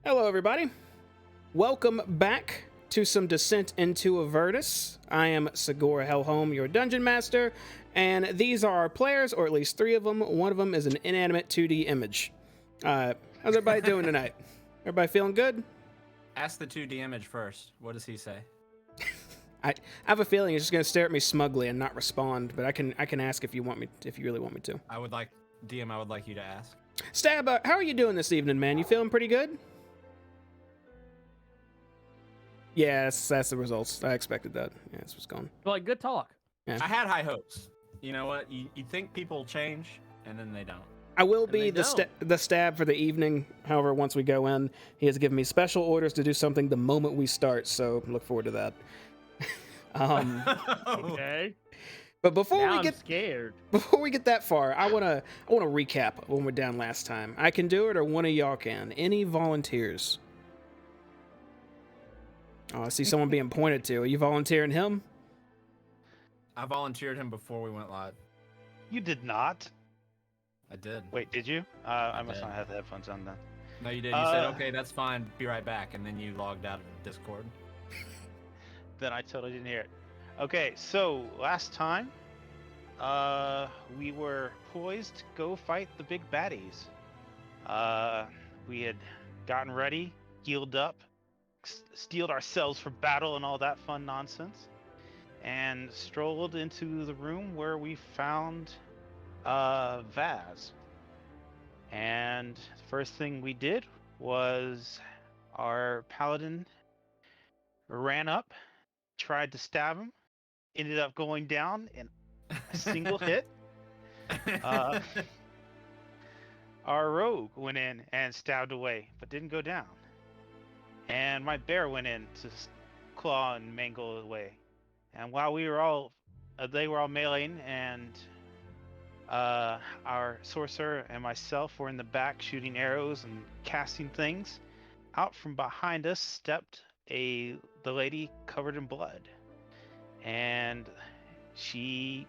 Hello, everybody. Welcome back to some Descent into Avernus. I am Segura Hellholm, your dungeon master, and these are our players, or at least three of them. One of them is an inanimate 2D image. How's everybody doing tonight? Everybody feeling good? Ask the 2D image first. What does he say? I have a feeling he's just going to stare at me smugly and not respond, but I can ask if you really want me to. I would like you to ask. Stab, how are you doing this evening, man? You feeling pretty good? Yes, that's the results. I expected that. Yeah, that's what's going. Like, good talk. Yeah. I had high hopes. You know what? You think people change, and then they don't. I will be the stab for the evening. However, once we go in, he has given me special orders to do something the moment we start, so look forward to that. Okay. But before I'm we get that far, I wanna recap when we're down last time. I can do it, or one of y'all can. Any volunteers? Oh, I see someone being pointed to. Are you volunteering him? I volunteered him before we went live. You did not. I did. Wait, did you? I must not have the headphones on then. No, you did. You said, okay, that's fine. Be right back. And then you logged out of Discord. Then I totally didn't hear it. Okay, so last time, we were poised to go fight the big baddies. We had gotten ready, healed up, steeled ourselves for battle and all that fun nonsense, and strolled into the room where we found Vaz. And the first thing we did was our paladin ran up, tried to stab him, ended up going down in a single hit. Our rogue went in and stabbed away, but didn't go down. And my bear went in to claw and mangle away. And while we were all, they were all meleeing, and our sorcerer and myself were in the back shooting arrows and casting things. Out from behind us stepped the lady covered in blood, and she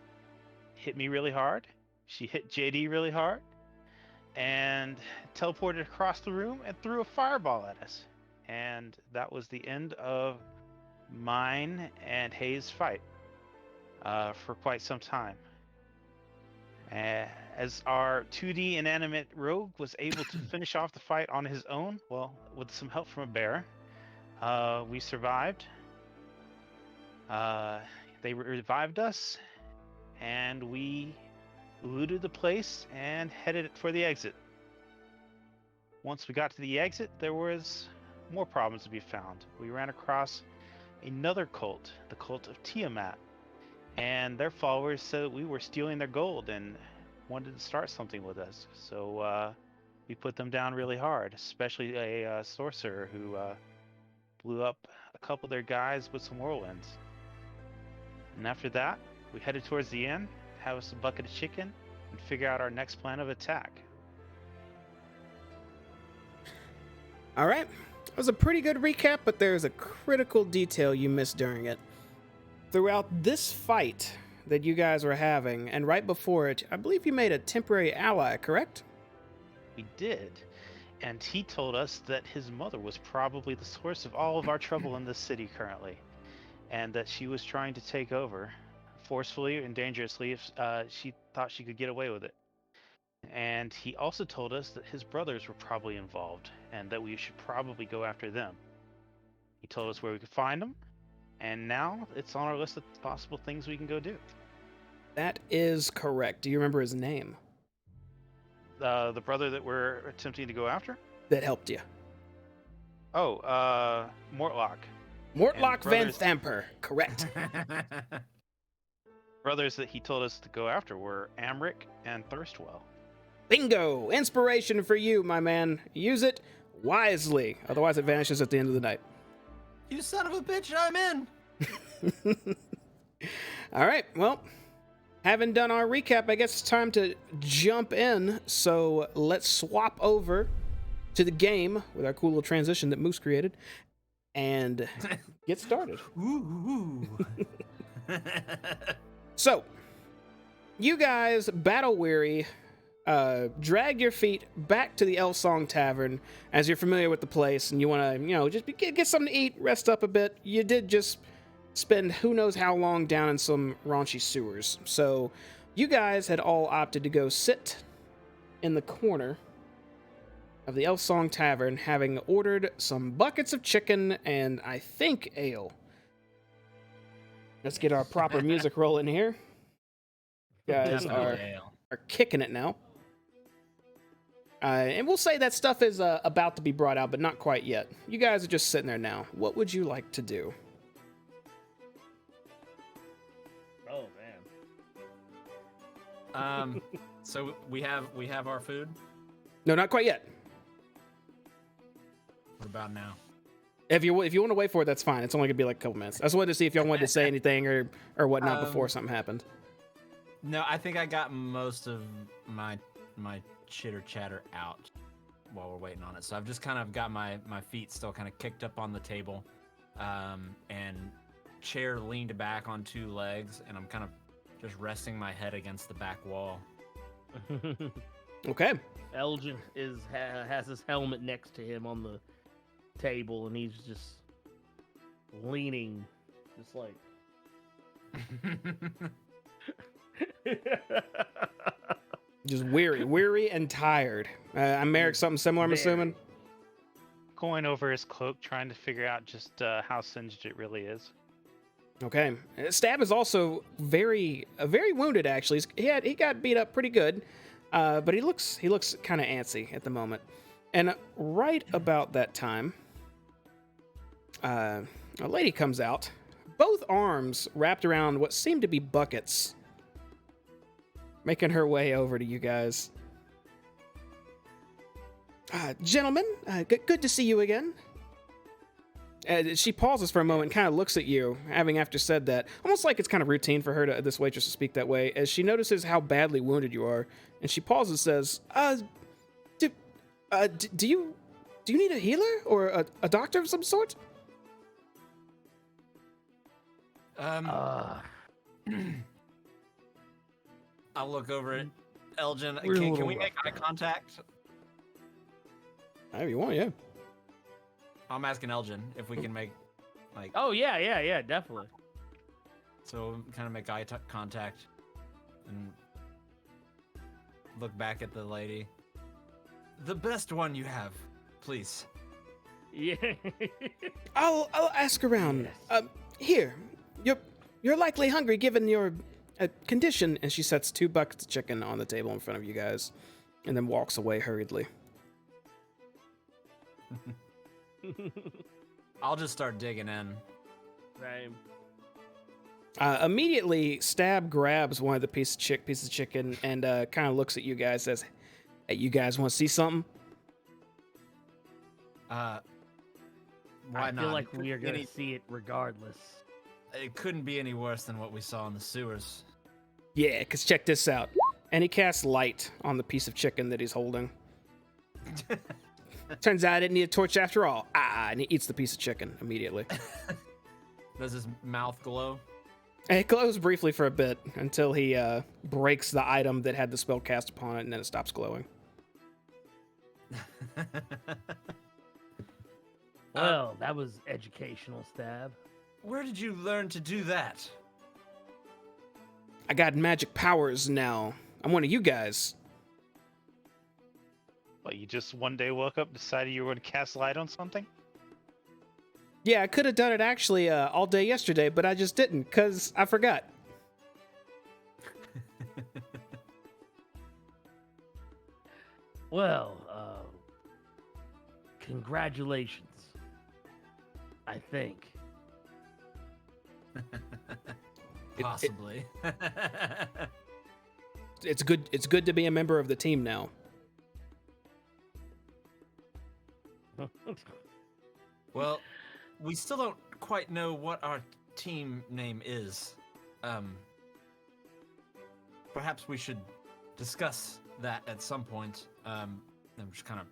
hit me really hard. She hit JD really hard, and teleported across the room and threw a fireball at us. And that was the end of mine and Hayes' fight for quite some time. As our 2D inanimate rogue was able to finish off the fight on his own, well, with some help from a bear, we survived. They revived us, and we looted the place and headed for the exit. Once we got to the exit, there was more problems to be found. We ran across another cult, the cult of Tiamat, and their followers said we were stealing their gold and wanted to start something with us. So we put them down really hard, especially a sorcerer who blew up a couple of their guys with some whirlwinds. And after that, we headed towards the inn, have us a bucket of chicken, and figure out our next plan of attack. All right. That was a pretty good recap, but there's a critical detail you missed during it. Throughout this fight that you guys were having, and right before it, I believe you made a temporary ally, correct? We did. And he told us that his mother was probably the source of all of our trouble in this city currently, and that she was trying to take over forcefully and dangerously if she thought she could get away with it. And he also told us that his brothers were probably involved, and that we should probably go after them. He told us where we could find them, and now it's on our list of possible things we can go do. That is correct. Do you remember his name? The brother that we're attempting to go after? That helped you. Oh, Mortlock. Mortlock Van Thamper, correct. Brothers that he told us to go after were Amric and Thirstwell. Bingo! Inspiration for you, my man. Use it wisely, otherwise it vanishes at the end of the night. You son of a bitch, I'm in! All right, well, having done our recap, I guess it's time to jump in. So let's swap over to the game with our cool little transition that Moose created and get started. Ooh. So, you guys, battle weary, drag your feet back to the Elf Song Tavern as you're familiar with the place and you want to, just get something to eat, rest up a bit. You did just spend who knows how long down in some raunchy sewers. So you guys had all opted to go sit in the corner of the Elf Song Tavern, having ordered some buckets of chicken and I think ale. Let's get our proper music rolling here. You guys Definitely are kicking it now. And we'll say that stuff is about to be brought out, but not quite yet. You guys are just sitting there now. What would you like to do? Oh man. So we have our food. No, not quite yet. What about now? If you want to wait for it, that's fine. It's only gonna be like a couple minutes. I just wanted to see if y'all wanted to say anything or whatnot before something happened. No, I think I got most of my chitter chatter out while we're waiting on it. So I've just kind of got my feet still kind of kicked up on the table, and chair leaned back on two legs, and I'm kind of just resting my head against the back wall. Okay. Elgin has his helmet next to him on the table, and he's just leaning, just like. Just weary and tired. I'm Merrick, something similar, I'm assuming. Going over his cloak, trying to figure out just how singed it really is. Okay. Stab is also very wounded, actually. He got beat up pretty good, but he looks kind of antsy at the moment. And right about that time, a lady comes out, both arms wrapped around what seem to be buckets, making her way over to you guys. Gentlemen, good to see you again. She pauses for a moment and kind of looks at you, after said that, almost like it's kind of routine for her this waitress to speak that way, as she notices how badly wounded you are, and she pauses and says, do you need a healer or a doctor of some sort? I'll look over at Elgin. We're a Can little we make rough. eye contact? However you want, yeah. I'm asking Elgin if we can make, like, Oh yeah, definitely. so kind of make eye contact and look back at the lady. The best one you have, please. Yeah. I'll ask around. Yes. Here, you're likely hungry given your condition. And she sets 2 buckets of chicken on the table in front of you guys, and then walks away hurriedly. I'll just start digging in. Same. Immediately, Stab grabs one of the pieces of chicken and kind of looks at you guys, says, "Hey, you guys want to see something?" Why I not? feel like we are gonna see it regardless. It couldn't be any worse than what we saw in the sewers. Yeah, because check this out. And he casts light on the piece of chicken that he's holding. Turns out I didn't need a torch after all. And he eats the piece of chicken immediately. Does his mouth glow? And it glows briefly for a bit until he breaks the item that had the spell cast upon it, and then it stops glowing. Well, that was educational, Stab. Where did you learn to do that? I got magic powers now. I'm one of you guys. But you just one day woke up, decided you were going to cast light on something? Yeah, I could have done it actually all day yesterday, but I just didn't because I forgot. Well, congratulations. I think. Possibly. It's good. It's good to be a member of the team now. Well, we still don't quite know what our team name is. Perhaps we should discuss that at some point. I'm just kind of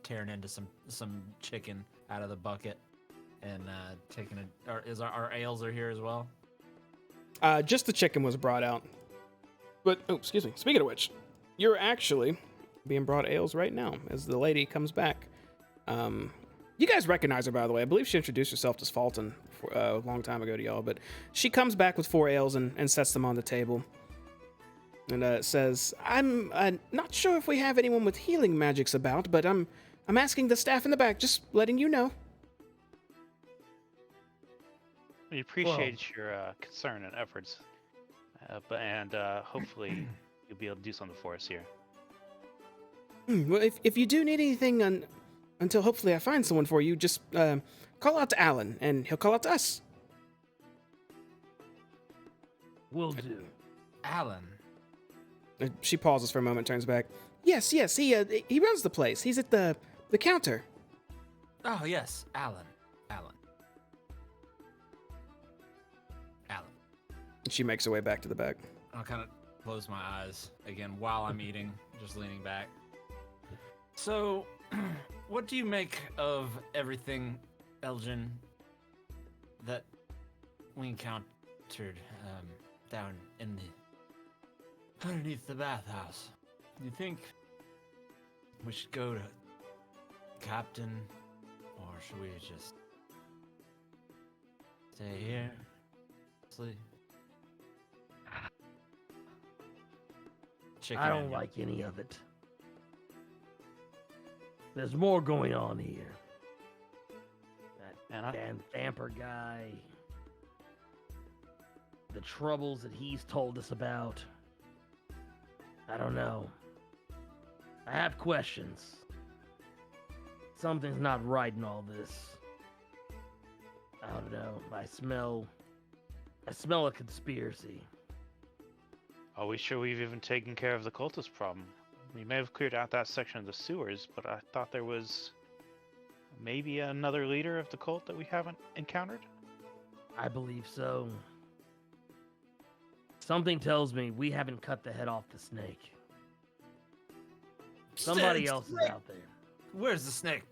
tearing into some chicken out of the bucket and taking it. Or is our ales are here as well? Just the chicken was brought out. But, oh, excuse me. Speaking of which, you're actually being brought ales right now as the lady comes back. You guys recognize her, by the way. I believe she introduced herself as Fulton a long time ago to y'all, but she comes back with 4 ales and sets them on the table. And says, I'm not sure if we have anyone with healing magics about, but I'm asking the staff in the back, just letting you know. We appreciate your concern and efforts, and hopefully you'll be able to do something for us here. Well, if you do need anything until hopefully I find someone for you, just call out to Alan, and he'll call out to us. Will do. Alan. She pauses for a moment, turns back. Yes, he runs the place. He's at the counter. Oh, yes, Alan. And she makes her way back to the back. I'll kind of close my eyes again while I'm eating, just leaning back. So, what do you make of everything, Elgin, that we encountered down in underneath the bathhouse? Do you think we should go to Captain, or should we just stay here, sleep? I don't like any of it. There's more going on here. That Dan Thamper guy. The troubles that he's told us about. I don't know. I have questions. Something's not right in all this. I don't know. I smell a conspiracy. Are we sure we've even taken care of the cultist problem? We may have cleared out that section of the sewers, but I thought there was maybe another leader of the cult that we haven't encountered? I believe so. Something tells me we haven't cut the head off the snake. Somebody else is out there. Where's the snake?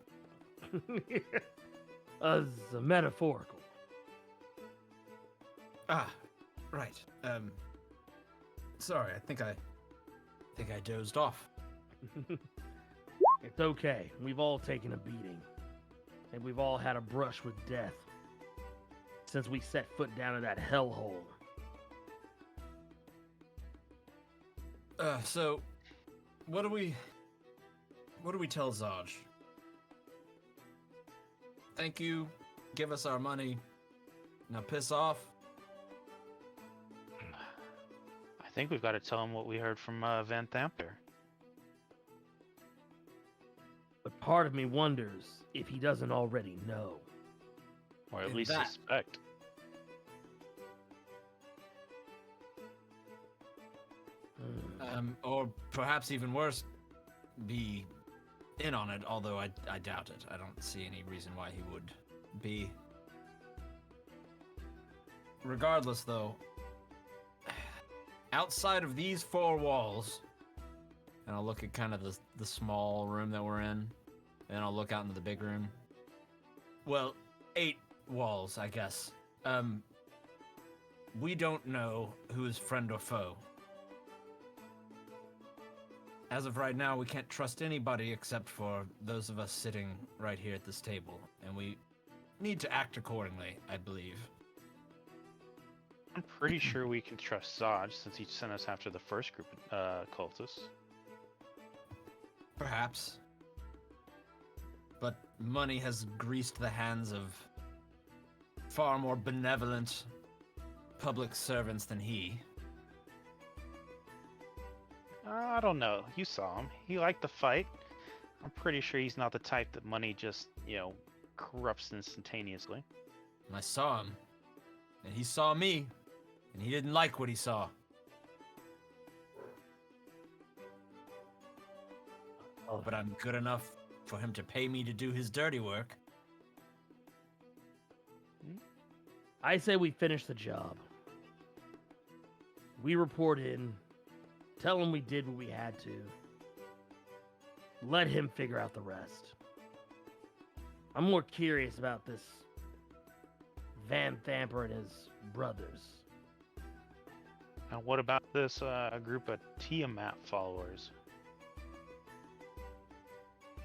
It's metaphorical. Ah, right. Sorry, I think I dozed off. It's okay. We've all taken a beating. And we've all had a brush with death since we set foot down in that hellhole. So what do we tell Zaj? Thank you. Give us our money. Now piss off. I think we've got to tell him what we heard from Van Thamper. But part of me wonders if he doesn't already know. Or at And least that- suspect. Or perhaps even worse, be in on it, although I doubt it. I don't see any reason why he would be. Regardless, though, outside of these 4 walls, and I'll look at kind of the small room that we're in, and I'll look out into the big room. Well, 8 walls, I guess. We don't know who is friend or foe. As of right now, we can't trust anybody except for those of us sitting right here at this table, and we need to act accordingly, I believe. I'm pretty sure we can trust Zaj since he sent us after the first group of cultists. Perhaps. But money has greased the hands of far more benevolent public servants than he. I don't know. You saw him. He liked the fight. I'm pretty sure he's not the type that money just, corrupts instantaneously. I saw him, and he saw me, and he didn't like what he saw. But I'm good enough for him to pay me to do his dirty work. I say we finish the job. We report in, tell him we did what we had to. Let him figure out the rest. I'm more curious about this Van Thamper and his brothers. And what about this group of Tiamat followers?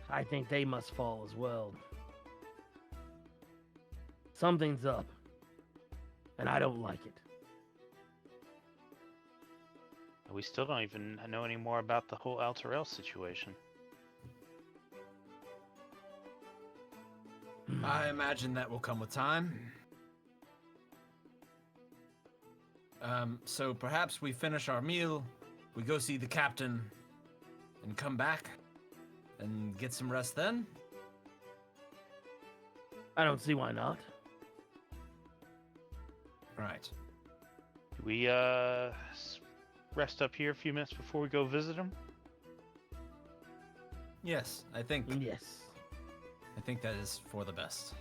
I think they must fall as well. Something's up, and I don't like it. We still don't even know any more about the whole Alterel situation. I imagine that will come with time. So perhaps we finish our meal, we go see the captain, and come back and get some rest then? I don't see why not. Right. Do we rest up here a few minutes before we go visit him? Yes, I think Yes. that is for the best.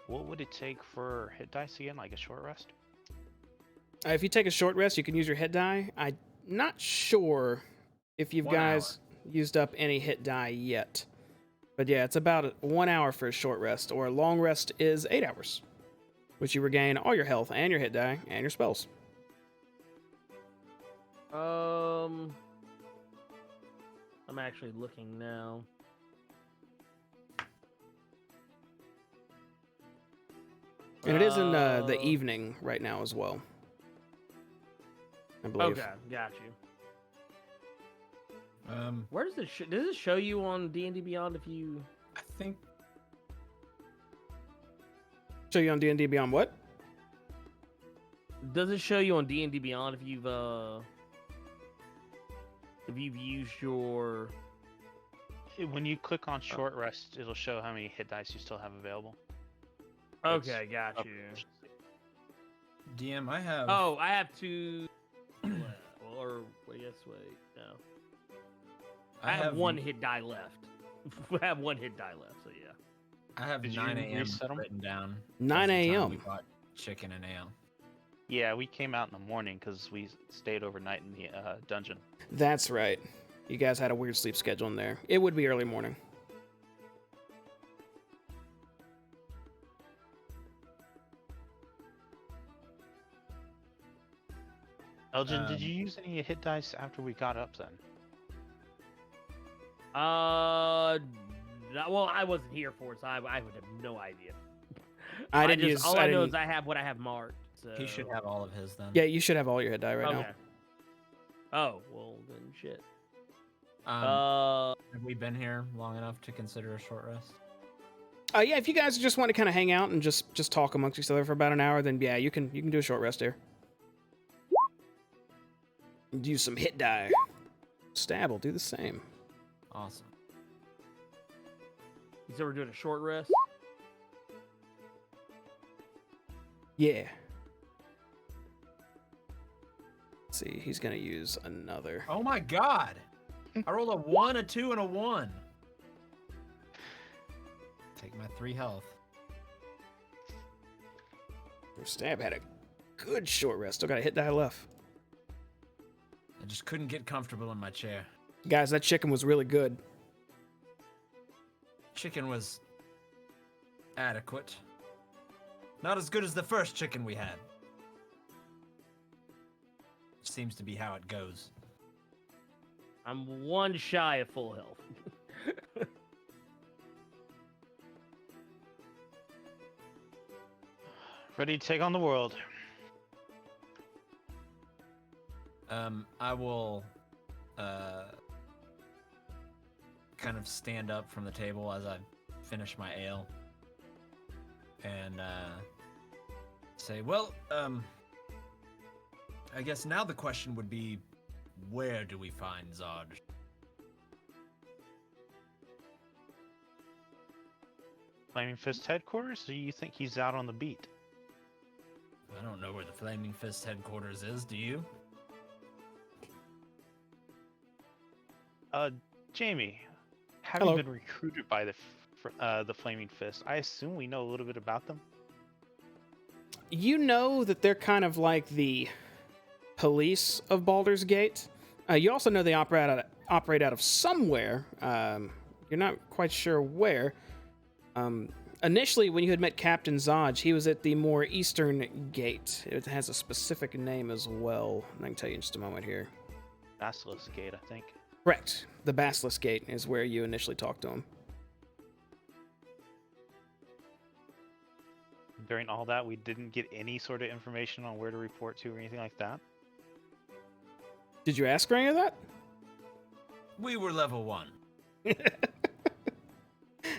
What would it take for hit dice again? Like a short rest? If you take a short rest, you can use your hit die. I'm not sure if you've 1 guys used up any hit die yet. But yeah, it's about 1 hour for a short rest, or a long rest is 8 hours, which you regain all your health and your hit die and your spells. I'm actually looking now. And it is in the evening right now as well, I believe. Okay, got you. Where Where does it show you on D&D Beyond if you? I think Show you on D&D Beyond what? Does it show you on D&D Beyond if you've used your? When you click on short rest, it'll show how many hit dice you still have available. Okay, got Up- you. DM I have. Oh, I have two. Or wait, yes, wait, no. I have one hit die left. I have one hit die left, so yeah. I have Did you 9 a.m. reset 'em? written down. 9 That's the time a.m. we bought chicken and ale. Yeah, we came out in the morning because we stayed overnight in the dungeon. That's right. You guys had a weird sleep schedule in there. It would be early morning. Elgin, did you use any hit dice after we got up then? Well, I wasn't here for it, so I would have no idea. I didn't just, use. all I know didn't- is I have what I have marked. So. He should have all of his then. Yeah, you should have all your hit die right Okay. now. Oh well, then shit. Have we been here long enough to consider a short rest? Yeah, if you guys just want to kind of hang out and just talk amongst each other for about an hour, then yeah, you can do a short rest here. Use some hit die. Stab will do the same. Awesome. You said we're doing a short rest. Yeah. Let's see, he's gonna use another. Oh my god! I rolled a 1, a 2, and a 1. Take my 3 health. Your stab had a good short rest. Still got a hit die left. I just couldn't get comfortable in my chair. Guys, that chicken was really good. Chicken was adequate. Not as good as the first chicken we had. Seems to be how it goes. I'm one shy of full health. Ready to take on the world. I will kind of stand up from the table as I finish my ale and say, well, I guess now the question would be, where do we find Zod? Flaming Fist headquarters? Or you think he's out on the beat? I don't know where the Flaming Fist headquarters is, do you? Jamie, having Hello. been recruited by the Flaming Fist, I assume we know a little bit about them. You know that they're kind of like the police of Baldur's Gate. You also know they operate out of somewhere. You're not quite sure where. Initially, when you had met Captain Zodge, he was at the more eastern gate. It has a specific name as well. I can tell you in just a moment here. Basilisk Gate, I think. Correct. The Basilisk Gate is where you initially talked to him. During all that, we didn't get any sort of information on where to report to or anything like that. Did you ask for any of that? We were level 1.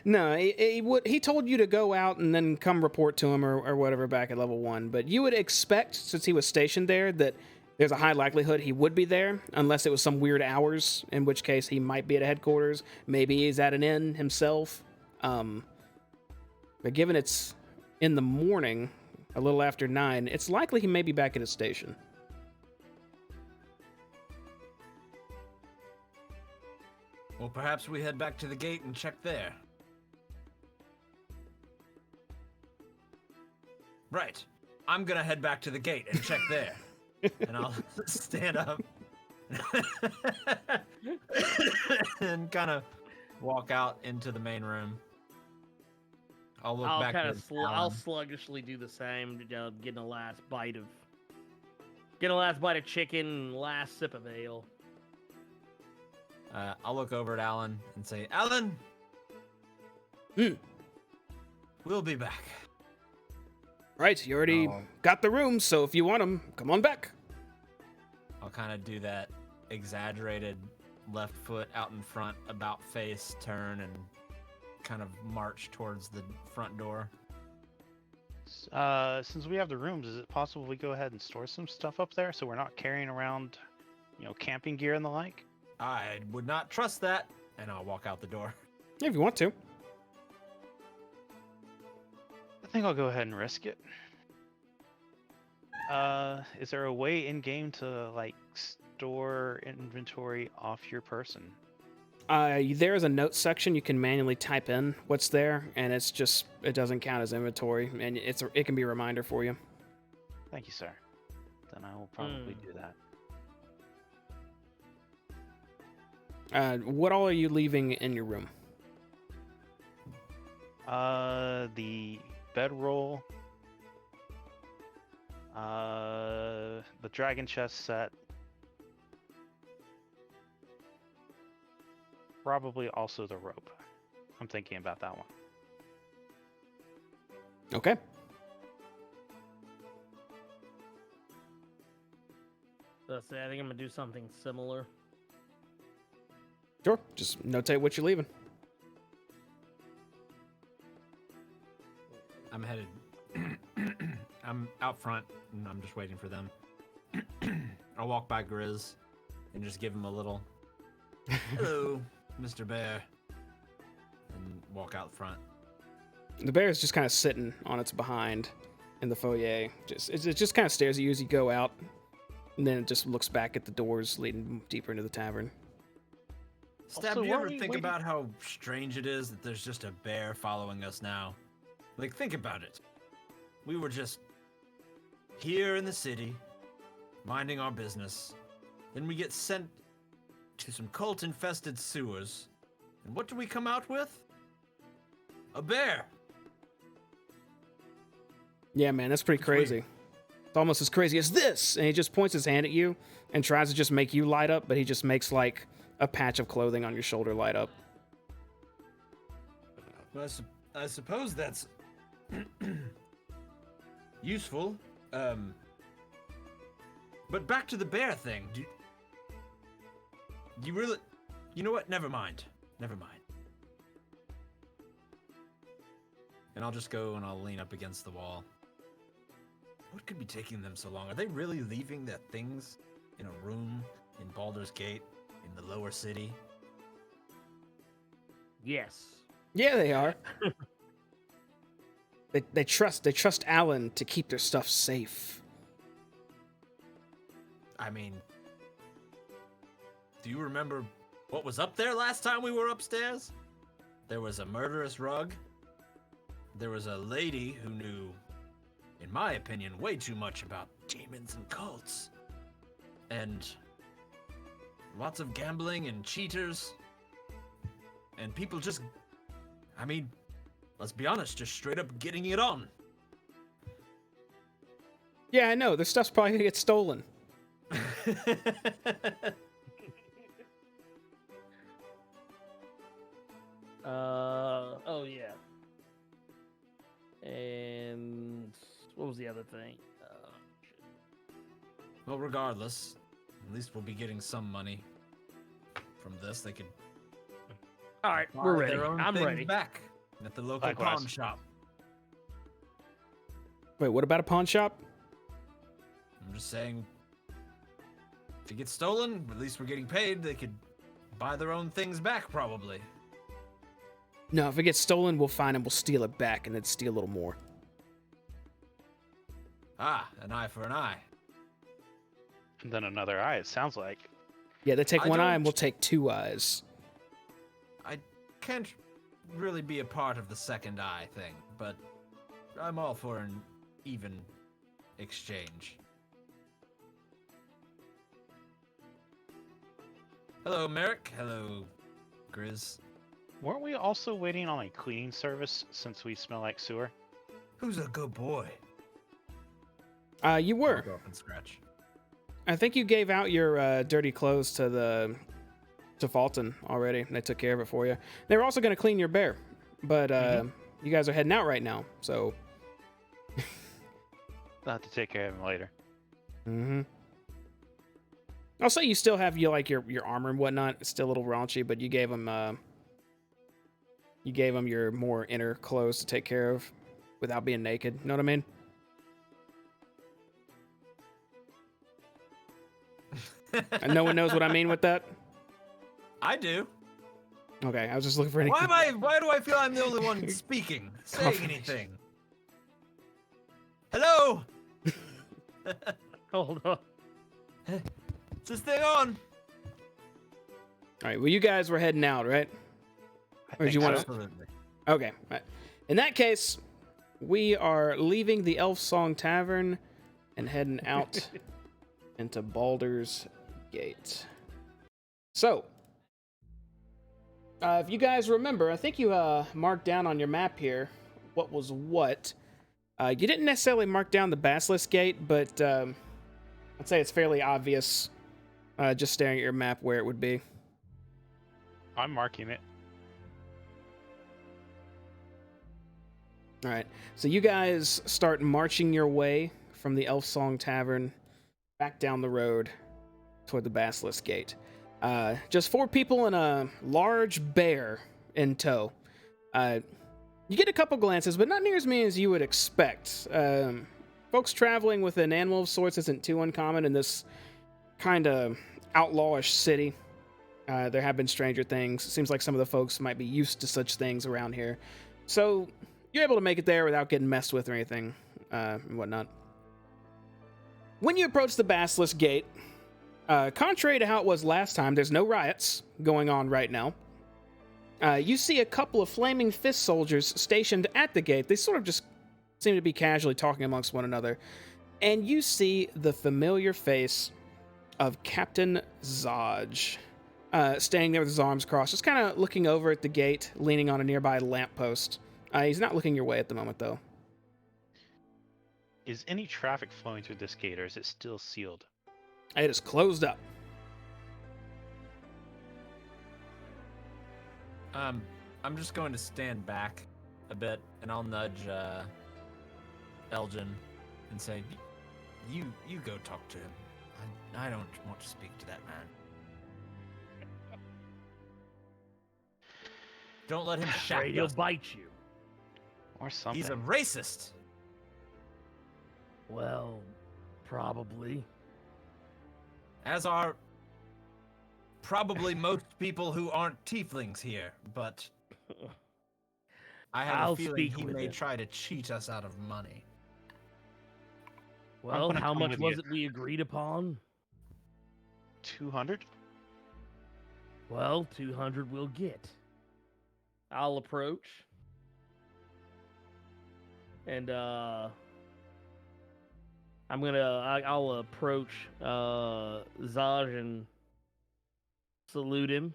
No, he told you to go out and then come report to him or whatever back at level 1. But you would expect, since he was stationed there, that there's a high likelihood he would be there, unless it was some weird hours, in which case he might be at headquarters. Maybe he's at an inn himself. But given it's in the morning, a little after 9, it's likely he may be back at his station. Well, perhaps we head back to the gate and check there. Right. I'm gonna head back to the gate and check there. And I'll stand up and kind of walk out into the main room. I'll look back. I'll sluggishly do the same, getting a last bite of chicken and last sip of ale. I'll look over at Alan and say, Alan, we'll be back. Right, you already got the room, so if you want them, come on back. I'll kind of do that exaggerated left foot out in front, about face, turn, and kind of march towards the front door. Since we have the rooms, is it possible we go ahead and store some stuff up there so we're not carrying around, camping gear and the like? I would not trust that, and I'll walk out the door. Yeah, if you want to. I think I'll go ahead and risk it. Is there a way in game to store inventory off your person? There is a notes section you can manually type in what's there, and it doesn't count as inventory, and it can be a reminder for you. Thank you, sir. Then I will probably do that. What all are you leaving in your room? The bedroll, the dragon chest set, probably also the rope. I'm thinking about that one. Okay. So I think I'm gonna do something similar. Sure. Just notate what you're leaving. I'm headed. I'm out front, and I'm just waiting for them. I'll walk by Grizz and just give him a little, hello, Mr. Bear, and walk out front. The bear is just kind of sitting on its behind in the foyer. It just kind of stares at you as you go out, and then it just looks back at the doors leading deeper into the tavern. Stab, do you ever think about how strange it is that there's just a bear following us now? Think about it. We were just here in the city, minding our business. Then we get sent to some cult-infested sewers. And what do we come out with? A bear! Yeah, man, that's pretty crazy. It's almost as crazy as this! And he just points his hand at you and tries to just make you light up, but he just makes, a patch of clothing on your shoulder light up. Well, I suppose that's useful. But back to the bear thing. Do you really... You know what? Never mind. And I'll just go and I'll lean up against the wall. What could be taking them so long? Are they really leaving their things in a room in Baldur's Gate in the lower city? Yes. Yeah, they are. They trust Alan to keep their stuff safe. I mean, do you remember what was up there last time we were upstairs? There was a murderous rug. There was a lady who knew, in my opinion, way too much about demons and cults. And lots of gambling and cheaters. And people just... let's be honest, just straight up getting it on. Yeah, I know. This stuff's probably gonna get stolen. Oh yeah. And what was the other thing? Well, regardless, at least we'll be getting some money from this. They could All right, buy we're ready. their own I'm things ready. back at the local Likewise. pawn shop. Wait, what about a pawn shop? I'm just saying, if it gets stolen, at least we're getting paid. They could buy their own things back, probably. No, if it gets stolen, we'll find and we'll steal it back and then steal a little more. Ah, an eye for an eye. And then another eye, it sounds like. Yeah, they take I one eye and don't- we'll take 2 eyes. I can't really be a part of the second eye thing, but I'm all for an even exchange. Hello, Merrick. Hello, Grizz. Weren't we also waiting on a cleaning service since we smell like sewer? Who's a good boy? You were. Go up and scratch. I think you gave out your dirty clothes to Fulton already. And they took care of it for you. They were also going to clean your bear, but you guys are heading out right now, so. I'll have to take care of him later. Mm-hmm. I'll say you still have your armor and whatnot. It's still a little raunchy, but you gave him your more inner clothes to take care of without being naked. You know what I mean? And no one knows what I mean with that. I do. Okay, I was just looking for any. Why do I feel I'm the only one speaking, saying anything? Hello. Hold on. Is this thing on? All right. Well, you guys were heading out, right? I Or did you think wanna- so. Absolutely. Okay. Right. In that case, we are leaving the Elf Song Tavern and heading out into Baldur's Gate. So, if you guys remember, I think you marked down on your map here what was what. You didn't necessarily mark down the Basilisk Gate, but I'd say it's fairly obvious just staring at your map where it would be. I'm marking it. All right. So you guys start marching your way from the Elf Song Tavern back down the road toward the Basilisk Gate. Just 4 people and a large bear in tow. You get a couple glances, but not near as many as you would expect. Folks traveling with an animal of sorts isn't too uncommon in this kind of outlawish city. There have been stranger things. It seems like some of the folks might be used to such things around here. So you're able to make it there without getting messed with or anything and whatnot. When you approach the Basilisk Gate, contrary to how it was last time, there's no riots going on right now. You see a couple of flaming fist soldiers stationed at the gate. They sort of just seem to be casually talking amongst one another. And you see the familiar face of Captain Zodge, standing there with his arms crossed, just kind of looking over at the gate, leaning on a nearby lamppost. He's not looking your way at the moment, though. Is any traffic flowing through this gate, or is it still sealed? It is closed up. I'm just going to stand back a bit, and I'll nudge Elgin and say, "You go talk to him. I don't want to speak to that man. Don't let him shout. Afraid he'll bite you. Or something. He's a racist." Well, probably. As are probably most people who aren't tieflings here, but I have I'll a feeling speak he with may him. try to cheat us out of money. Well, gonna how come much with was you. it we agreed upon? 200? Well, 200 we'll get. I'll approach. And I'll approach Zaj and salute him.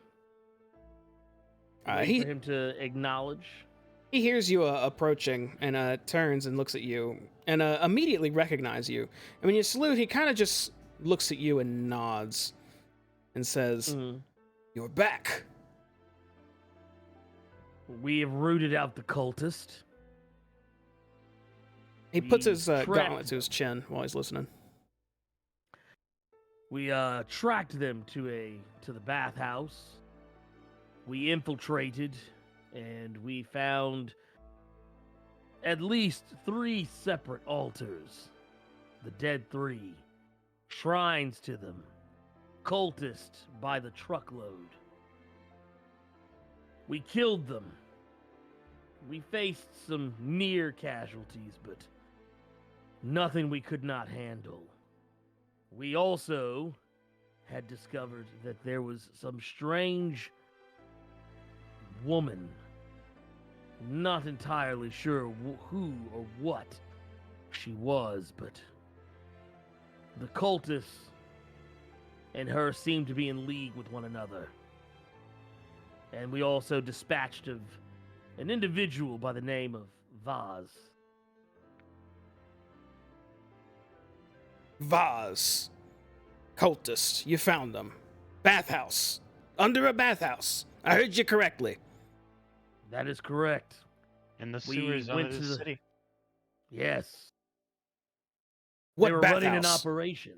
Wait He for him to acknowledge. He hears you approaching and turns and looks at you and immediately recognizes you. And when you salute, he kind of just looks at you and nods and says, "You're back." We have rooted out the cultist. He puts his tracked gauntlet to his chin while he's listening. We tracked them to the bathhouse. We infiltrated, and we found at least 3 separate altars. The dead 3. Shrines to them. Cultists by the truckload. We killed them. We faced some near casualties, but nothing we could not handle. We also had discovered that there was some strange woman. Not entirely sure who or what she was, but the cultists and her seemed to be in league with one another. And we also dispatched of an individual by the name of Vaz. Vaz. Cultist. You found them. Bathhouse. Under a bathhouse. I heard you correctly. That is correct. In the We sewers went under to the the- city. Yes. What They were bathhouse? running an operation.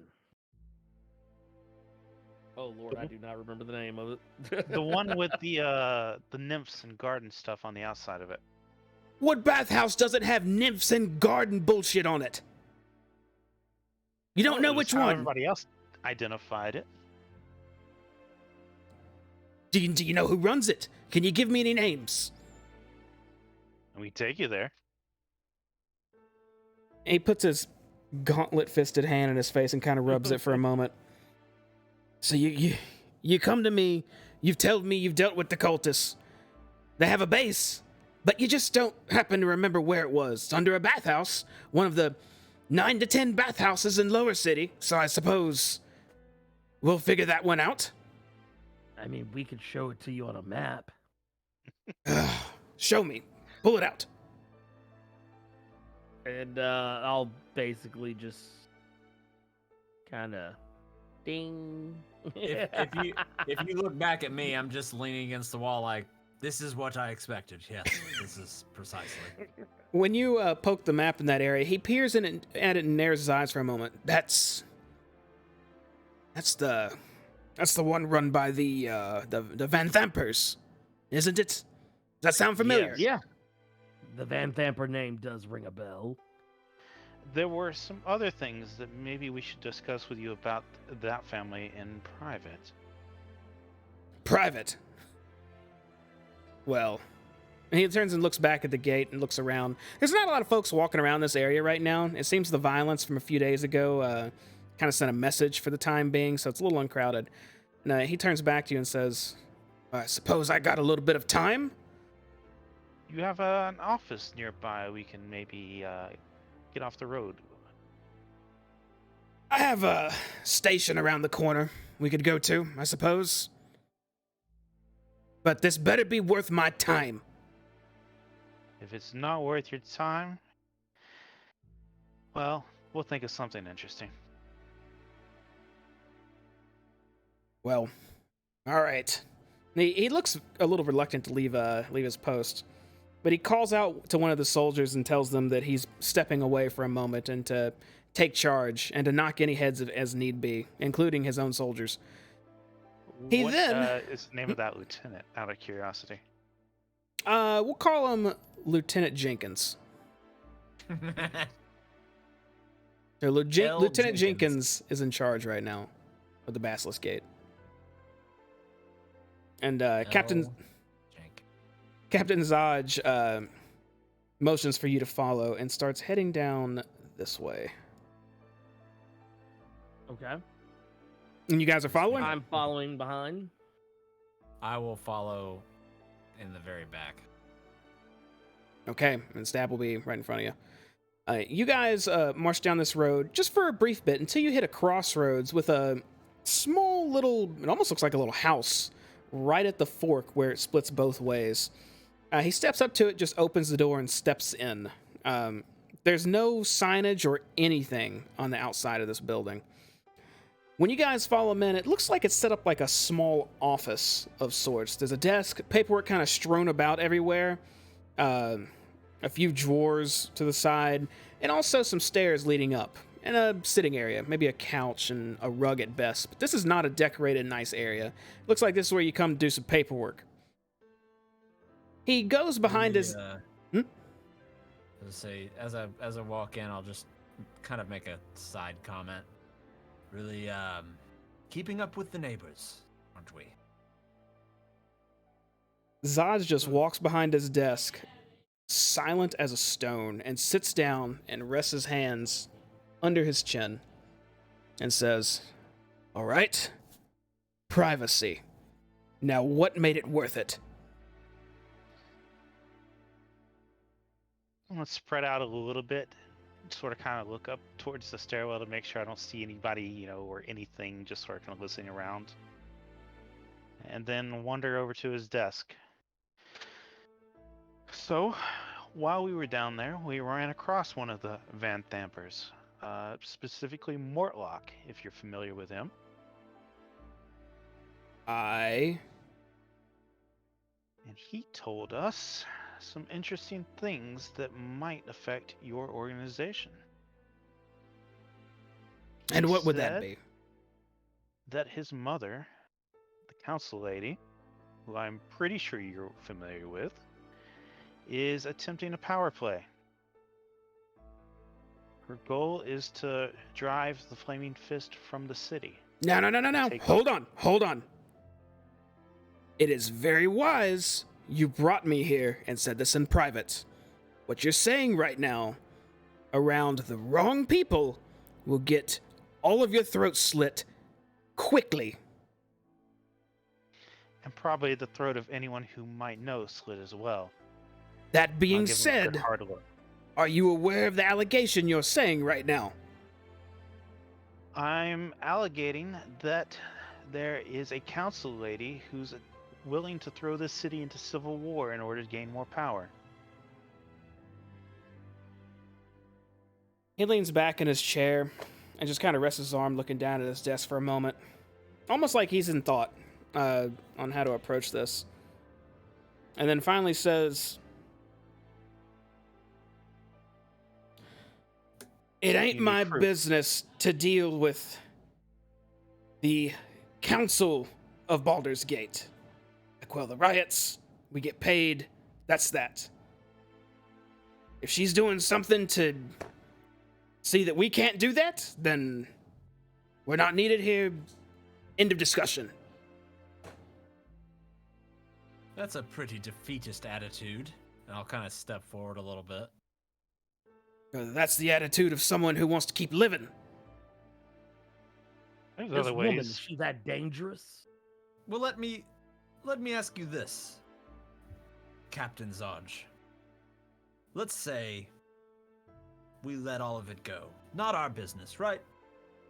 Oh Lord, I do not remember the name of it. The one with the nymphs and garden stuff on the outside of it. What bathhouse doesn't have nymphs and garden bullshit on it? You don't Well, know it was which how one. Everybody else identified it. Do you know who runs it? Can you give me any names? And we take you there. He puts his gauntlet-fisted hand in his face and kind of rubs it for a moment. So you come to me, you've told me you've dealt with the cultists. They have a base, but you just don't happen to remember where it was. It's under a bathhouse, one of the 9 to 10 bathhouses in Lower City, so I suppose we'll figure that one out. I mean, we could show it to you on a map. Show me. Pull it out. And I'll basically just kind of ding. If you look back at me, I'm just leaning against the wall like, this is what I expected. Yes, this is precisely. When you poke the map in that area, he peers in at it and narrows his eyes for a moment. That's the one run by the Van Thampers, isn't it? Does that sound familiar? Yeah. The Van Thamper name does ring a bell. There were some other things that maybe we should discuss with you about that family in private. Private. Well, and he turns and looks back at the gate and looks around. There's not a lot of folks walking around this area right now. It seems the violence from a few days ago kind of sent a message for the time being, so it's a little uncrowded. And he turns back to you and says, I suppose I got a little bit of time? You have an office nearby. We can maybe get off the road. I have a station around the corner we could go to, I suppose. But this better be worth my time. If it's not worth your time, well, we'll think of something interesting. Well, all right. He looks a little reluctant to leave his post, but he calls out to one of the soldiers and tells them that he's stepping away for a moment and to take charge and to knock any heads as need be, including his own soldiers. He What then is the name of that lieutenant, out of curiosity? we'll call him Lieutenant Jenkins. So Lieutenant Jenkins is in charge right now of the Basilisk Gate. And Captain Zaj motions for you to follow and starts heading down this way. Okay. And you guys are following? I'm following behind. I will follow in the very back. Okay, and Stab will be right in front of you. You guys march down this road just for a brief bit until you hit a crossroads with a small little, it almost looks like a little house right at the fork where it splits both ways. He steps up to it, just opens the door, and steps in. There's no signage or anything on the outside of this building. When you guys follow him in, it looks like it's set up like a small office of sorts. There's a desk, paperwork kind of strewn about everywhere, a few drawers to the side, and also some stairs leading up, and a sitting area, maybe a couch and a rug at best. But this is not a decorated, nice area. Looks like this is where you come to do some paperwork. He goes behind his... Say, as I walk in, I'll just kind of make a side comment. Really, keeping up with the neighbors, aren't we? Zod just walks behind his desk, silent as a stone, and sits down and rests his hands under his chin and says, "All right, privacy. Now what made it worth it?" I'm gonna spread out a little bit, sort of kind of look up towards the stairwell to make sure I don't see anybody, or anything, just sort of kind of listening around. And then wander over to his desk. So, while we were down there, we ran across one of the Van Thampers, specifically Mortlock, if you're familiar with him. I... And he told us some interesting things that might affect your organization. And He what would that said be? That his mother, the council lady, who I'm pretty sure you're familiar with, is attempting a power play. Her goal is to drive the Flaming Fist from the city. No. Take- Hold on. It is very wise you brought me here and said this in private. What you're saying right now, around the wrong people, will get all of your throats slit quickly. And probably the throat of anyone who might know slit as well. That I'll being give him a good said, hard look. are you aware of the allegation you're saying right now? I'm allegating that there is a council lady who's willing to throw this city into civil war in order to gain more power. He leans back in his chair and just kind of rests his arm looking down at his desk for a moment. Almost like he's in thought on how to approach this. And then finally says, "It ain't You need my proof." business to deal with the Council of Baldur's Gate. I quell the riots, we get paid, that's that. If she's doing something to see that we can't do that, then we're not needed here. End of discussion." That's a pretty defeatist attitude. And I'll kind of step forward a little bit. That's the attitude of someone who wants to keep living. There's This other woman, ways. is she that dangerous? Well, let me ask you this, Captain Zodge. Let's say we let all of it go. Not our business, right?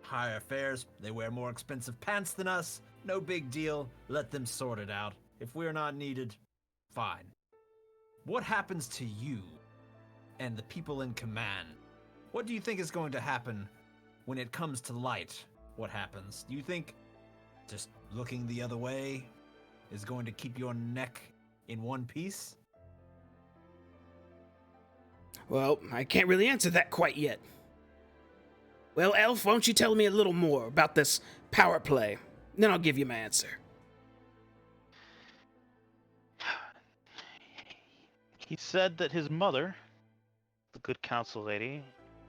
Higher fares, they wear more expensive pants than us. No big deal. Let them sort it out. If we're not needed, fine. What happens to you and the people in command? What do you think is going to happen when it comes to light? What happens? Do you think just looking the other way is going to keep your neck in one piece? Well, I can't really answer that quite yet. Well, Elf, why don't you tell me a little more about this power play? Then I'll give you my answer. He said that his mother, the good council lady,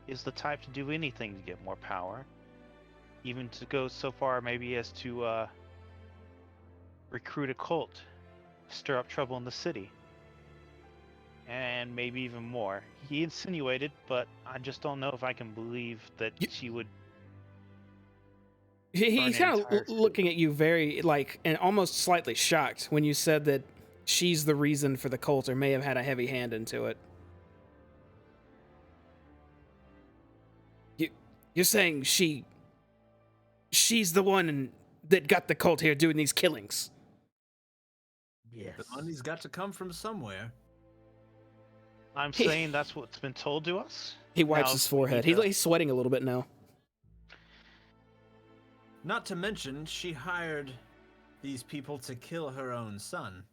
is the type to do anything to get more power. Even to go so far maybe as to recruit a cult, stir up trouble in the city. And maybe even more. He insinuated, but I just don't know if I can believe that she would. He's burn an kind entire of city. looking at you very, and almost slightly shocked when you said that she's the reason for the cult or may have had a heavy hand into it. You're saying she's the one that got the cult here doing these killings? Yes. The money's got to come from somewhere. I'm saying that's what's been told to us. He wipes Now, his if we forehead. need to- He's sweating a little bit now. Not to mention, she hired these people to kill her own son.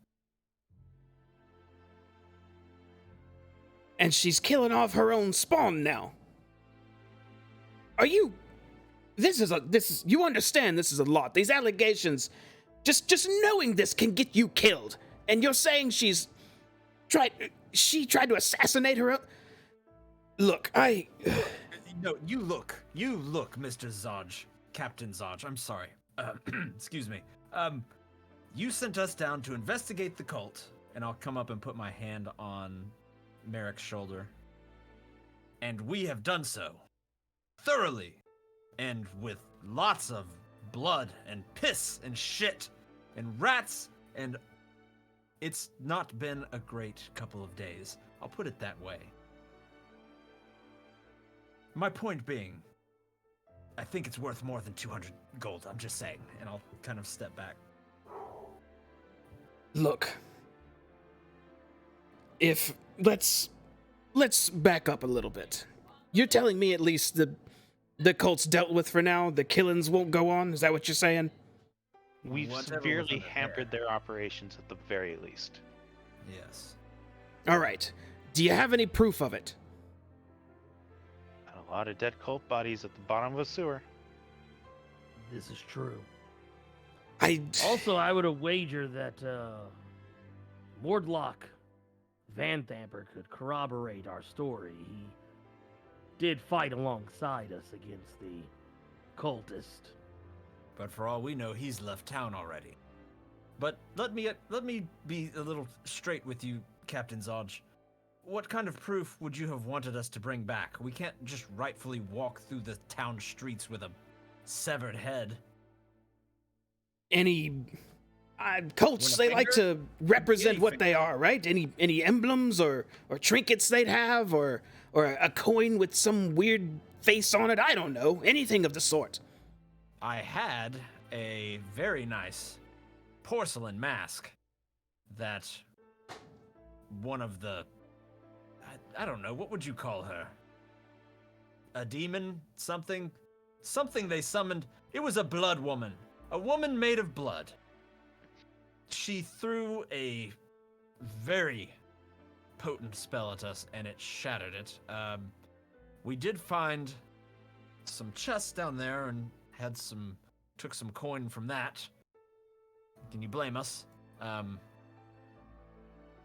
And she's killing off her own spawn now. Are you... This is you understand this is a lot. These allegations, just knowing this can get you killed. And you're saying she tried to assassinate her own... Look, No, you look, Mr. Zodge. Captain Zodge, I'm sorry. Excuse me. You sent us down to investigate the cult, and I'll come up and put my hand on Merrick's shoulder. And we have done so. Thoroughly. And with lots of blood and piss and shit and rats, and it's not been a great couple of days. I'll put it that way. My point being, I think it's worth more than 200 gold, I'm just saying, and I'll kind of step back. look. Let's back up a little bit. You're telling me at least the cult's dealt with for now? The killings won't go on? Is that what you're saying? We've Whatever was severely under hampered their operations at the very least. Yes. All right. Do you have any proof of it? And a lot of dead cult bodies at the bottom of a sewer. This is true. I Also, I would have wagered that Mordlock Van Thamper could corroborate our story. He did fight alongside us against the cultist. But for all we know, he's left town already. But let me be a little straight with you, Captain Zodge. What kind of proof would you have wanted us to bring back? We can't just rightfully walk through the town streets with a severed head. any cults, they like to represent what they are, right? Any emblems or trinkets they'd have, or a coin with some weird face on it? I don't know, anything of the sort. I had a very nice porcelain mask that one of the... I don't know, what would you call her? A demon? Something they summoned. It was a blood woman. A woman made of blood. She threw a very potent spell at us, and it shattered it. We did find some chests down there and took some coin from that. Can you blame us?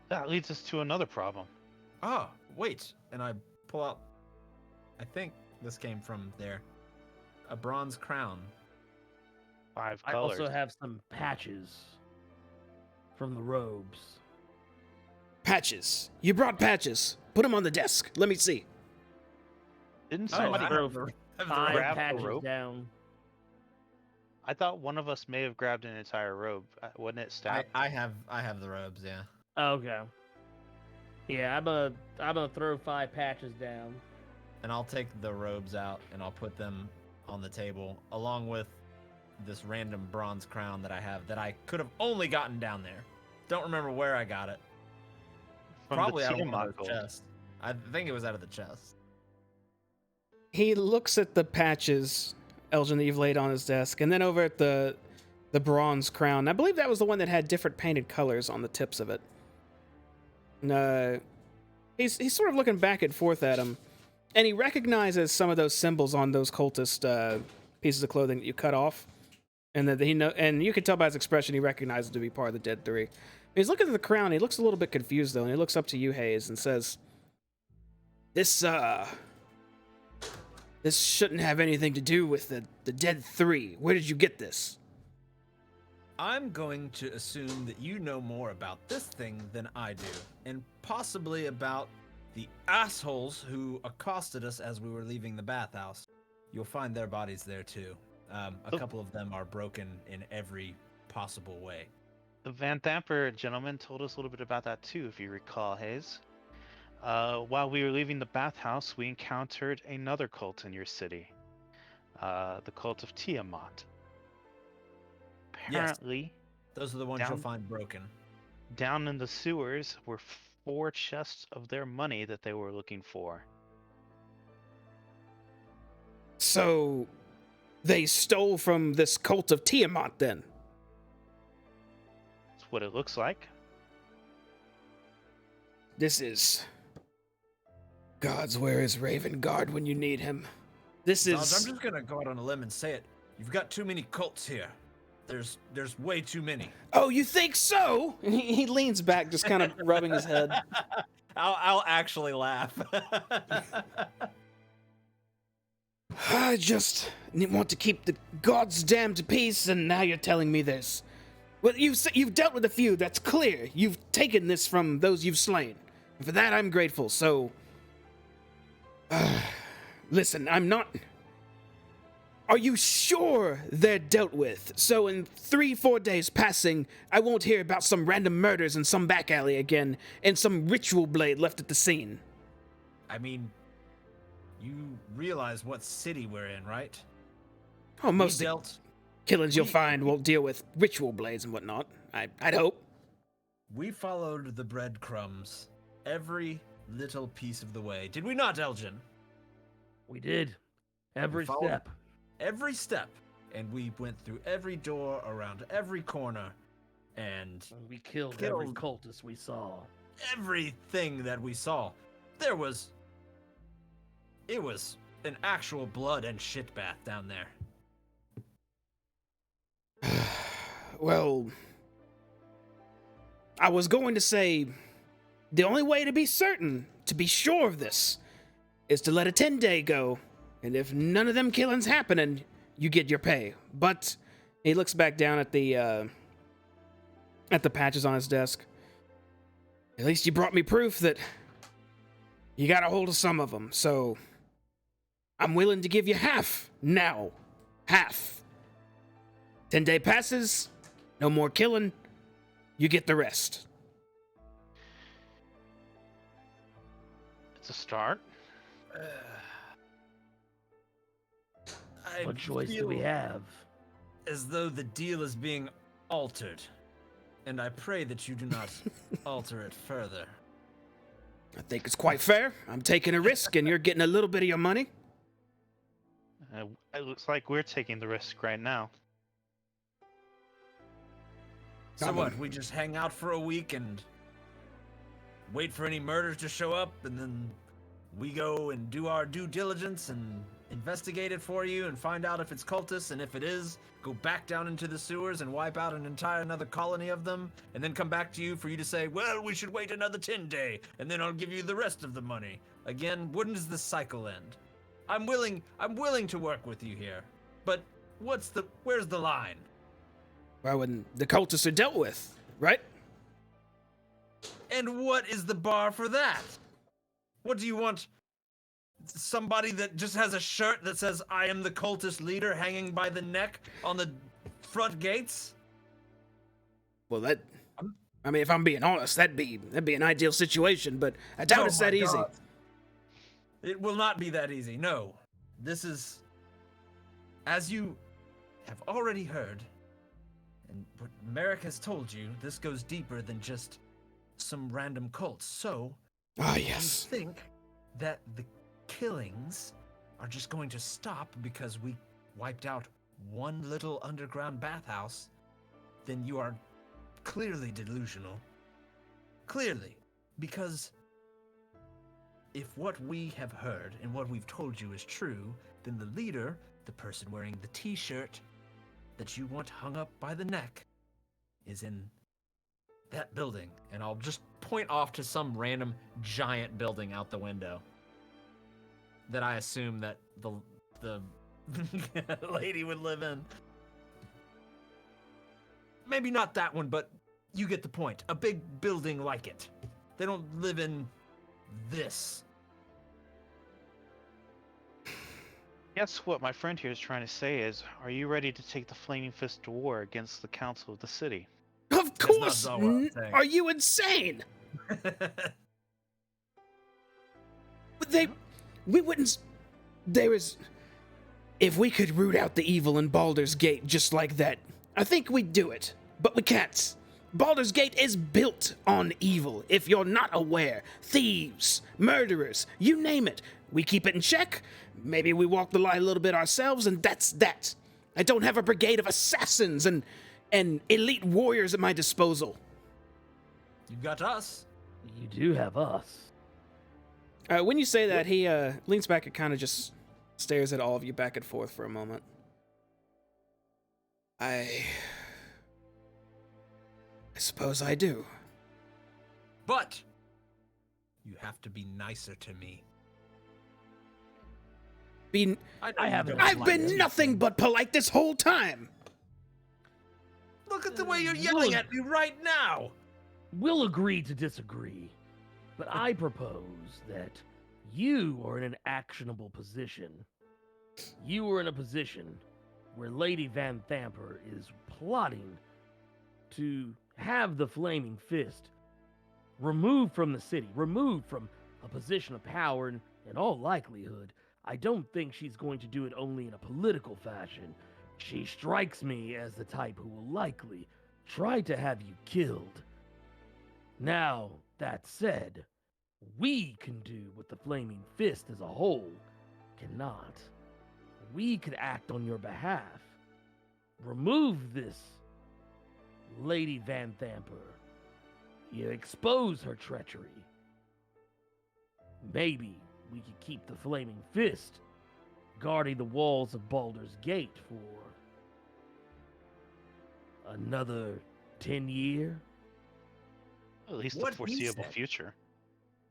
That leads us to another problem. Oh, wait. And I pull out, I think this came from there, a bronze crown. 5 I colors. also have some patches from the robes. Patches. You brought patches. Put them on the desk. Let me see. Didn't Oh, somebody I throw have the 5 grab the patches rope? down. I thought one of us may have grabbed an entire robe. Wasn't it stabbed? I have the robes, yeah. Okay. Yeah, I'm gonna throw 5 patches down. And I'll take the robes out and I'll put them on the table along with this random bronze crown that I have that I could have only gotten down there. Don't remember where I got it. From Probably the out of one Tiamat of gold. those chests. I think it was out of the chest. He looks at the patches, Elgin, that you've laid on his desk, and then over at the bronze crown. I believe that was the one that had different painted colors on the tips of it. He's sort of looking back and forth at him, and he recognizes some of those symbols on those cultist pieces of clothing that you cut off, and that and you can tell by his expression he recognizes it to be part of the Dead Three. He's looking at the crown. He looks a little bit confused though, and he looks up to you, Hayes, and says, "This shouldn't have anything to do with the Dead Three. Where did you get this?" I'm going to assume that you know more about this thing than I do, and possibly about the assholes who accosted us as we were leaving the bathhouse. You'll find their bodies there too. A couple of them are broken in every possible way. The Van Thamper gentleman told us a little bit about that too, if you recall, Hayes. While we were leaving the bathhouse, we encountered another cult in your city. The cult of Tiamat. Yes. Apparently, Those are the ones Down- you'll find broken. down in the sewers were 4 chests of their money that they were looking for. So, they stole from this cult of Tiamat then? That's what it looks like. This is... Gods, where is Raven Guard when you need him? This Dodge, is... I'm just gonna go out on a limb and say it. You've got too many cults here. There's way too many. Oh, you think so? He leans back, just kind of rubbing his head. I'll actually laugh. I just want to keep the gods damned peace, and now you're telling me this. Well, you've dealt with a few, that's clear. You've taken this from those you've slain. And for that, I'm grateful, so... listen, I'm not... Are you sure they're dealt with? So in 3-4 days passing, I won't hear about some random murders in some back alley again, and some ritual blade left at the scene. I mean, you realize what city we're in, right? Oh, most We of dealt, the killings you'll find will deal with ritual blades and whatnot. I'd hope. we followed the breadcrumbs every little piece of the way. Did we not, Elgin? We did. Every followed- step. Every step. And we went through every door, around every corner, and And we killed every Killed. cultist we saw. everything that we saw. It was an actual blood and shit bath down there. Well, I was going to say, the only way to be certain, to be sure of this, is to let a 10-day go, and if none of them killings happening, you get your pay. But he looks back down at the patches on his desk. At least you brought me proof that you got a hold of some of them, so I'm willing to give you half now. Half. 10-day passes, no more killing, you get the rest. It's a start. I What choice do we feel have? as though the deal is being altered, and I pray that you do not alter it further. I think it's quite fair. I'm taking a risk, and you're getting a little bit of your money. It looks like we're taking the risk right now. So Come what? on. We just hang out for a week and wait for any murders to show up, and then we go and do our due diligence and investigate it for you and find out if it's cultists, and if it is, go back down into the sewers and wipe out another colony of them, and then come back to you for you to say, well, we should wait another 10-day, and then I'll give you the rest of the money. Again, when does this cycle end? I'm willing to work with you here, but where's the line? Well, when the cultists are dealt with, right? And what is the bar for that? What do you want? Somebody that just has a shirt that says, I am the cultist leader, hanging by the neck on the front gates? Well, I mean, if I'm being honest, that'd be an ideal situation, but I doubt Oh it's that my easy. God. It will not be that easy, no. This is, as you have already heard, and what Merrick has told you, this goes deeper than just some random cults. So, Ah, you yes. think that the killings are just going to stop because we wiped out one little underground bathhouse, then you are clearly delusional. Clearly. Because if what we have heard and what we've told you is true, then the leader, the person wearing the t-shirt that you want hung up by the neck, is in that building. And I'll just point off to some random giant building out the window that I assume that the lady would live in. Maybe not that one, but you get the point. A big building like it. They don't live in this. Guess what my friend here is trying to say is, are you ready to take the Flaming Fist to war against the council of the city? Of not course! at all what I'm saying. Are you insane? But we wouldn't. There is. If we could root out the evil in Baldur's Gate just like that, I think we'd do it. But we can't. Baldur's Gate is built on evil, if you're not aware. Thieves, murderers, you name it. We keep it in check. Maybe we walk the line a little bit ourselves, and that's that. I don't have a brigade of assassins and elite warriors at my disposal. You've got us. You do have us. When you say that, he leans back and kind of just stares at all of you back and forth for a moment. I suppose I do. But you have to be nicer to me. I haven't. I've been nothing but polite this whole time. Look at the way you're yelling at me right now. We'll agree to disagree, but I propose that you are in an actionable position. You are in a position where Lady Van Thamper is plotting to have the Flaming Fist removed from the city, removed from a position of power, and in all likelihood, I don't think she's going to do it only in a political fashion. She strikes me as the type who will likely try to have you killed. Now, that said, we can do what the Flaming Fist as a whole cannot. We could act on your behalf. Remove this Lady Van Thamper. You expose her treachery. Maybe we could keep the Flaming Fist guarding the walls of Baldur's Gate for another 10 years. At least What the he foreseeable said. future.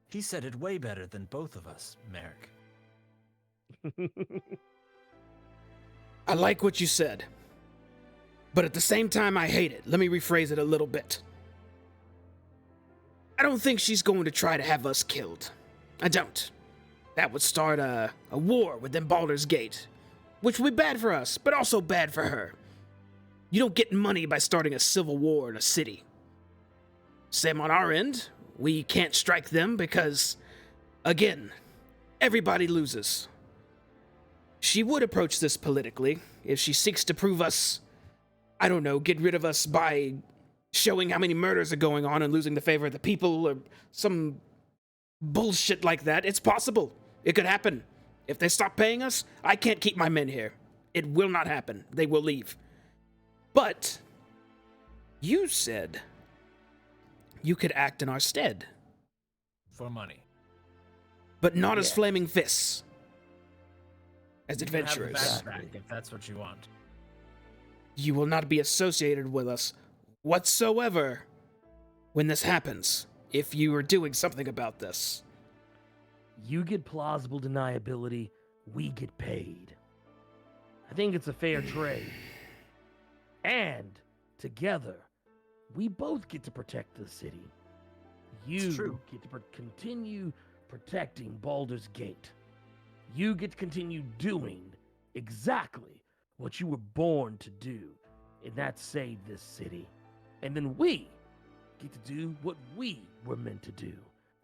He said it way better than both of us, Merrick. I like what you said, but at the same time, I hate it. Let me rephrase it a little bit. I don't think she's going to try to have us killed. I don't. That would start a war within Baldur's Gate, which would be bad for us, but also bad for her. You don't get money by starting a civil war in a city. Same on our end. We can't strike them because, again, everybody loses. She would approach this politically if she seeks to prove us, I don't know, get rid of us by showing how many murders are going on and losing the favor of the people or some bullshit like that. It's possible. It could happen. If they stop paying us, I can't keep my men here. It will not happen. They will leave. But you said you could act in our stead. For money. But not as Yes. Flaming Fists. As You can have the adventurers. backpack if that's what you want. You will not be associated with us whatsoever when this happens, if you are doing something about this. You get plausible deniability, we get paid. I think it's a fair trade. And together, we both get to protect the city. You true. get to continue protecting Baldur's Gate. You get to continue doing exactly what you were born to do, and that's save this city. And then we get to do what we were meant to do,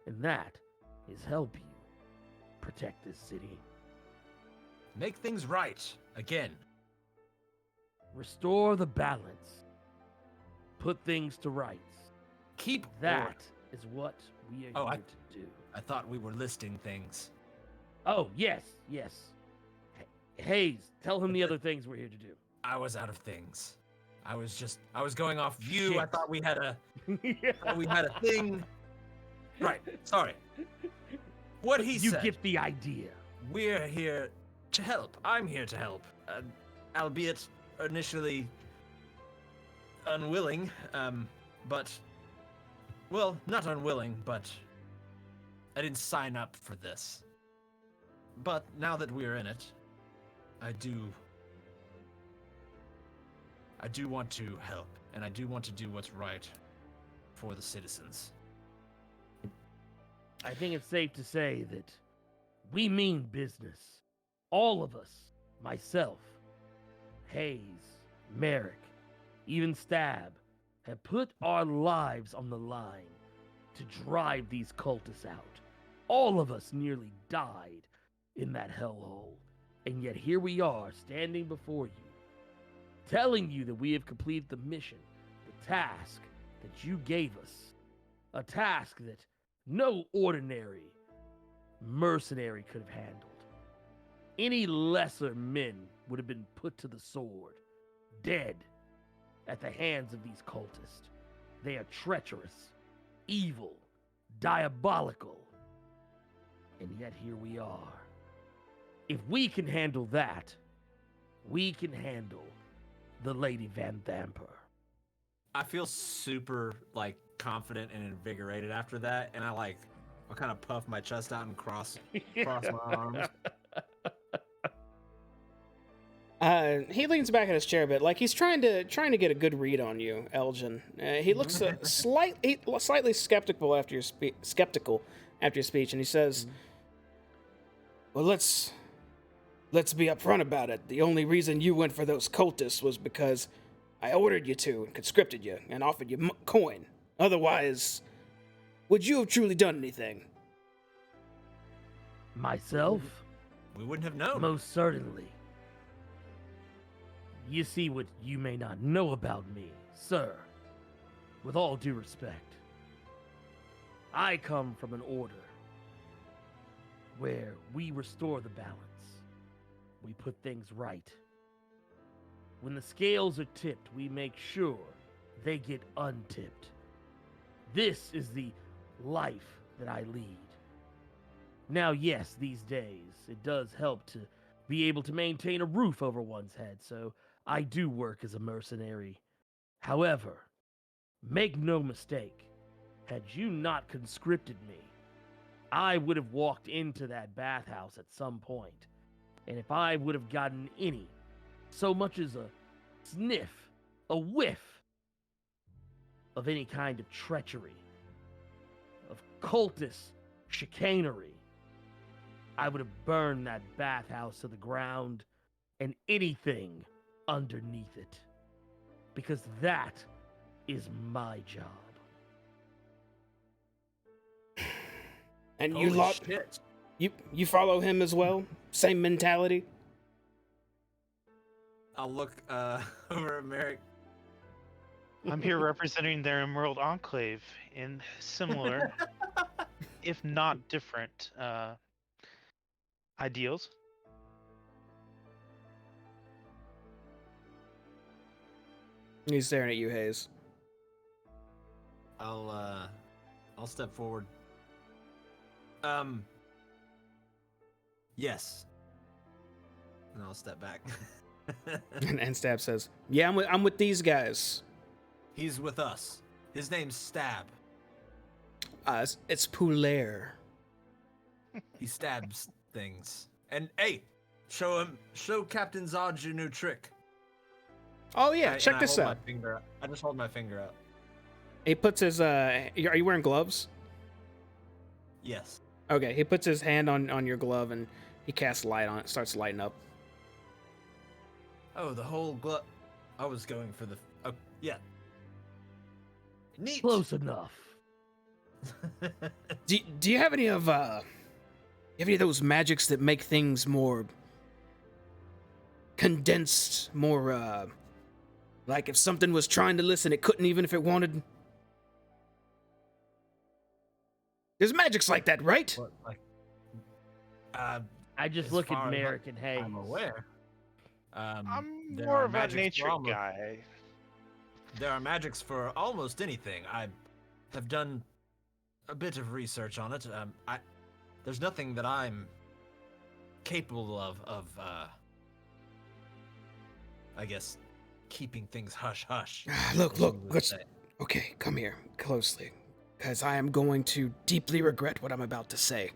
and that is help you protect this city. Make things right. Again. Restore the balance. Put things to rights. Keep That order. is what we are Oh, here to do. I thought we were listing things. Oh, yes. Hayes, tell him the other things we're here to do. I was out of things. I was going off view. I Shit. thought we had a Yeah. thought we had a thing. Right. Sorry. What he You said. get the idea. We're here to help. I'm here to help. Albeit initially unwilling, but, well, not unwilling, but I didn't sign up for this. But now that we're in it, I do want to help, and I do want to do what's right for the citizens. I think it's safe to say that we mean business. All of us, myself, Hayes, Merrick, even Stab, have put our lives on the line to drive these cultists out. All of us nearly died in that hellhole, and yet here we are standing before you, telling you that we have completed the mission, the task that you gave us a task that no ordinary mercenary could have handled. Any lesser men would have been put to the sword, dead at the hands of these cultists. They are treacherous, evil, diabolical. And yet here we are. If we can handle that, we can handle the Lady Van Thamper. I feel super like confident and invigorated after that, and I kind of puff my chest out and cross my arms. He leans back in his chair a bit, like he's trying to get a good read on you, Elgin. He looks slightly skeptical after your speech, and he says, "Well, let's be upfront about it. The only reason you went for those cultists was because I ordered you to and conscripted you and offered you coin. Otherwise, would you have truly done anything?" Myself? We wouldn't have known. Most certainly. You see what you may not know about me, sir. With all due respect, I come from an order where we restore the balance. We put things right. When the scales are tipped, we make sure they get untipped. This is the life that I lead. Now, yes, these days, it does help to be able to maintain a roof over one's head, so I do work as a mercenary. However, make no mistake, had you not conscripted me, I would have walked into that bathhouse at some point, and if I would have gotten any, so much as a sniff, a whiff of any kind of treachery, of cultist chicanery, I would have burned that bathhouse to the ground and anything underneath it. Because that is my job. And Holy shit. you follow him as well? Same mentality? I'll look over at Merrick. I'm here representing their Emerald Enclave in similar, if not different, ideals. He's staring at you, Hayes. I'll step forward. Yes. And I'll step back. And Stab says, "Yeah, I'm with these guys. He's with us. His name's Stab. It's Poulaire." He stabs things. And hey, show Captain Zod your new trick. Oh yeah, check this out. I just hold my finger up. He puts his are you wearing gloves? Yes. Okay, he puts his hand on your glove and he casts light on it, starts lighting up. Oh, the whole glove. I was going for the. Oh, yeah. Neat. Close enough. Do you have any of those magics that make things more condensed, more like if something was trying to listen, it couldn't even if it wanted? There's magics like that, right? What, like, I just as look far at as Merrick and Hayes. I'm aware. I'm there more are of a magics for nature almost- guy. There are magics for almost anything. I have done a bit of research on it. There's nothing that I'm capable of I guess keeping things hush hush. Look, as you would let's. say. Okay, come here closely, because I am going to deeply regret what I'm about to say.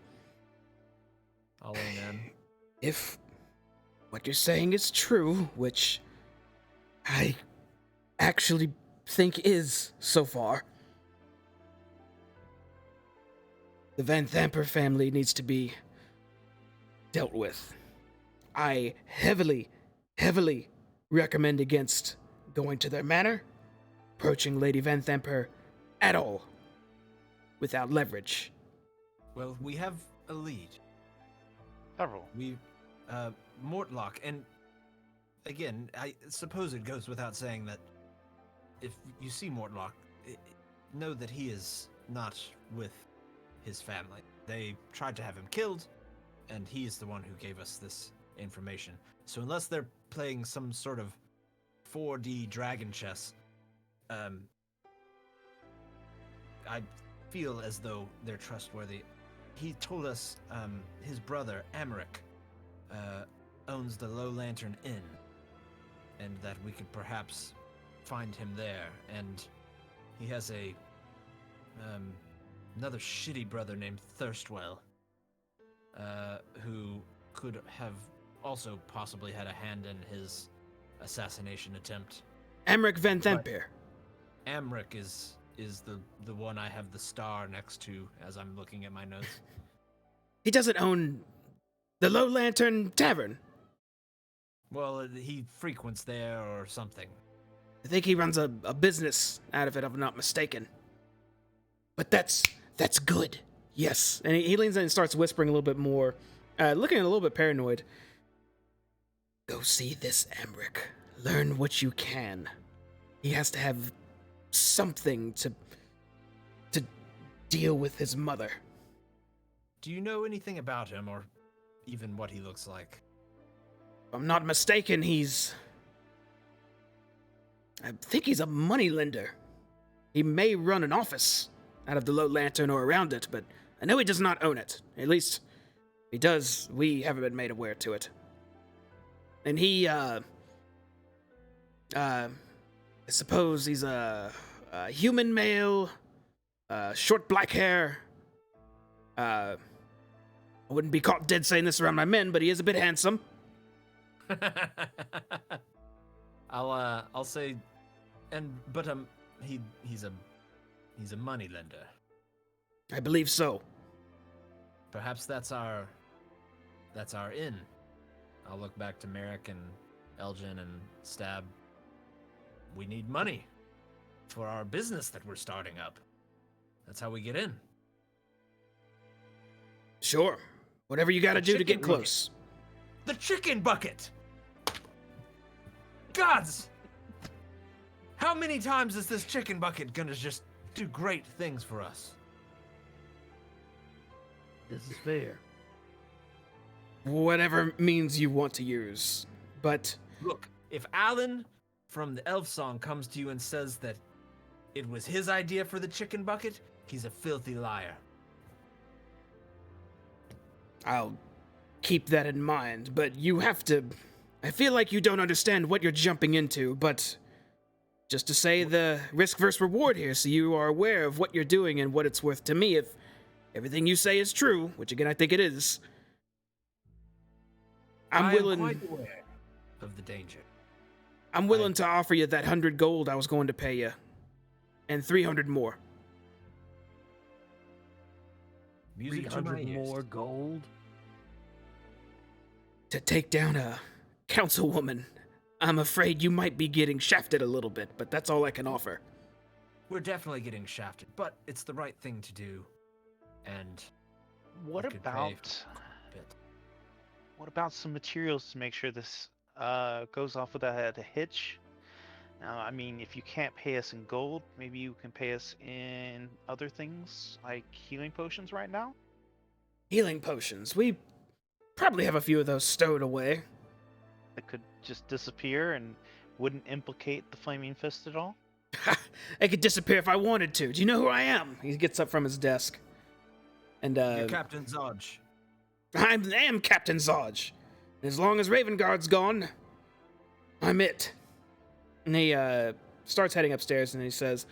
I'll lean in. If what you're saying is true, which I actually think is so far, the Van Thamper family needs to be dealt with. I heavily recommend against going to their manor, approaching Lady Van Thamper at all, without leverage. Well, we have a lead. Several. We, Mortlock, and again, I suppose it goes without saying that if you see Mortlock, know that he is not with his family. They tried to have him killed, and he is the one who gave us this information. So unless they're playing some sort of 4D dragon chess, I feel as though they're trustworthy. He told us his brother, Amric, owns the Low Lantern Inn, and that we could perhaps find him there. And he has another shitty brother named Thirstwell, who could have also possibly had a hand in his assassination attempt. Emmerich Van Thempir. Amric is the one I have the star next to as I'm looking at my notes. He doesn't own the Low Lantern Tavern. Well, he frequents there or something. I think he runs a business out of it, if I'm not mistaken. But that's good. Yes. And he leans in and starts whispering a little bit more, looking a little bit paranoid. Go see this Emmerich. Learn what you can. He has to have something to deal with his mother. Do you know anything about him, or even what he looks like? If I'm not mistaken, I think he's a moneylender. He may run an office out of the Low Lantern or around it, but I know he does not own it. At least, if he does, we haven't been made aware to it. And he, I suppose he's a human male, short black hair. I wouldn't be caught dead saying this around my men, but he is a bit handsome. I'll say, but he's a moneylender. I believe so. Perhaps that's our inn. I'll look back to Merrick and Elgin and Stab. We need money for our business that we're starting up. That's how we get in. Sure. Whatever you gotta do to get close. The chicken bucket! Gods! How many times is this chicken bucket gonna just do great things for us? This is fair. Whatever means you want to use. But Look, if Alan from the Elf Song comes to you and says that it was his idea for the chicken bucket, he's a filthy liar. I'll keep that in mind, but you have to... I feel like you don't understand what you're jumping into, but just to say the risk versus reward here, so you are aware of what you're doing and what it's worth to me. If everything you say is true, which again I think it is, I'm willing... quite aware of the danger. I'm willing to offer you that 100 gold I was going to pay you, and 300 more. Music to my 300 ears. more gold? To take down a councilwoman. I'm afraid you might be getting shafted a little bit, but that's all I can offer. We're definitely getting shafted, but it's the right thing to do. And What I could pay about a bit. what about some materials to make sure this goes off without a hitch? Now, I mean, if you can't pay us in gold, maybe you can pay us in other things like healing potions right now. Healing potions. We probably have a few of those stowed away. That could just disappear and wouldn't implicate the Flaming Fist at all. I could disappear if I wanted to. Do you know who I am? He gets up from his desk. And, You're Captain Zodge. I am Captain Zodge. As long as Ravenguard's gone, I'm it. And he, starts heading upstairs and he says,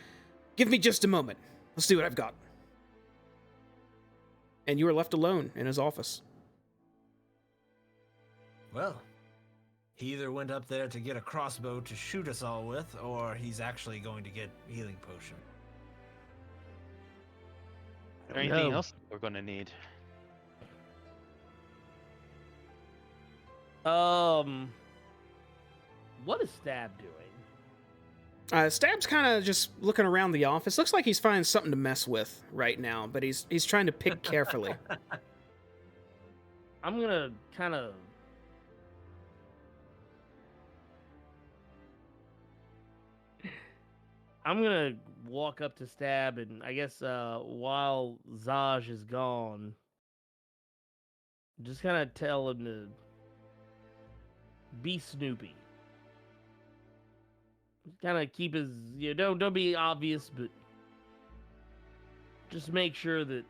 give me just a moment. Let's see what I've got. And you are left alone in his office. Well, he either went up there to get a crossbow to shoot us all with, or he's actually going to get healing potion. Or anything else we're going to need? What is Stab doing? Stab's kind of just looking around the office. Looks like he's finding something to mess with right now, but he's trying to pick carefully. I'm gonna kind of... I'm gonna walk up to Stab, and I guess while Zaj is gone, just kind of tell him to be Snoopy. Kind of keep his, don't be obvious, but just make sure that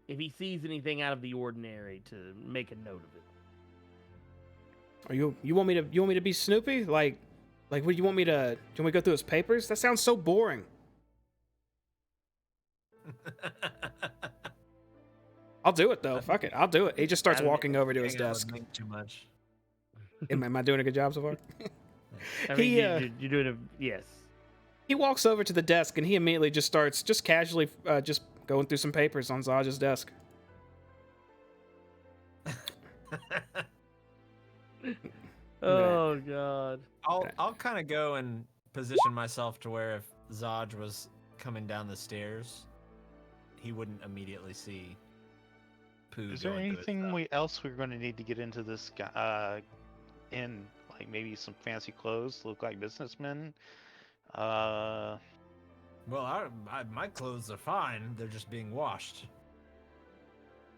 if he sees anything out of the ordinary, to make a note of it. Are you want me to be Snoopy? Like what do you want me to? Do you want me to go through his papers? That sounds so boring. I'll do it though. Fuck it, I'll do it. He just starts walking over to his desk. Too much. Am I doing a good job so far? I mean, you're doing a yes. He walks over to the desk and he immediately just starts just casually just going through some papers on Zaj's desk. Oh god. I'll kind of go and position myself to where if Zaj was coming down the stairs, he wouldn't immediately see Pooh. Is there anything else we're going to need to get into this guy? In like maybe some fancy clothes, look like businessmen. Well, my clothes are fine. They're just being washed.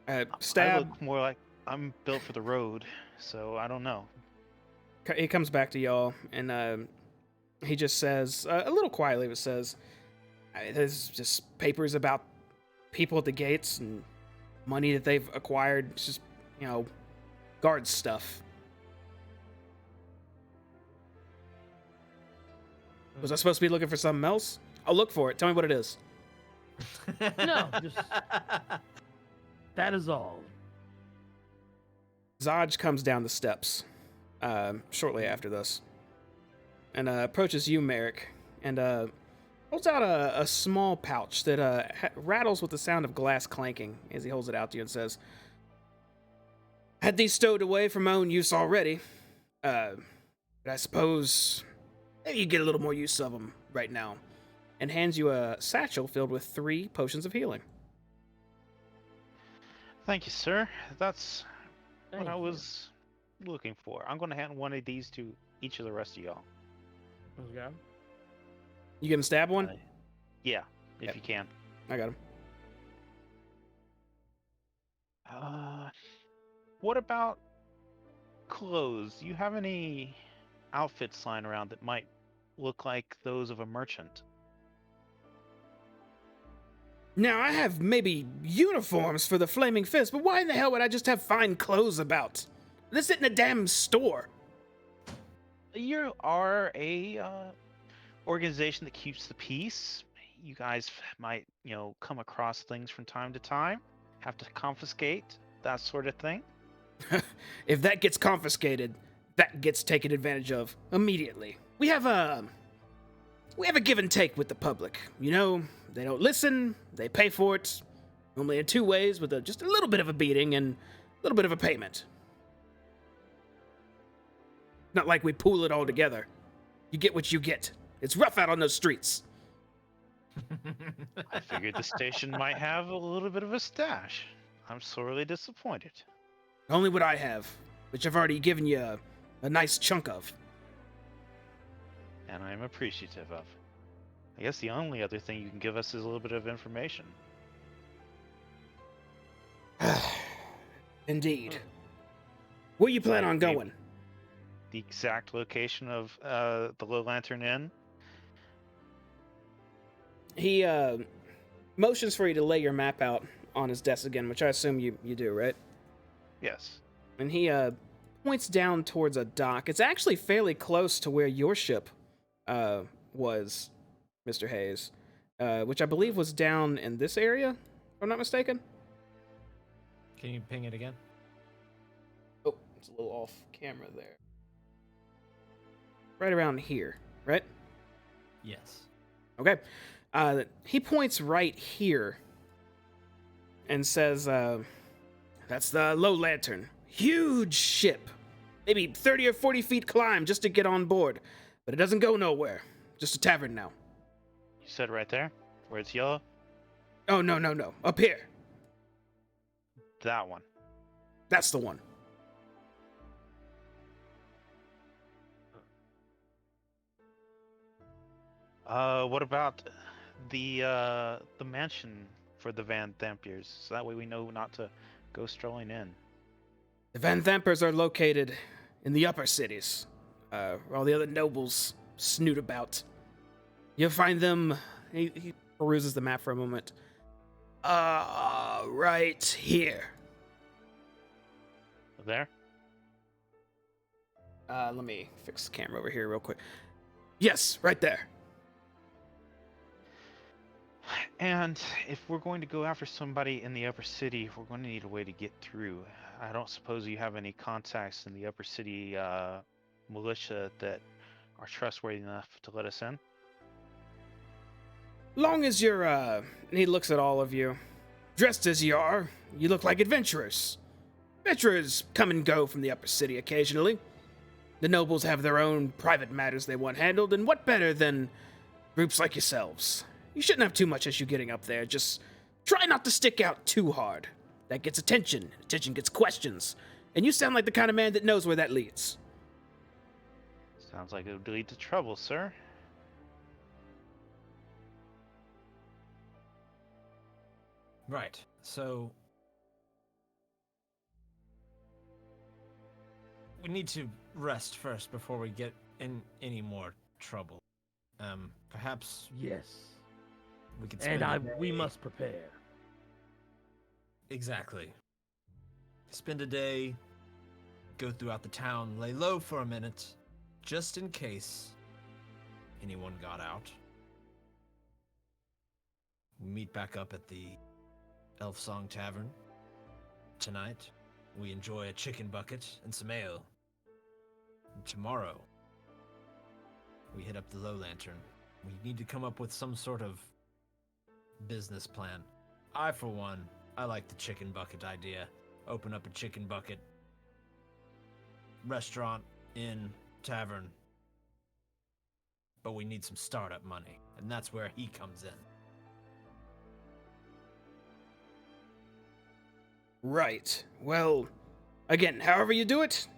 I Stab. look more like I'm built for the road, so I don't know. He comes back to y'all and he just says a little quietly, but says, "There's just papers about people at the gates and money that they've acquired. It's just guard stuff." Was I supposed to be looking for something else? I'll look for it. Tell me what it is. No, just that is all. Zaj comes down the steps shortly after this and approaches you, Merrick, and holds out a small pouch that rattles with the sound of glass clanking as he holds it out to you and says, "Had these stowed away for my own use already, but I suppose maybe you get a little more use of them right now," and hands you a satchel filled with 3 potions of healing. Thank you, sir. That's Thank what I you. was looking for. I'm going to hand one of these to each of the rest of y'all. Okay. You gonna stab one? Yeah, if Yep. you can. I got him. What about clothes? Do you have any outfits lying around that might look like those of a merchant? Now, I have maybe uniforms for the Flaming Fist, but why in the hell would I just have fine clothes about? This isn't a damn store. You are a organization that keeps the peace. You guys might, come across things from time to time, have to confiscate, that sort of thing. If that gets confiscated, that gets taken advantage of immediately. We have a give and take with the public. They don't listen, they pay for it, normally in 2 ways, with just a little bit of a beating and a little bit of a payment. Not like we pool it all together. You get what you get. It's rough out on those streets. I figured the station might have a little bit of a stash. I'm sorely disappointed. Only what I have, which I've already given you a nice chunk of. And I'm appreciative of. I guess the only other thing you can give us is a little bit of information. Indeed. Where you plan on Maybe going? The exact location of the Low Lantern Inn. He motions for you to lay your map out on his desk again, which I assume you do, right? Yes. And he points down towards a dock. It's actually fairly close to where your ship was, Mr. Hayes, which I believe was down in this area, if I'm not mistaken. Can you ping it again? Oh, it's a little off camera there. Right around here, right? Yes. Okay. He points right here and says, that's the Low Lantern. Huge ship. Maybe 30 or 40 feet climb just to get on board. But it doesn't go nowhere. Just a tavern now. You said right there, where it's yellow? Oh, no. Up here. That one. That's the one. What about the mansion for the Van Thampiers? So that way we know not to go strolling in. The Van Thampers are located in the upper cities, where all the other nobles snoot about. You'll find them. He peruses the map for a moment. Right here. There? Let me fix the camera over here real quick. Yes, right there. And if we're going to go after somebody in the upper city, we're going to need a way to get through. I don't suppose you have any contacts in the upper city militia that are trustworthy enough to let us in? Long as you're, and he looks at all of you. Dressed as you are, you look like adventurers. Adventurers come and go from the upper city occasionally. The nobles have their own private matters they want handled, and what better than groups like yourselves? You shouldn't have too much issue getting up there. Just try not to stick out too hard. That gets attention. Attention gets questions. And you sound like the kind of man that knows where that leads. Sounds like it would lead to trouble, sir. Right. So we need to rest first before we get in any more trouble. Perhaps Yes. we could spend And a day. we must prepare. Exactly. Spend a day, go throughout the town, lay low for a minute, just in case anyone got out. We meet back up at the Elf Song Tavern tonight. We enjoy a chicken bucket and some ale. And tomorrow, we hit up the Low Lantern. We need to come up with some sort of business plan. For one, I like the chicken bucket idea. Open up a chicken bucket restaurant, inn, tavern. But we need some startup money, and that's where he comes in. Right. Well, again, however you do it.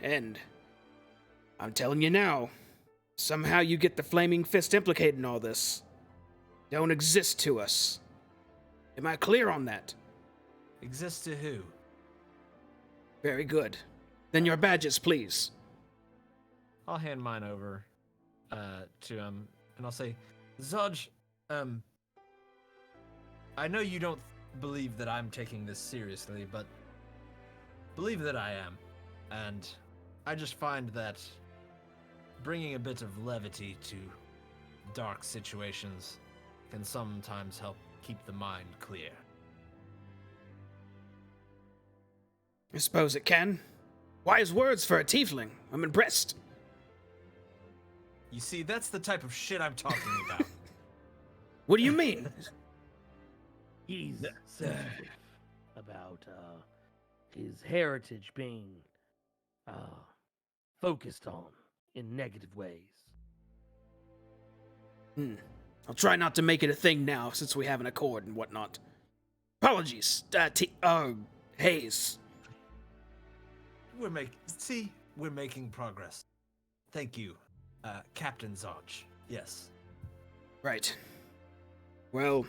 And I'm telling you now, somehow you get the Flaming Fist implicated in all this. Don't exist to us. Am I clear on that? Exist to who? Very good. Then your badges, please. I'll hand mine over to him, and I'll say, Zodge, I know you don't believe that I'm taking this seriously, but believe that I am. And I just find that bringing a bit of levity to dark situations can sometimes help keep the mind clear. I suppose it can. Wise words for a tiefling. I'm impressed. You see, that's the type of shit I'm talking about. What do you mean? He's sensitive about his heritage being focused on in negative ways. I'll try not to make it a thing now, since we have an accord and whatnot. Apologies, Hayes. We're making progress. Thank you, Captain Zodge. Yes. Right. Well,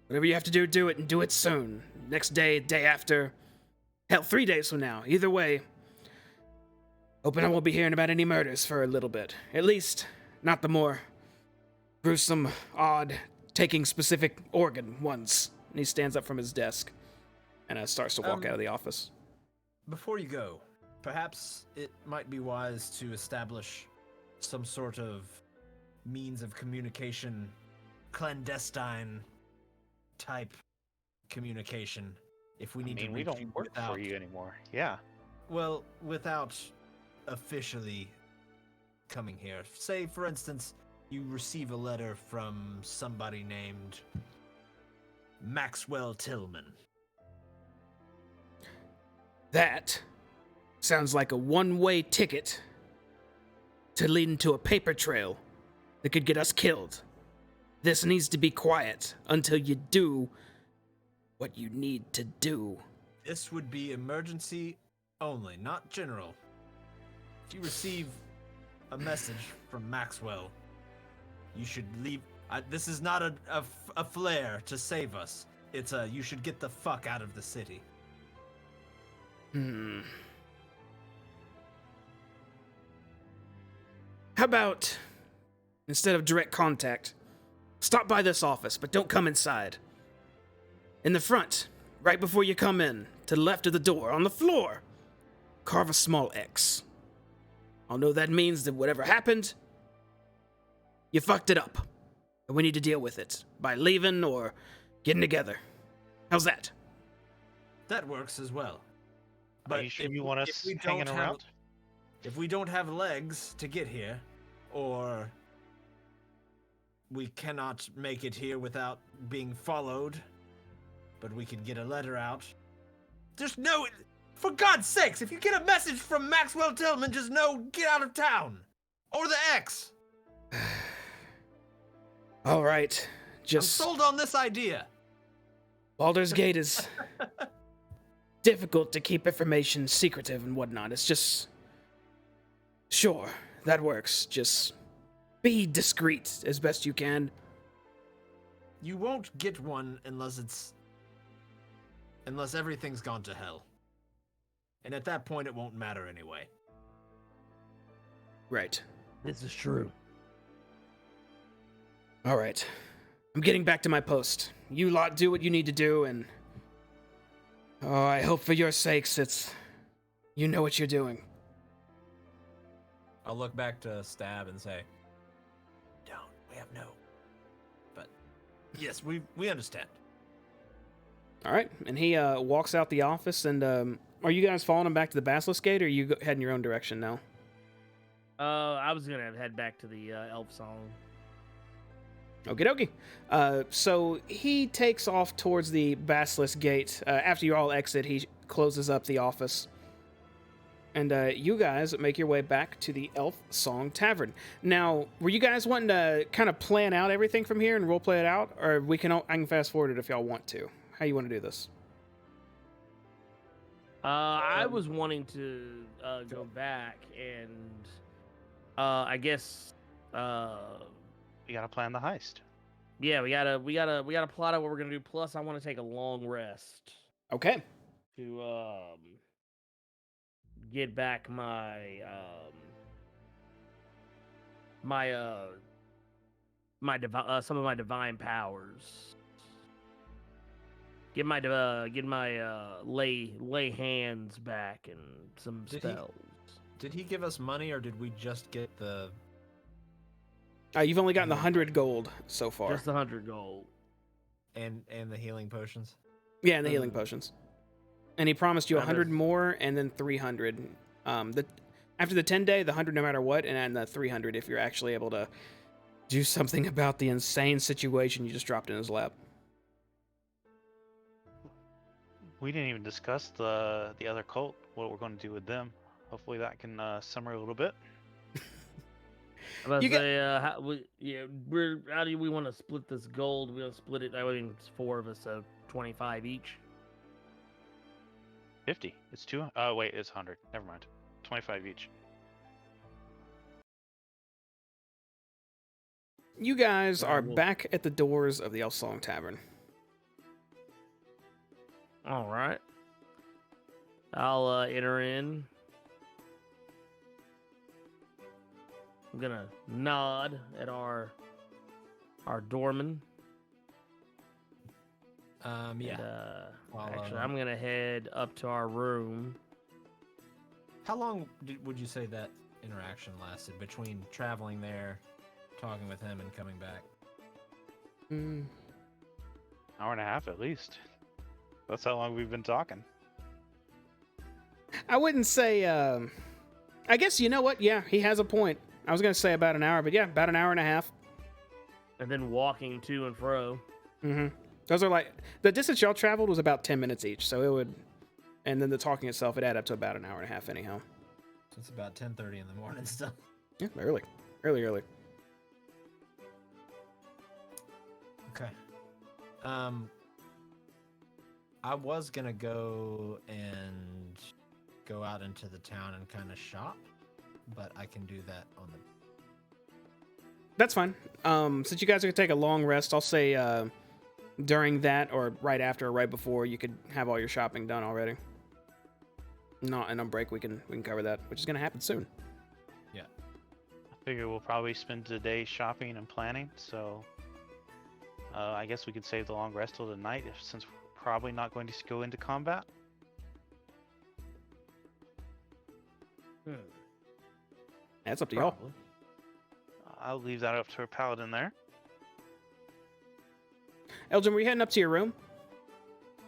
whatever you have to do, do it, and do it soon. Next day, day after. Hell, 3 days from now. Either way. Hoping I won't be hearing about any murders for a little bit. At least, not the more gruesome, odd, taking specific organ ones. And he stands up from his desk and starts to walk out of the office. Before you go, perhaps it might be wise to establish some sort of means of communication, clandestine type communication, if we need to reach we don't you work without, for you anymore. Yeah. well, without officially coming here. Say, for instance, you receive a letter from somebody named Maxwell Tillman. That sounds like a one-way ticket to lead into a paper trail that could get us killed. This needs to be quiet until you do what you need to do. This would be emergency only, not general. If you receive a message from Maxwell, You should leave. This is not a flare to save us. It's you should get the fuck out of the city. How about, instead of direct contact, stop by this office, but don't come inside. In the front, right before you come in, to the left of the door, on the floor, carve a small X. I'll know that means that whatever happened, you fucked it up. And we need to deal with it by leaving or getting together. How's that? That works as well. Are you sure you want us hanging around? If we don't have legs to get here, or we cannot make it here without being followed, but we can get a letter out. Just know, for God's sakes, if you get a message from Maxwell Tillman, just know, get out of town. Or the X. All right, just... I'm sold on this idea. Baldur's Gate is difficult to keep information secretive and whatnot. It's just... Sure, that works. Just be discreet as best you can. You won't get one unless everything's gone to hell. And at that point, it won't matter anyway. Right. This is true. All right. I'm getting back to my post. You lot do what you need to do, and... Oh, I hope for your sakes you know what you're doing. I'll look back to Stab and say, we have no. But, yes, we understand. All right, and he walks out the office, and are you guys following him back to the Basilisk Gate, or are you heading your own direction now? I was gonna head back to the Elf Song. Okie dokie. So he takes off towards the Basilisk Gate. After you all exit, he closes up the office. And you guys make your way back to the Elf Song Tavern. Now, were you guys wanting to kind of plan out everything from here and roleplay it out? Or I can fast forward it if y'all want to. How you want to do this? I was wanting to go back and I guess We gotta plan the heist. yeah, we gotta plot out what we're gonna do. Plus, I want to take a long rest Okay. to get back my some of my divine powers. Get my lay hands back and some spells. Did he give us money, or did we just get the... You've only gotten the 100 gold so far. Just 100 gold. And the healing potions? Yeah, and the healing potions. And he promised you That 100 is- more, and then 300. After the 10-day, the 100 no matter what, and then the 300 if you're actually able to do something about the insane situation you just dropped in his lap. We didn't even discuss the other cult, what we're going to do with them. Hopefully that can simmer a little bit. I was You about to say, how do we want to split this gold? We want to split it. I mean, it's 4 of us, so 25 each. 50. It's 2. Oh, wait, it's 100. Never mind. 25 each. You guys are Well- back at the doors of the Elf Song Tavern. All right. I'll enter in. I'm gonna nod at our doorman. Yeah. And, I'll, actually, I'm gonna head up to our room. How long would you say that interaction lasted between traveling there, talking with him, and coming back? Hour and a half at least. That's how long we've been talking. I wouldn't say, I guess, you know what? Yeah, he has a point. I was going to say about an hour, but yeah, about an hour and a half. And then walking to and fro. Mm-hmm. Those are like, the distance y'all traveled was about 10 minutes each, so it would, and then the talking itself, it added up to about an hour and a half anyhow. So it's about 10:30 in the morning still. Yeah, early. Okay. I was gonna go out into the town and kind of shop, but I can do that on the... That's fine. Since you guys are gonna take a long rest, I'll say during that or right after or right before, you could have all your shopping done already. Not and on break, we can cover that, which is gonna happen soon. Yeah. I figure we'll probably spend the day shopping and planning, so I guess we could save the long rest till the night, since we're probably not going to go into combat. That's up to y'all. Probably. I'll leave that up to our paladin there. Elgin, were you heading up to your room?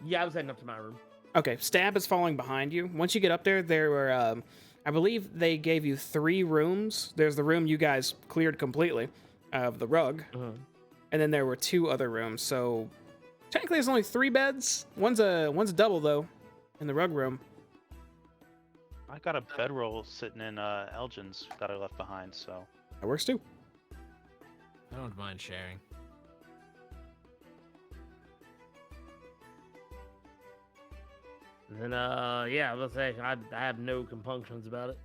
Yeah, I was heading up to my room. Okay, Stab is following behind you. Once you get up there were, I believe they gave you 3 rooms. There's the room you guys cleared completely of the rug, and then there were 2 other rooms. So technically, there's only 3 beds. One's a double though, in the rug room. I got a bedroll sitting in Elgin's that I left behind, so That works too. I don't mind sharing. And then, yeah, I was gonna say I have no compunctions about it.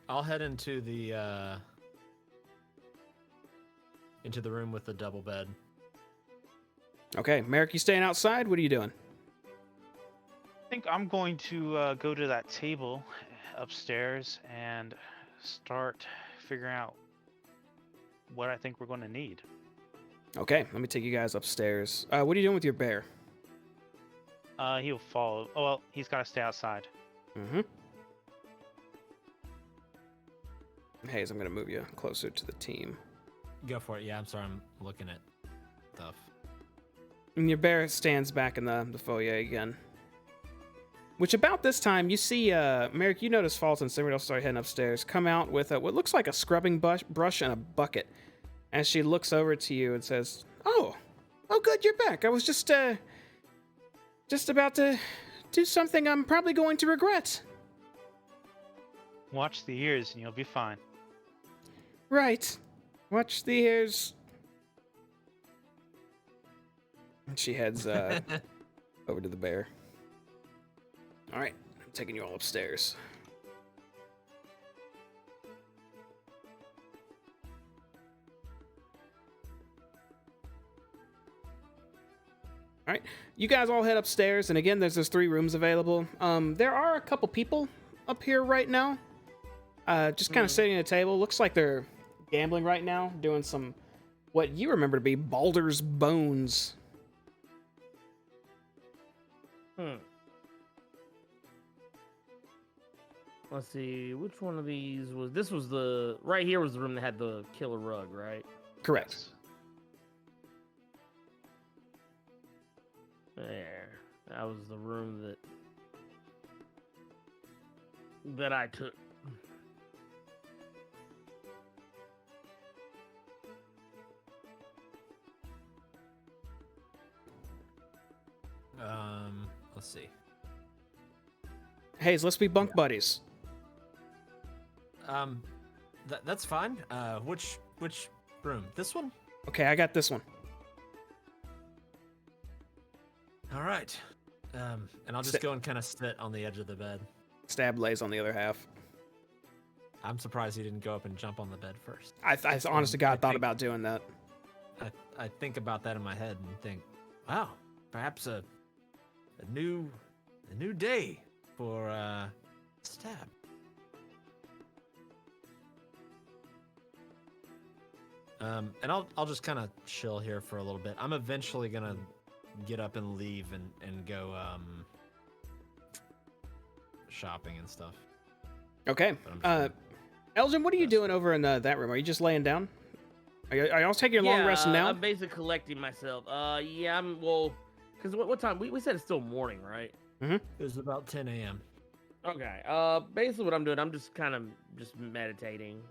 I'll head into the room with the double bed. Okay, Merrick, you staying outside? What are you doing? I think I'm going to go to that table upstairs and start figuring out what I think we're going to need. Okay, let me take you guys upstairs. What are you doing with your bear? He'll follow. Oh, well, he's got to stay outside. Mm-hmm. Hayes, I'm gonna move you closer to the team. Go for it. Yeah, I'm sorry. I'm looking at stuff. And your bear stands back in the foyer again. Which about this time, you see, Merrick, you notice Fulton, somebody else started heading upstairs, come out with what looks like a scrubbing brush and a bucket. As she looks over to you and says, Oh, good, you're back. I was just about to do something I'm probably going to regret. Watch the ears and you'll be fine. Right. Watch the ears. And she heads over to the bear. All right, I'm taking you all upstairs. All right, you guys all head upstairs, and again, there's those 3 rooms available. There are a couple people up here right now, just kind of sitting at a table. Looks like they're gambling right now, doing some what you remember to be Baldur's Bones. Let's see, which one of these was this? Was the right here was the room that had the killer rug, right? Correct. There, that was the room that I took. Let's see. Hayes, let's be bunk buddies. That's fine. Which room? This one? Okay, I got this one. All right. And I'll just go and kind of sit on the edge of the bed. Stab lays on the other half. I'm surprised he didn't go up and jump on the bed first. I honest to God thought about doing that. I think about that in my head and think, wow, perhaps a new day for Stab. And I'll just kind of chill here for a little bit. I'm eventually gonna get up and leave and go shopping and stuff. Okay. Elgin, what are you doing over in that room? Are you just laying down? Are y'all taking your long rest now? I'm basically collecting myself. Yeah, because what time? We said it's still morning, right? Mm-hmm. It was about 10 a.m. Okay. Basically what I'm doing, I'm just kind of meditating,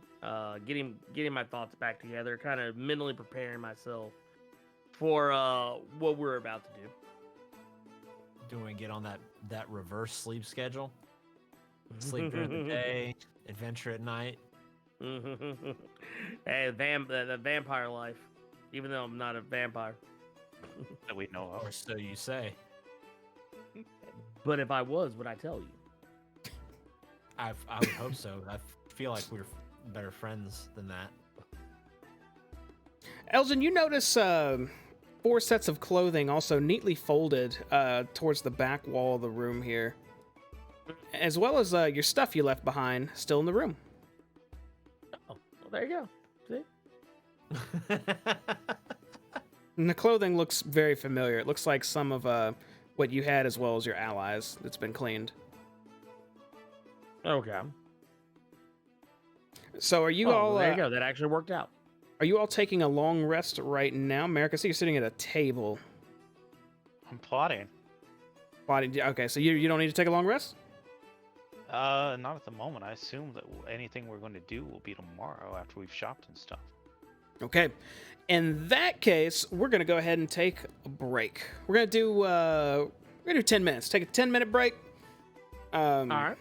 getting my thoughts back together, kind of mentally preparing myself for what we're about to do. Do we get on that reverse sleep schedule? Sleep during the day, adventure at night. Hey, the vampire life, even though I'm not a vampire. That we know Or of. so you say. But if I was, would I tell you? I would hope so. I feel like we're better friends than that. Elgin, you notice 4 sets of clothing also neatly folded towards the back wall of the room here, as well as your stuff you left behind still in the room. Oh, well, there you go. See? And the clothing looks very familiar. It looks like some of what you had as well as your allies that's been cleaned. Okay. So are you all... there you go. That actually worked out. Are you all taking a long rest right now? Merrick, I see you're sitting at a table. I'm plotting. Okay, so you don't need to take a long rest? Not at the moment. I assume that anything we're going to do will be tomorrow after we've shopped and stuff. Okay. In that case, we're going to go ahead and take a break. We're going to do 10 minutes. Take a 10-minute break. All right.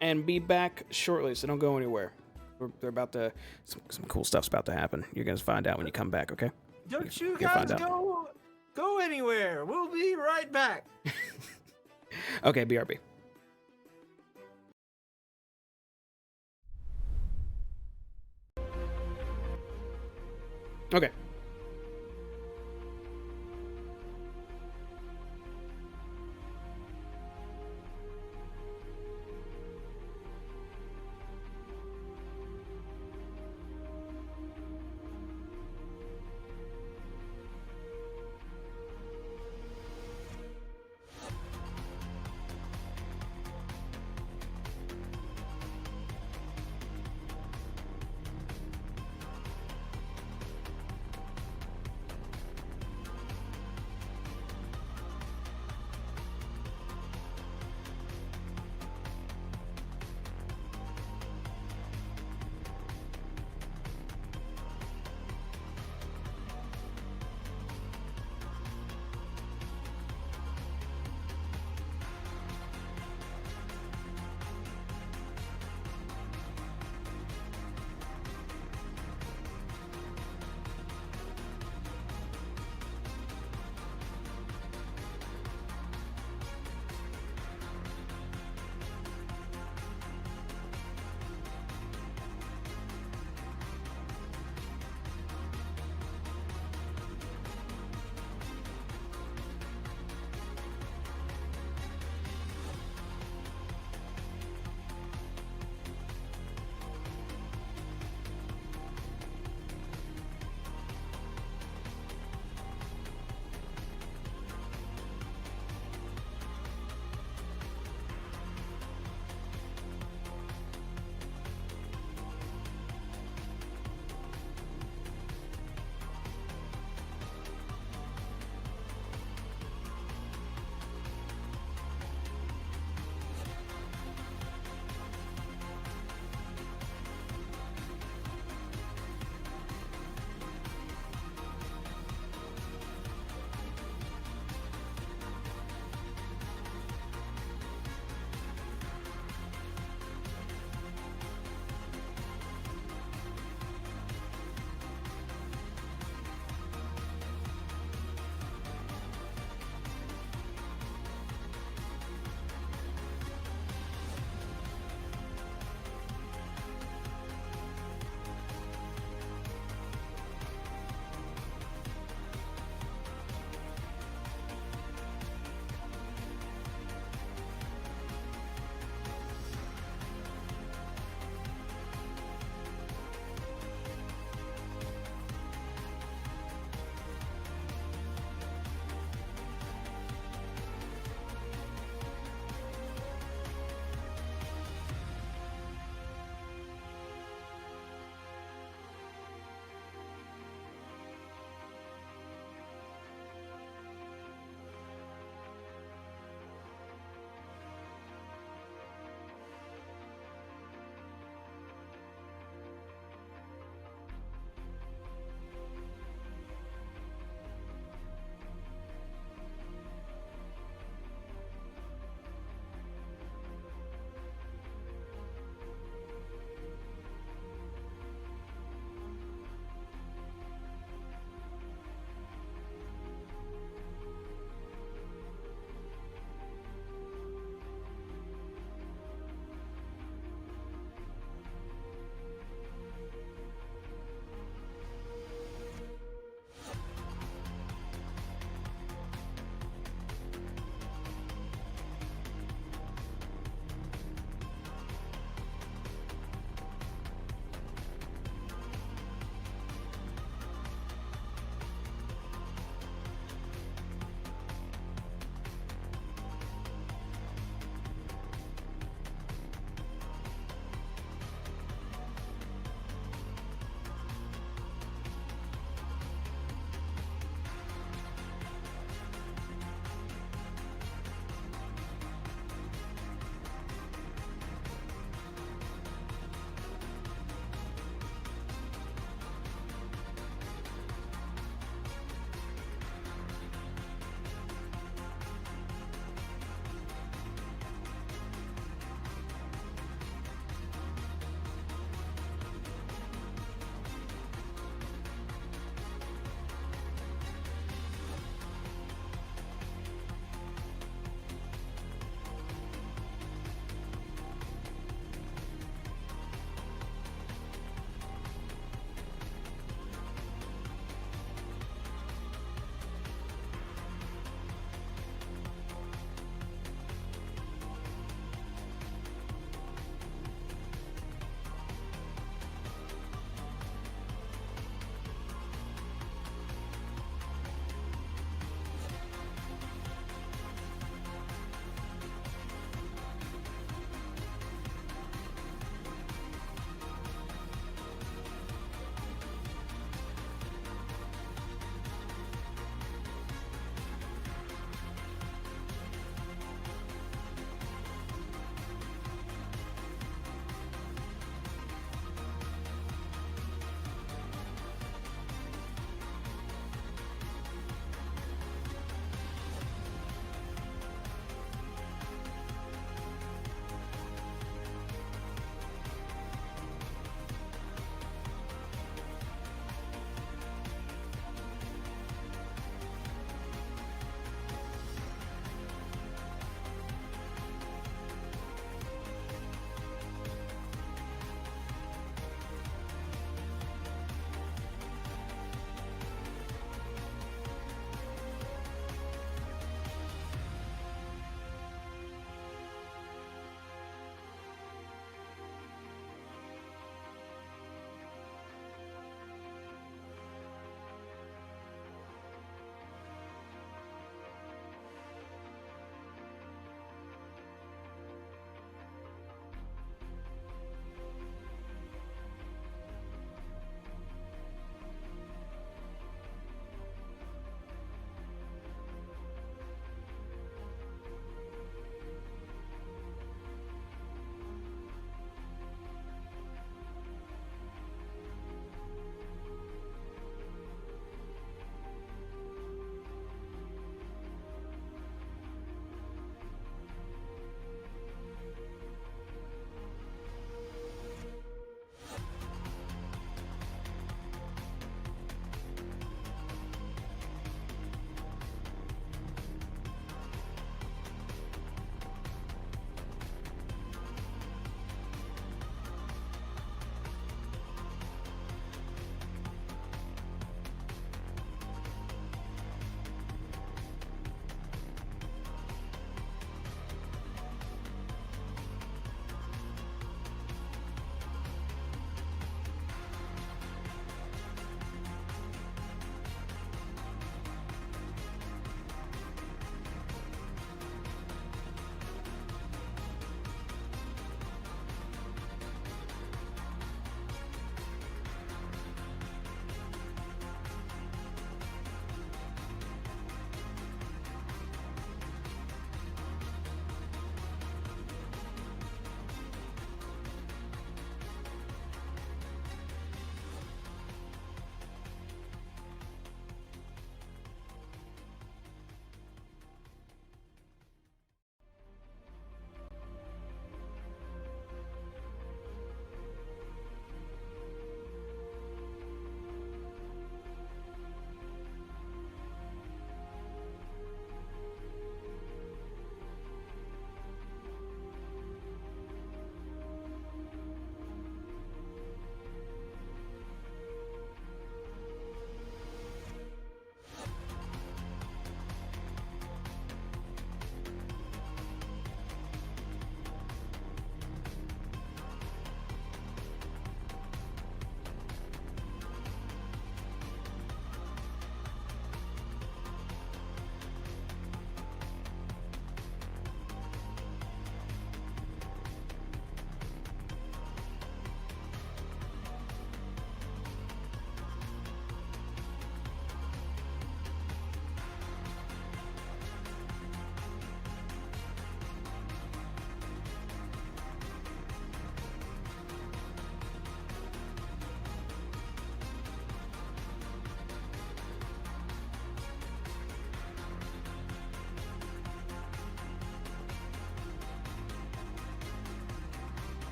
And be back shortly, so don't go anywhere. They're about to... Some cool stuff's about to happen. You're going to find out when you come back, okay? Don't you You'll guys find out. go anywhere. We'll be right back. Okay, BRB. Okay.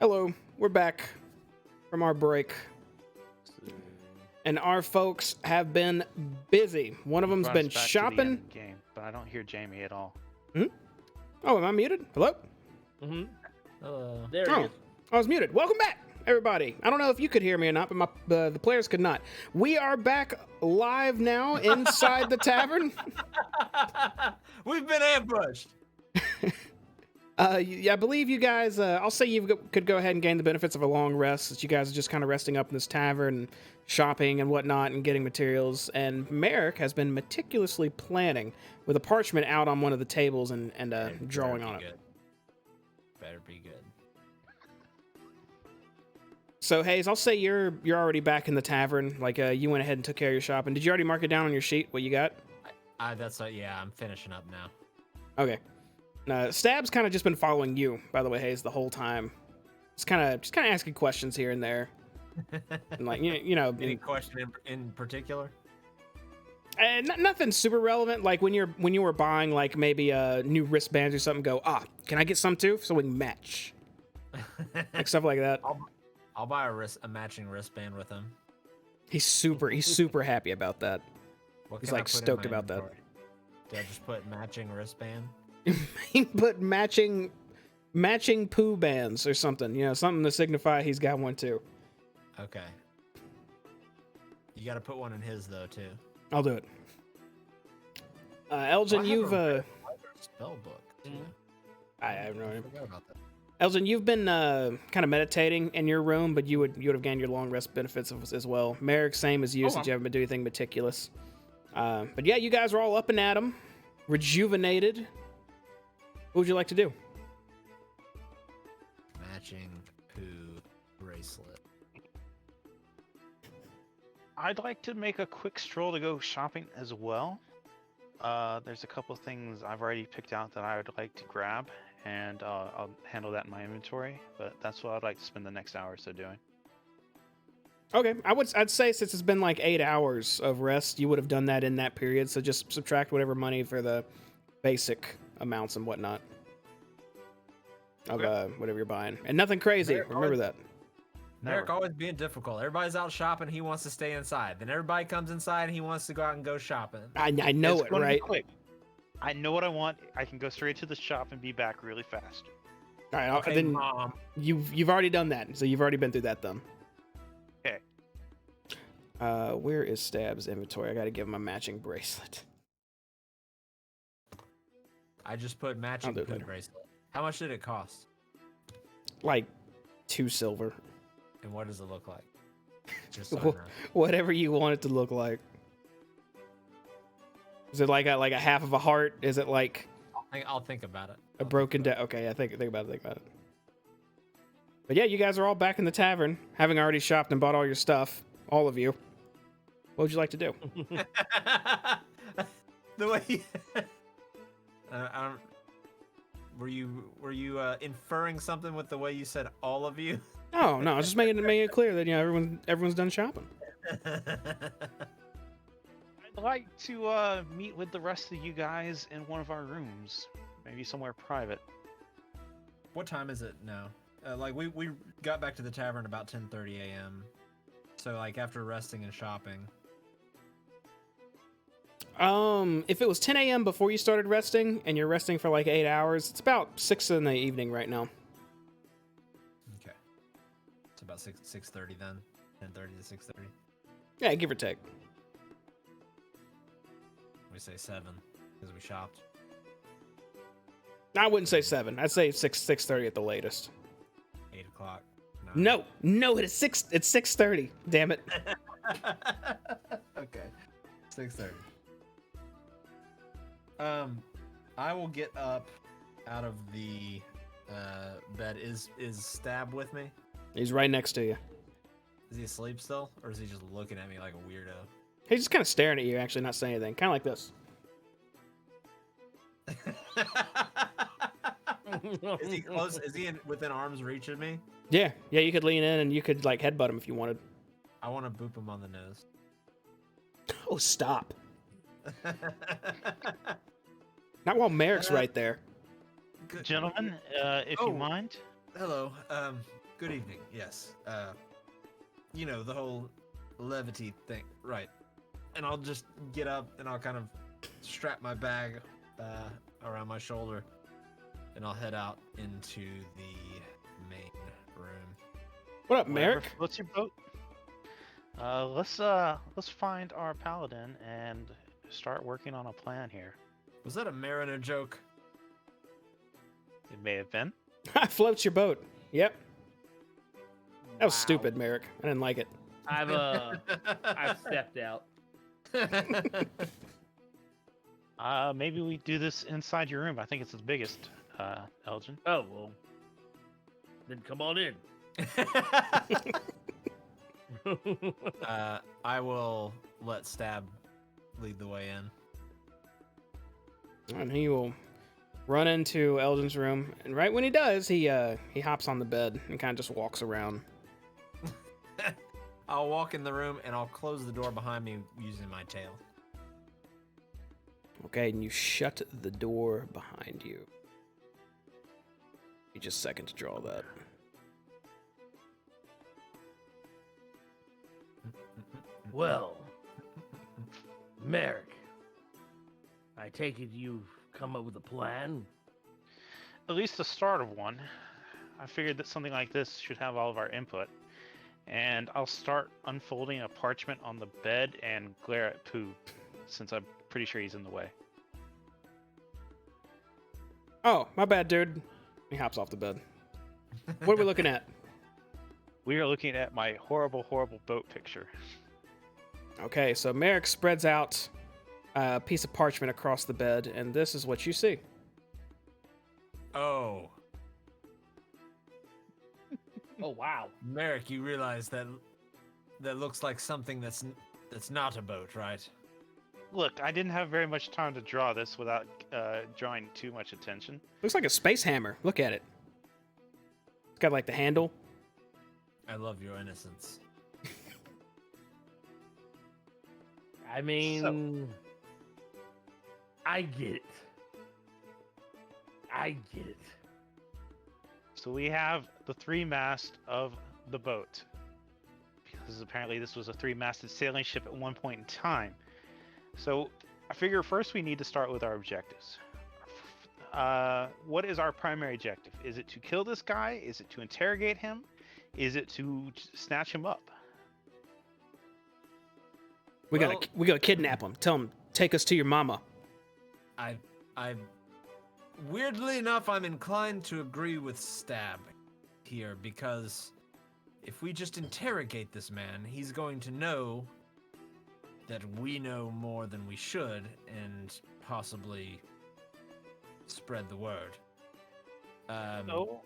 Hello, we're back from our break, and our folks have been busy. One of them's Brought been us back to the shopping. end game, but I don't hear Jamie at all. Oh, am I muted? Hello? Mm-hmm. Hello. There he Oh, is. I was muted. Welcome back, everybody. I don't know if you could hear me or not, but the players could not. We are back live now inside the tavern. We've been ambushed. Yeah, I believe you guys, I'll say you could go ahead and gain the benefits of a long rest, since you guys are just kind of resting up in this tavern, shopping and whatnot, and getting materials. And Merrick has been meticulously planning with a parchment out on one of the tables and drawing on it. Good. Better be good. So Hayes, I'll say you're already back in the tavern. Like, you went ahead and took care of your shopping. Did you already mark it down on your sheet what you got? Yeah, I'm finishing up now. Okay. Stab's kind of just been following you, by the way, Hayes, the whole time. Just kind of asking questions here and there, and like you know. Any question in particular? Nothing super relevant. Like when you were buying like maybe new wristbands or something. Go, can I get some too, so we can match, like stuff like that. I'll buy a matching wristband with him. He's super happy about that. What He's can I like put in stoked my about that. inventory? Did I just put matching wristband? He put matching poo bands or something. You know, something to signify he's got one too. Okay. You got to put one in his though too. I'll do it. Elgin, you've spell book. Too. I have no I idea. forgot about that. Elgin, you've been kind of meditating in your room, but you would have gained your long rest benefits as well. Merrick, same as you, since you haven't been doing anything meticulous. But yeah, you guys are all up and at 'em, rejuvenated. What would you like to do? Matching poo bracelet. I'd like to make a quick stroll to go shopping as well. There's a couple of things I've already picked out that I would like to grab, and I'll handle that in my inventory. But that's what I'd like to spend the next hour or so doing. Okay, I'd say since it's been like 8 hours of rest, you would have done that in that period. So just subtract whatever money for the basic amounts and whatnot of whatever you're buying, and nothing crazy. Remember that. Merrick always being difficult. Everybody's out shopping. He wants to stay inside. Then everybody comes inside and he wants to go out and go shopping. I know It's it, gonna be right? quick. I know what I want. I can go straight to the shop and be back really fast. All right, Okay, then Mom. you've already done that, so you've already been through that then. Okay. Where is Stab's inventory? I got to give him a matching bracelet. I just put matching I'll do it poo later. bracelet. How much did it cost? Like 2 silver. And what does it look like? Just so I know. Whatever you want it to look like. Is it like a half of a heart? Is it like I'll think about it. a broken down? Okay, yeah, think about it. But yeah, you guys are all back in the tavern, having already shopped and bought all your stuff. All of you. What would you like to do? The way. Were you inferring something with the way you said all of you? Oh no, I was just making it clear that everyone's done shopping. I'd like to meet with the rest of you guys in one of our rooms, maybe somewhere private. What time is it now? Like we got back to the tavern about 10:30 a.m. So like after resting and shopping. If it was 10 a.m. before you started resting, and you're resting for like 8 hours, it's about 6 in the evening right now. Okay. It's about 6:30 then. 10:30 to 6:30. Yeah, give or take. We say 7 because we shopped. I wouldn't say 7. I'd say 6:30 at the latest. 8 o'clock. No, it's 6:30. Damn it. Okay. 6:30. I will get up out of the bed. Is Stab with me? He's right next to you. Is he asleep still, or is he just looking at me like a weirdo? He's just kind of staring at you, actually, not saying anything. Kind of like this. Is he close? Is he within arm's reach of me? Yeah, you could lean in and you could like headbutt him if you wanted. I want to boop him on the nose. Oh, stop. Not while Merrick's right there. Good. Gentlemen, if Oh. you mind. Hello. Good evening. Yes. You know, the whole levity thing, right? And I'll just get up and I'll kind of strap my bag around my shoulder, and I'll head out into the main room. What up, Whatever Merrick? floats your boat. Let's find our paladin and start working on a plan here. Was that a mariner joke? It may have been. Floats your boat. Yep. That was Wow. stupid, Merrick. I didn't like it. I've stepped out. Maybe we do this inside your room. I think it's the biggest, Elgin. Oh well. Then come on in. I will let Stab lead the way in. And he will run into Eldon's room, and right when he does, he hops on the bed and kind of just walks around. I'll walk in the room and I'll close the door behind me using my tail. Okay, and you shut the door behind you. You just a second to draw that. Well, Merrick, I take it you've come up with a plan? At least the start of one. I figured that something like this should have all of our input. And I'll start unfolding a parchment on the bed and glare at Pooh, since I'm pretty sure he's in the way. Oh, my bad, dude. He hops off the bed. What are we looking at? We are looking at my horrible, horrible boat picture. Okay, so Merrick spreads out a piece of parchment across the bed, and this is what you see. Oh, Oh wow. Merrick, you realize that looks like something that's not a boat, right? Look, I didn't have very much time to draw this without drawing too much attention. Looks like a space hammer. Look at it. It's got like the handle. I love your innocence. I mean, I get it. I get it. So we have the three mast of the boat. Because apparently this was a three-masted sailing ship at one point in time. So I figure first we need to start with our objectives. What is our primary objective? Is it to kill this guy? Is it to interrogate him? Is it to snatch him up? We gotta kidnap him. Tell him, take us to your mama. I weirdly enough, I'm inclined to agree with Stab here, because if we just interrogate this man, he's going to know that we know more than we should and possibly spread the word. So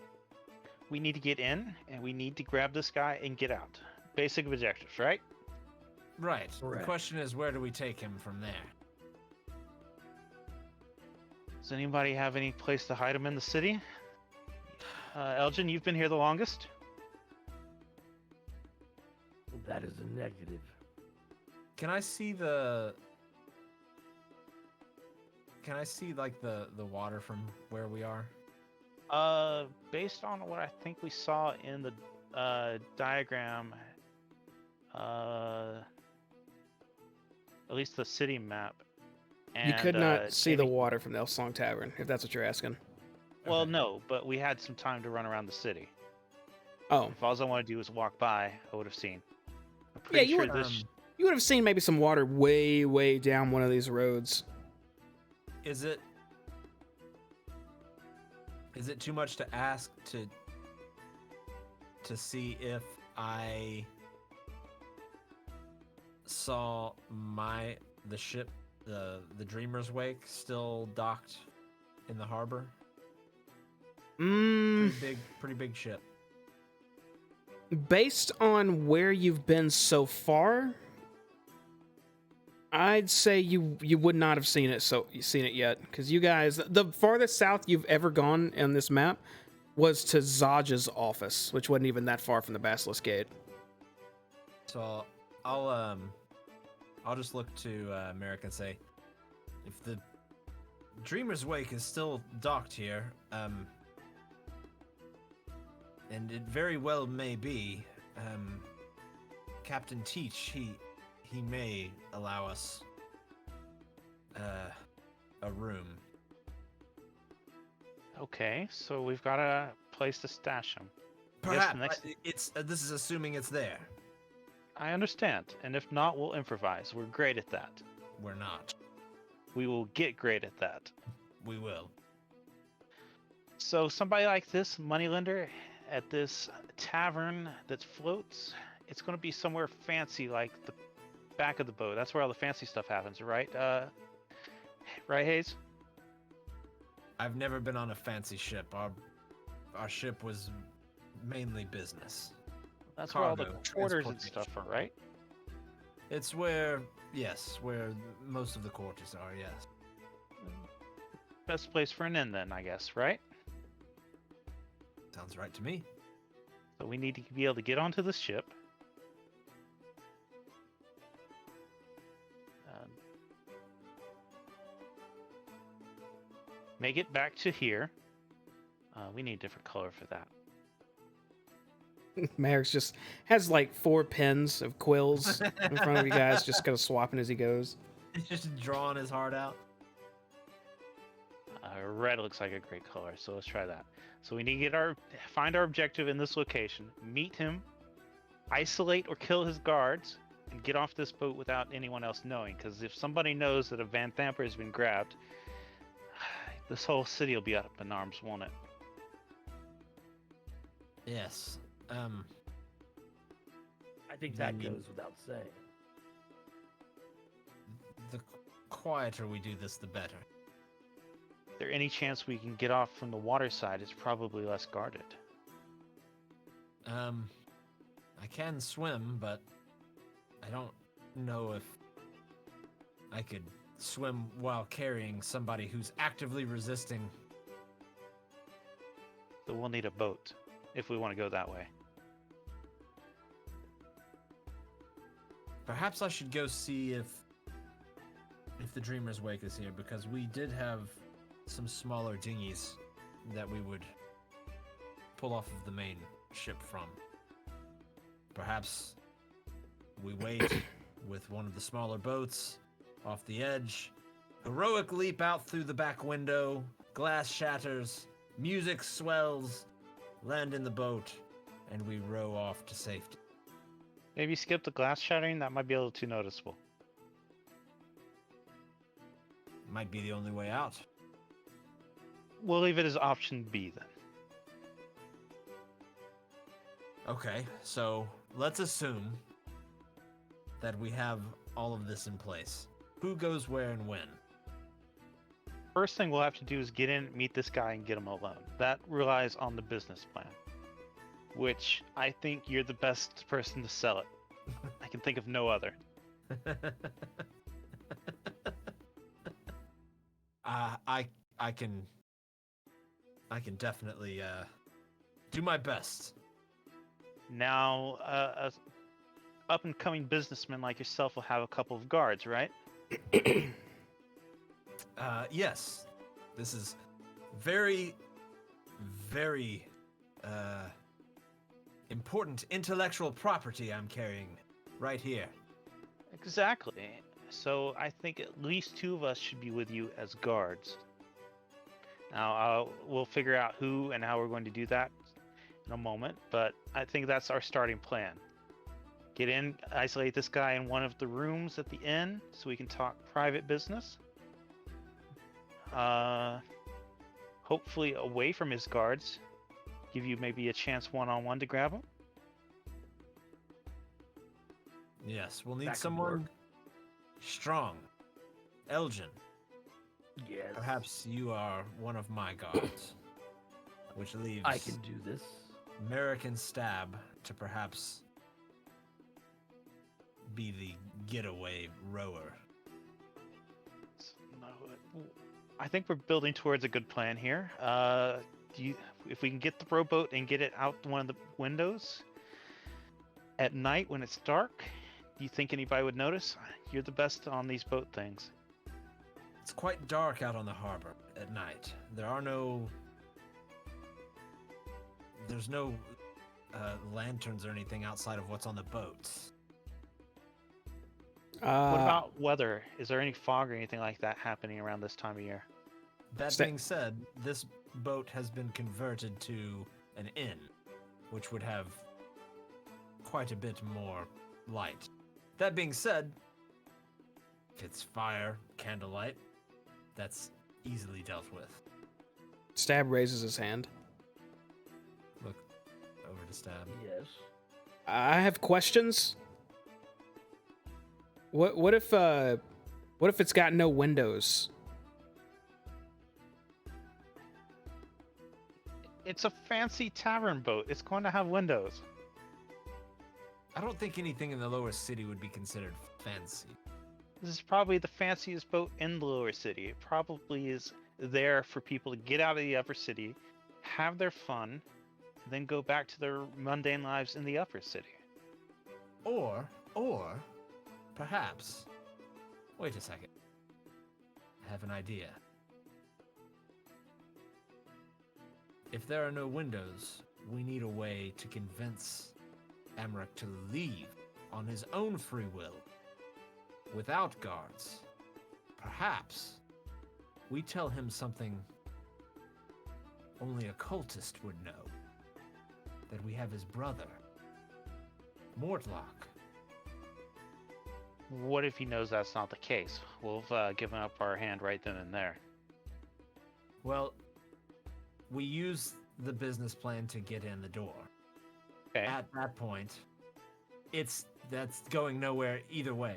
we need to get in and we need to grab this guy and get out. Basic objectives, right? Right. Correct. The question is, where do we take him from there? Does anybody have any place to hide him in the city? Elgin, you've been here the longest. That is a negative. Can I see like the water from where we are? Based on what I think we saw in the diagram, at least the city map. And, You could not see the Jamie- water from the Elf Song Tavern, if that's what you're asking. Well, Okay. no, but we had some time to run around the city. Oh, If all I want to do was walk by, I would have seen. I'm Yeah, pretty you sure would- this. you would have seen maybe some water way, way down one of these roads. Is it too much to ask to see if I saw the ship, the Dreamer's Wake, still docked in the harbor? Pretty big ship. Based on where you've been so far, I'd say you would not have seen it yet, because you guys, the farthest south you've ever gone on this map was to Zaj's office, which wasn't even that far from the Basilisk Gate. So I'll just look to Merrick and say, if the Dreamer's Wake is still docked here, And it very well may be. Captain Teach, he may allow us a room. Okay, so we've got a place to stash them. Perhaps it's this is assuming it's there. I understand, and if not, we'll improvise. We're great at that. We're not. We will get great at that. We will. So somebody like this moneylender at this tavern that floats, it's going to be somewhere fancy, like the back of the boat. That's where all the fancy stuff happens, right? Right, Hayes? I've never been on a fancy ship. Our ship was mainly business. That's where all the Cargo, quarters and transportation. stuff are, right? It's where most of the quarters are, yes. Best place for an inn, then, I guess, right? Sounds right to me. So we need to be able to get onto the ship. Make it back to here. We need a different color for that. Merrick's just has like 4 pens of quills in front of you guys, just kind of swapping as he goes. He's just drawing his heart out. Red looks like a great color, so let's try that. So we need to find our objective in this location, meet him, isolate or kill his guards, and get off this boat without anyone else knowing. Because if somebody knows that a Van Thamper has been grabbed, this whole city will be up in arms, won't it? Yes. I think that Maybe. goes without saying. The quieter we do this, the better. Is there any chance we can get off from the water side? It's probably less guarded. I can swim, but I don't know if I could swim while carrying somebody who's actively resisting. So we'll need a boat if we want to go that way. Perhaps I should go see if the Dreamer's Wake is here, because we did have some smaller dinghies that we would pull off of the main ship from. Perhaps we wait with one of the smaller boats off the edge, heroic leap out through the back window, glass shatters, music swells, land in the boat, and we row off to safety. Maybe skip the glass shattering. That might be a little too noticeable. Might be the only way out. We'll leave it as option B then. Okay, so let's assume that we have all of this in place. Who goes where and when? First thing we'll have to do is get in, meet this guy, and get him alone. That relies on the business plan, which I think you're the best person to sell it. I can think of no other. I can definitely do my best. Now, a up-and-coming businessman like yourself will have a couple of guards, right? Yes. This is very, very important intellectual property I'm carrying right here. Exactly. So I think at least 2 of us should be with you as guards. Now, we'll figure out who and how we're going to do that in a moment, but I think that's our starting plan. Get in, isolate this guy in one of the rooms at the inn so we can talk private business. Hopefully away from his guards. Give you maybe a chance one-on-one to grab him. Yes, we'll need That could someone work. strong. Elgin, Yes. perhaps you are one of my guards, which leaves I can do this. American Stab to perhaps be the getaway rower. No, I think we're building towards a good plan here. If we can get the rowboat and get it out one of the windows at night when it's dark, do you think anybody would notice? You're the best on these boat things. It's quite dark out on the harbor at night. There's no lanterns or anything outside of what's on the boats. What about weather? Is there any fog or anything like that happening around this time of year? That being said, this boat has been converted to an inn, which would have quite a bit more light. That being said, if it's fire, candlelight, that's easily dealt with. Stab raises his hand. Look over to Stab. Yes. I have questions. What if it's got no windows? It's a fancy tavern boat. It's going to have windows. I don't think anything in the lower city would be considered fancy. This is probably the fanciest boat in the lower city. It probably is there for people to get out of the upper city, have their fun, and then go back to their mundane lives in the upper city. Or, perhaps, wait a second. I have an idea. If there are no windows, we need a way to convince Emmerich to leave on his own free will, without guards. Perhaps we tell him something only a cultist would know. That we have his brother, Mortlock. What if he knows that's not the case? We'll have given up our hand right then and there. Well, we use the business plan to get in the door. Okay. At that point, that's going nowhere either way.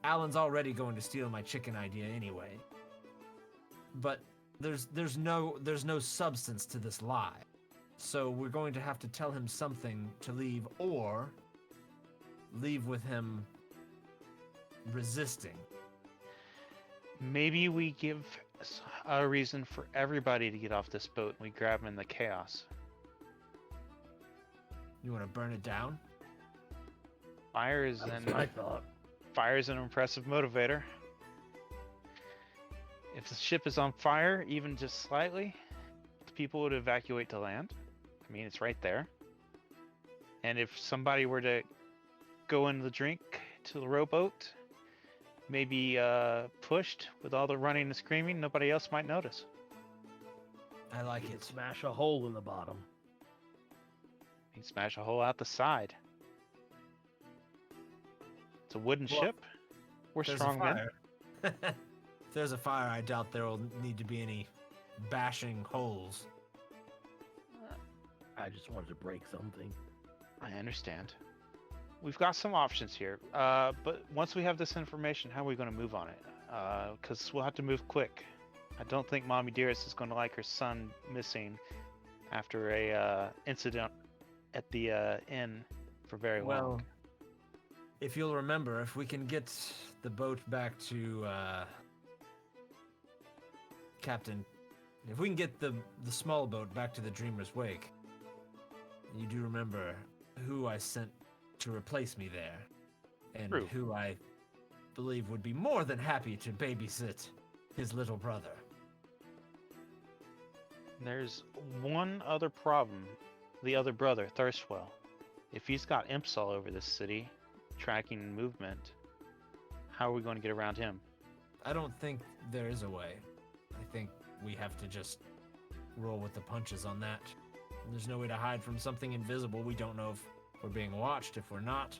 Alan's already going to steal my chicken idea anyway. But there's no substance to this lie. So we're going to have to tell him something to leave, or leave with him resisting. Maybe we give a reason for everybody to get off this boat and we grab them in the chaos. You want to burn it down? Fire is That's what I thought. Fire is an impressive motivator. If the ship is on fire, even just slightly, the people would evacuate to land. I mean, it's right there. And if somebody were to go in the drink to the rowboat, maybe pushed with all the running and screaming, nobody else might notice. I like You it. could smash a hole in the bottom. He'd smash a hole out the side. It's a wooden Well, ship. We're There's strong a men. fire. If there's a fire, I doubt there will need to be any bashing holes. I just wanted to break something. I understand. We've got some options here, but once we have this information, how are we going to move on it? Because we'll have to move quick. I don't think Mommy Dearest is going to like her son missing after a incident at the inn for very Well, long. if you'll remember, if we can get the boat back to Captain, if we can get the small boat back to the Dreamer's Wake, you do remember who I sent to replace me there, and True. who I believe would be more than happy to babysit his little brother. There's one other problem. The other brother, Thirstwell. If he's got imps all over this city, tracking movement, how are we going to get around him? I don't think there is a way. I think we have to just roll with the punches on that. There's no way to hide from something invisible. We don't know if we're being watched, if we're not.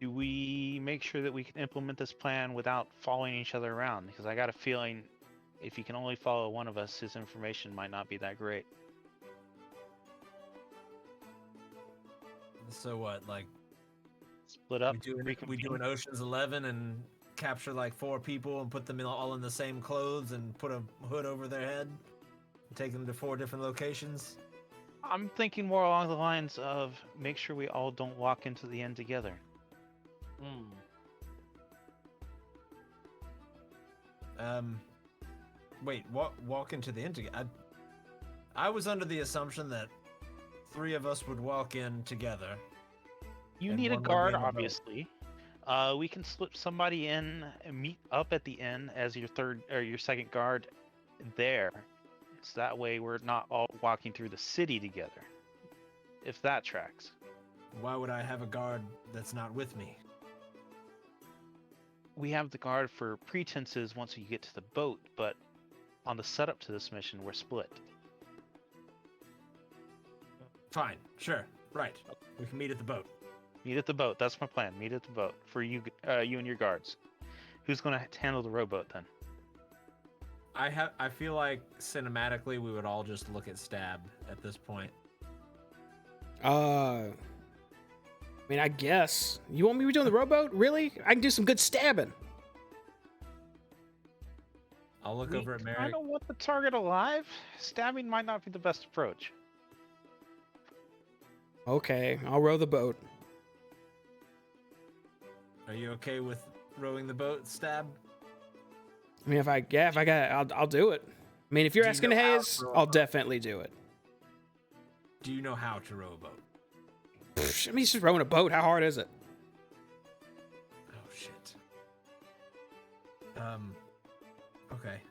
Do we make sure that we can implement this plan without following each other around? Because I got a feeling if you can only follow one of us, his information might not be that great. So what, like, Split up. we do reconvene? an Ocean's 11 and capture like 4 people and put them all in the same clothes and put a hood over their head and take them to 4 different locations? I'm thinking more along the lines of make sure we all don't walk into the end together. Wait, walk into the inn together? I was under the assumption that 3 of us would walk in together. You And need a one would be guard, in the boat. obviously. We can slip somebody in and meet up at the inn as your third or your second guard there, So that way we're not all walking through the city together. If that tracks. Why would I have a guard that's not with me? We have the guard for pretenses once you get to the boat, but on the setup to this mission, we're split. Fine, sure, right. We can meet at the boat. Meet at the boat. That's my plan. Meet at the boat for you, you and your guards. Who's going to handle the rowboat then? I feel like cinematically we would all just look at Stab at this point. I mean, I guess. You want me to be doing the rowboat? Really? I can do some good stabbing. I'll look over at I Merrick. don't want the target alive. Stabbing might not be the best approach. Okay, I'll row the boat. Are you okay with rowing the boat, Stab? I mean, if I got it, I'll do it. I mean, if you're Do you asking know how Hayes, to row a I'll boat? definitely do it. Do you know how to row a boat? Psh, I mean, it's just rowing a boat. How hard is it? Oh shit. Okay.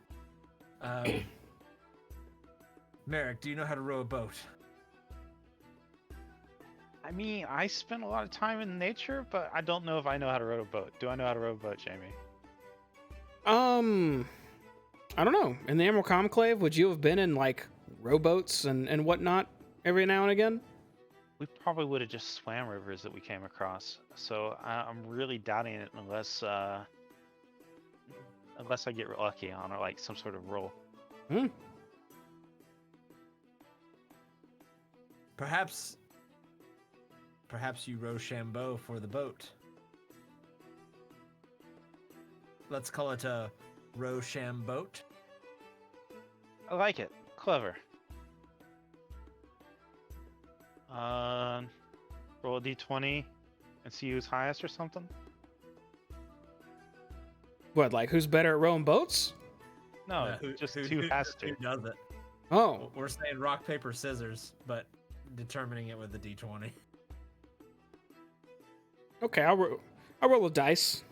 Merrick, do you know how to row a boat? I mean, I spend a lot of time in nature, but I don't know if I know how to row a boat. Do I know how to row a boat, Jamie? I don't know. In the Emerald Conclave, would you have been in like rowboats and whatnot every now and again? We probably would have just swam rivers that we came across. So I'm really doubting it unless I get lucky on like some sort of roll. Perhaps you Rochambeau for the boat. Let's call it a Rochambeau. I like it. Clever. Roll a d20 and see who's highest or something. What, like who's better at rowing boats? No, just who has to. Who does it? Oh, We're saying rock, paper, scissors, but determining it with the d20. okay. I'll roll a dice.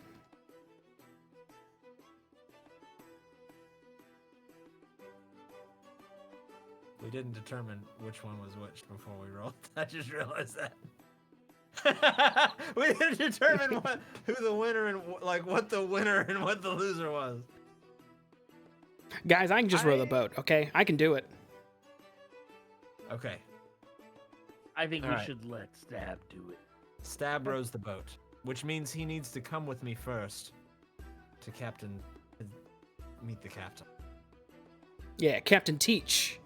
We didn't determine which one was which before we rolled. I just realized that. We didn't determine who the winner and like what the winner and what the loser was. Guys, I can just row the boat. Okay, I can do it. Okay. I think All we right. should let Stab do it. Stab rows the boat, which means he needs to come with me first to meet the captain. Yeah, Captain Teach.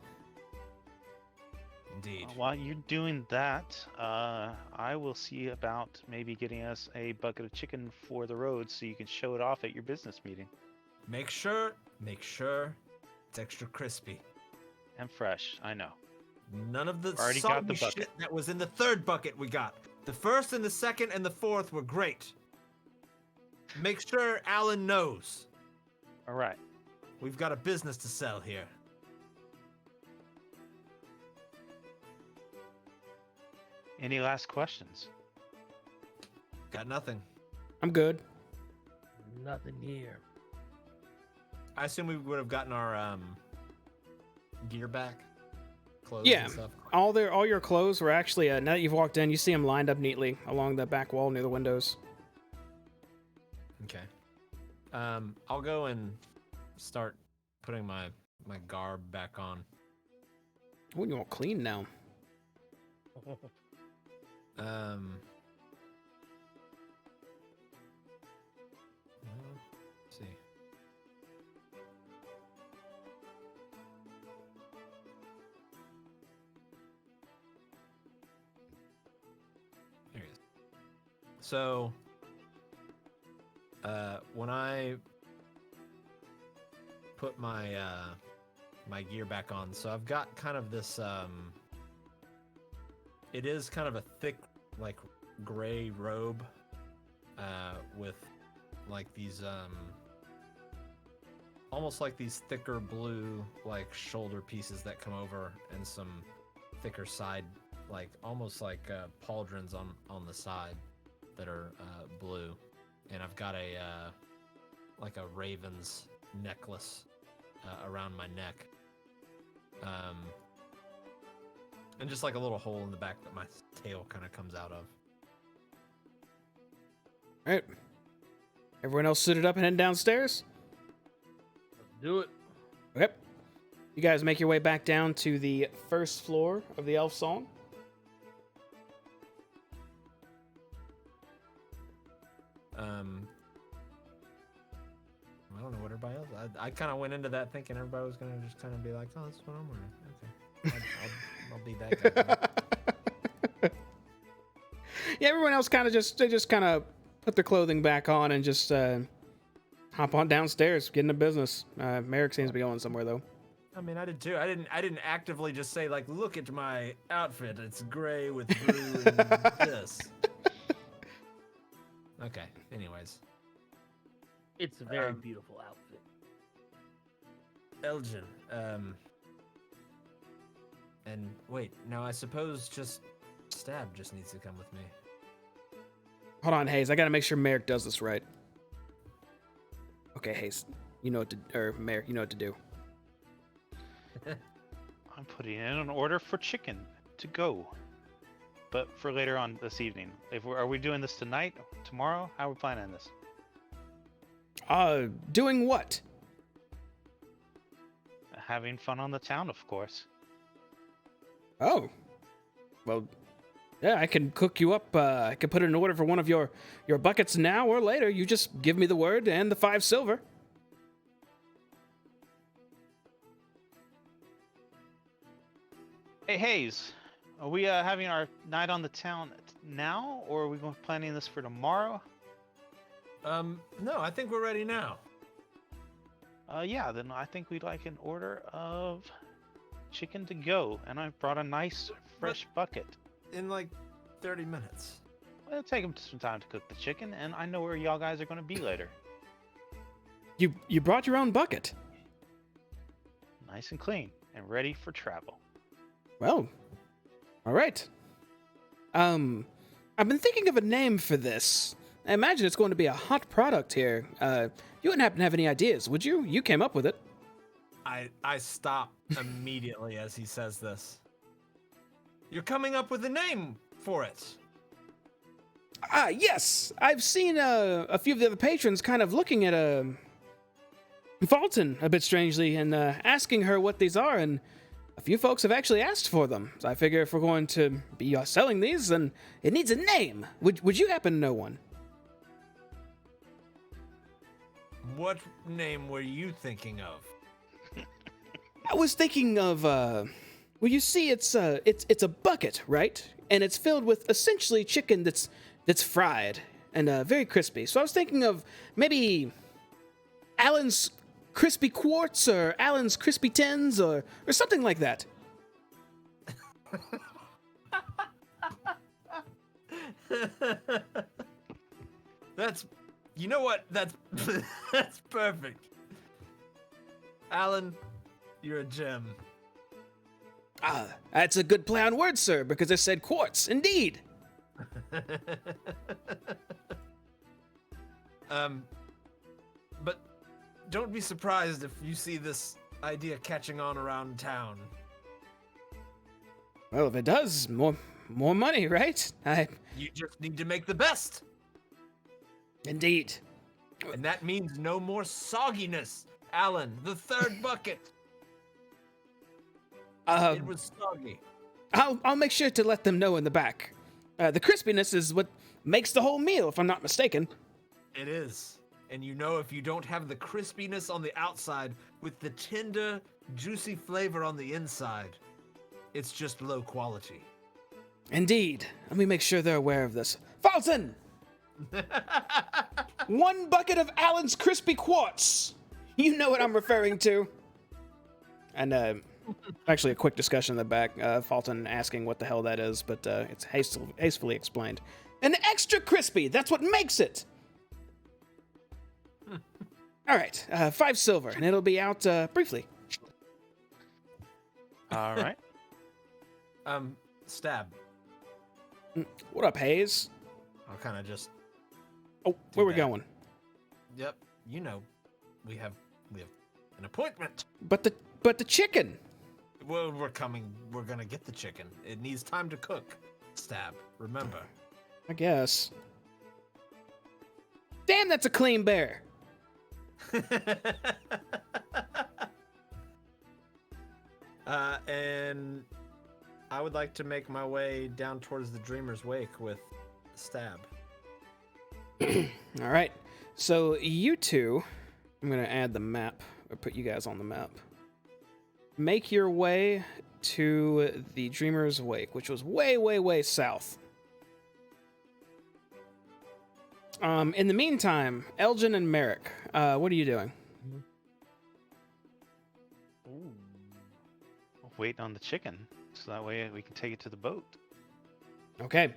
Indeed. While you're doing that, I will see about maybe getting us a bucket of chicken for the road so you can show it off at your business meeting. Make sure it's extra crispy. And fresh, I know. None of the Already got the soggy bucket. shit that was in the third bucket we got. The first and the second and the fourth were great. Make sure Alan knows. All right. We've got a business to sell here. Any last questions? Got nothing. I'm good. Nothing here. I assume we would have gotten our gear back. Clothes Yeah. and stuff. All your clothes were actually, now that you've walked in, you see them lined up neatly along the back wall near the windows. Okay. I'll go and start putting my garb back on. Oh, you're all clean now. Let's see. There he is. So, when I put my my gear back on, so I've got kind of this it is kind of a thick, like, gray robe, with like these almost like these thicker blue, like, shoulder pieces that come over, and some thicker side, like almost like pauldrons on the side that are blue, and I've got a like a raven's necklace around my neck. And just like a little hole in the back that my tail kind of comes out of. All right. Everyone else suited up and heading downstairs? Let's do it. Yep. You guys make your way back down to the first floor of the Elf Song. I don't know what everybody else. I kind of went into that thinking everybody was gonna just kind of be like, "Oh, that's what I'm wearing." Okay, I'll be that guy. Yeah, everyone else kind of just kind of put their clothing back on and just hop on downstairs, get into business. Merrick seems to be going somewhere though. I mean, I did too. I didn't actively just say like, "Look at my outfit. It's gray with blue and this." Okay. Anyways, It's a very beautiful outfit. Elgin. And wait, no, I suppose just Stab just needs to come with me. Hold on, Hayes. I got to make sure Merrick does this right. Okay, Hayes. You know what to, or Merrick, you know what to do. I'm putting in an order for chicken to go, but for later on this evening. Are we doing this tonight, tomorrow? How are we planning this? Doing what? Having fun on the town, of course. Oh. Well, yeah, I can cook you up. I can put in an order for one of your buckets now or later. You just give me the word and the 5 silver. Hey, Hayes, are we having our night on the town now, or are we planning this for tomorrow? No, I think we're ready now. Yeah, then I think we'd like an order of chicken to go, and I brought a nice fresh bucket. In like 30 minutes. It'll take them some time to cook the chicken, and I know where y'all guys are going to be later. You brought your own bucket. Nice and clean, and ready for travel. Well, all right. I've been thinking of a name for this. I imagine it's going to be a hot product here. You wouldn't happen to have any ideas, would you? You came up with it. I stop immediately as he says this. You're coming up with a name for it. Ah, yes. I've seen a few of the other patrons kind of looking at Fulton a bit strangely and asking her what these are, and a few folks have actually asked for them. So I figure if we're going to be selling these, then it needs a name. Would you happen to know one? What name were you thinking of? I was thinking of well, you see, it's a bucket, right? And it's filled with essentially chicken that's fried and very crispy. So I was thinking of maybe Alan's Crispy Quartz or Alan's Crispy Tins or something like that. That's, you know what? That's that's perfect. Alan, you're a gem. Ah, that's a good play on words, sir, because I said quartz. Indeed. But don't be surprised if you see this idea catching on around town. Well, if it does, more money, right? You just need to make the best. Indeed. And that means no more sogginess. Alan, the third bucket. It was soggy. I'll make sure to let them know in the back. The crispiness is what makes the whole meal, if I'm not mistaken. It is. And you know, if you don't have the crispiness on the outside with the tender, juicy flavor on the inside, it's just low quality. Indeed. Let me make sure they're aware of this. Fulton! 1 bucket of Alan's Crispy Quartz. You know what I'm referring to. And actually a quick discussion in the back. Fulton asking what the hell that is, but it's hastily explained. An extra crispy. That's what makes it. All right, 5 silver, and it'll be out briefly. All right. Stab. What up, Hayes? I'll kind of just. Oh, where we that. going? Yep. You know, we have an appointment. But the chicken. Well, we're coming. We're gonna get the chicken. It needs time to cook. Stab. Remember. I guess. Damn, that's a clean bear. And I would like to make my way down towards the Dreamer's Wake with Stab. All right. So you two, I'm going to add the map, or put you guys on the map. Make your way to the Dreamer's Wake, which was way, way, way south. In the meantime, Elgin and Merrick, what are you doing? Ooh. Waiting on the chicken, so that way we can take it to the boat. Okay.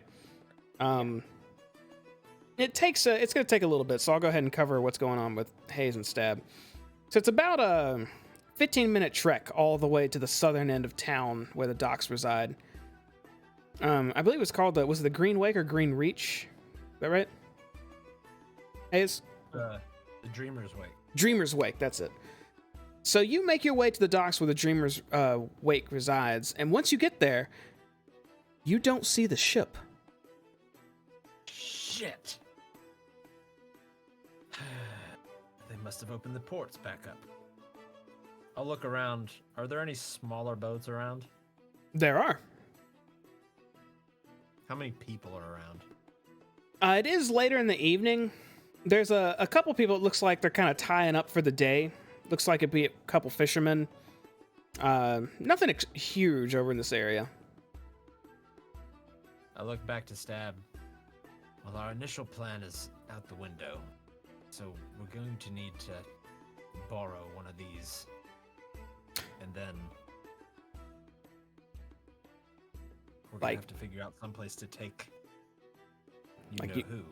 It's going to take a little bit, so I'll go ahead and cover what's going on with Hayes and Stab. So it's about a 15-minute trek all the way to the southern end of town where the docks reside. I believe it's called was it the Green Wake or Green Reach? Is that right? Hayes? The Dreamer's Wake. Dreamer's Wake, that's it. So you make your way to the docks where the Dreamer's Wake resides, and once you get there, you don't see the ship. Shit. They must have opened the ports back up. I'll look around. Are there any smaller boats around? There are. How many people are around? It is later in the evening. There's a couple people, it looks like they're kind of tying up for the day. Looks like it'd be a couple fishermen. Nothing huge over in this area. I look back to Stab. Well, our initial plan is out the window. So we're going to need to borrow one of these. And then we're going to have to figure out someplace to take who.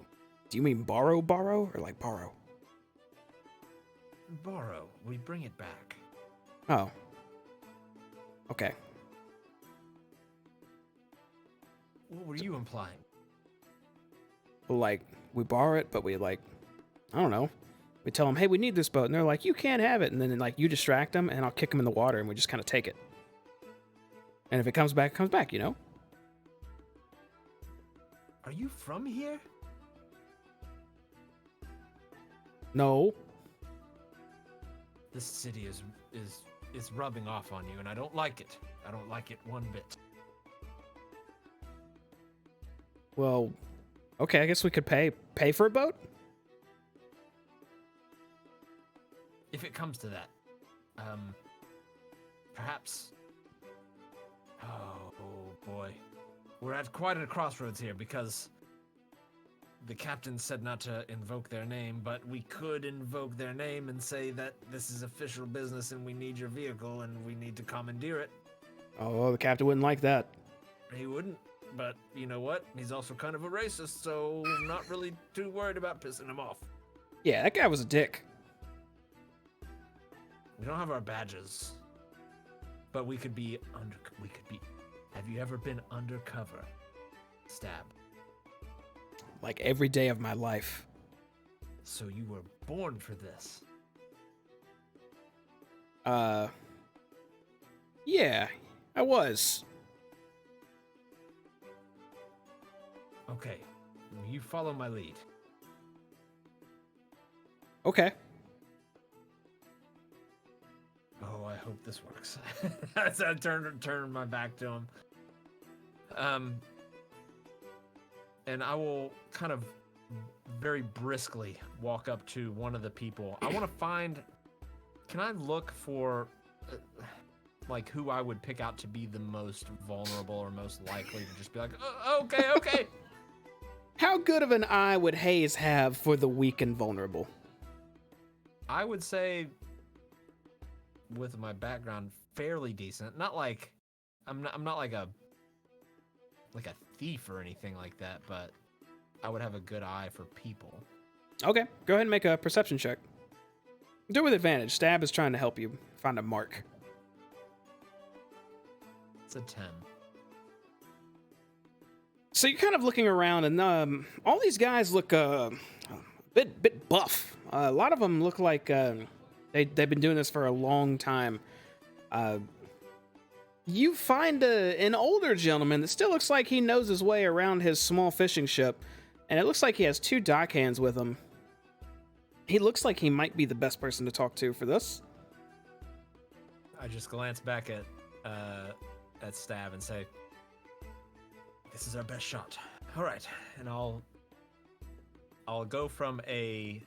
Do you mean borrow, or like borrow? Borrow. We bring it back. Oh. Okay. What were you implying? Like, we borrow it, but we I don't know. We tell them, hey, we need this boat. And they're like, you can't have it. And then like you distract them and I'll kick them in the water and we just kind of take it. And if it comes back, it comes back, you know? Are you from here? No. This city is rubbing off on you, and I don't like it. I don't like it one bit. Well, okay, I guess we could pay for a boat? If it comes to that. Perhaps. Oh boy. We're at quite a crossroads here because the captain said not to invoke their name, but we could invoke their name and say that this is official business and we need your vehicle and we need to commandeer it. Oh, the captain wouldn't like that. He wouldn't, but you know what? He's also kind of a racist, so I'm not really too worried about pissing him off. Yeah, that guy was a dick. We don't have our badges, but we could be Have you ever been undercover? Stab. Like every day of my life. So you were born for this? Yeah, I was. Okay, you follow my lead. Okay. Oh, I hope this works. As I turn my back to him. And I will kind of very briskly walk up to one of the people. I want to find... Can I look for, like, who I would pick out to be the most vulnerable or most likely to just be like, okay. How good of an eye would Hayes have for the weak and vulnerable? I would say, with my background, fairly decent. Not like... I'm not like a thief or anything like that, but I would have a good eye for people. Okay, go ahead and make a perception check. Do it with advantage. Stab is trying to help you find a mark. It's a 10. So you're kind of looking around, and all these guys look a bit buff. A lot of them look like they've been doing this for a long time. You find an older gentleman that still looks like he knows his way around his small fishing ship, and it looks like he has 2 dockhands with him. He looks like he might be the best person to talk to for this. I just glance back at Stab and say, "This is our best shot." All right, and I'll go from a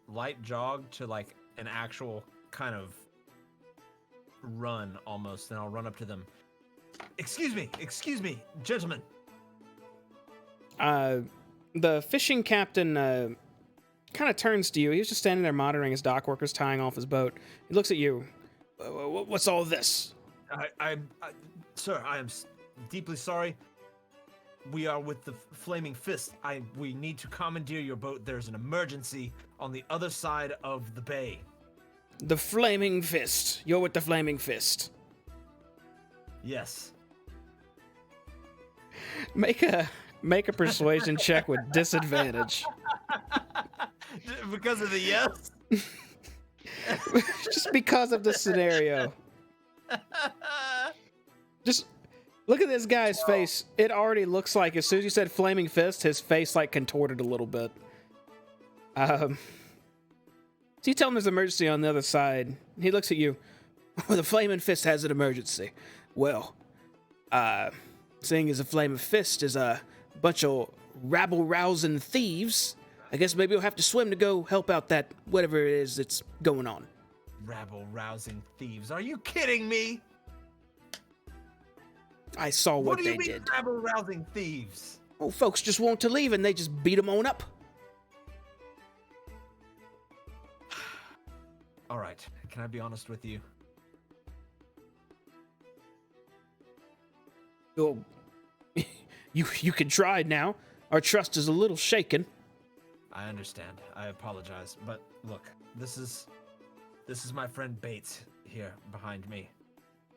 light jog to like an actual kind of run almost, and I'll run up to them. Excuse me, gentlemen. The fishing captain kind of turns to you. He was just standing there monitoring his dock workers tying off his boat. He looks at you. What's all this? Sir, I am deeply sorry. We are with the Flaming Fist. We need to commandeer your boat. There's an emergency on the other side of the bay. The Flaming Fist. You're with the Flaming Fist. Yes. Make a persuasion check with disadvantage. Because of the yes? Just because of the scenario. Just look at this guy's face. It already looks like, as soon as you said Flaming Fist, his face like contorted a little bit. So you tell him there's an emergency on the other side. He looks at you. Well, the Flaming Fist has an emergency. Well, seeing as the Flaming Fist is a bunch of rabble-rousing thieves, I guess maybe we'll have to swim to go help out that whatever it is that's going on. Rabble-rousing thieves. Are you kidding me? I saw what they did. What do you mean rabble-rousing thieves? Oh, folks just want to leave and they just beat them on up. All right. Can I be honest with you? Oh, you can try now. Our trust is a little shaken. I understand. I apologize. But look, this is my friend Bates here behind me.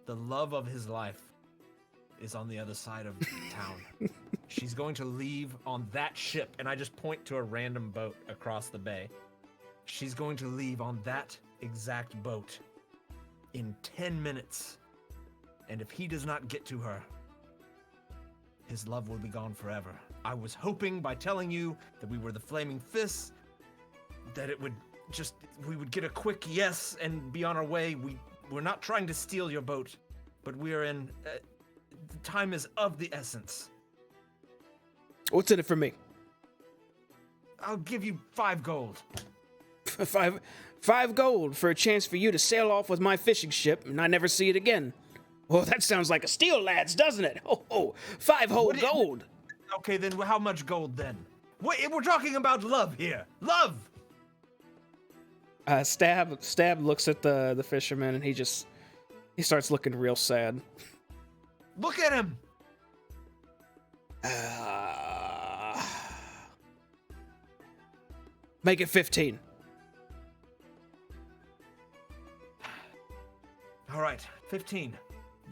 The love of his life is on the other side of town. She's going to leave on that ship, and I just point to a random boat across the bay. She's going to leave on that exact boat in 10 minutes. And if he does not get to her, his love will be gone forever. I was hoping by telling you that we were the Flaming Fists, that we would get a quick yes and be on our way. We're not trying to steal your boat, but we're in, time is of the essence. What's in it for me? I'll give you 5 gold. Five gold for a chance for you to sail off with my fishing ship and I never see it again. Well, that sounds like a steal, lads, doesn't it? Oh, 5 whole gold. Okay, then how much gold then? We're talking about love here. Love! Stab looks at the fisherman and he starts looking real sad. Look at him! Make it 15. All right, 15.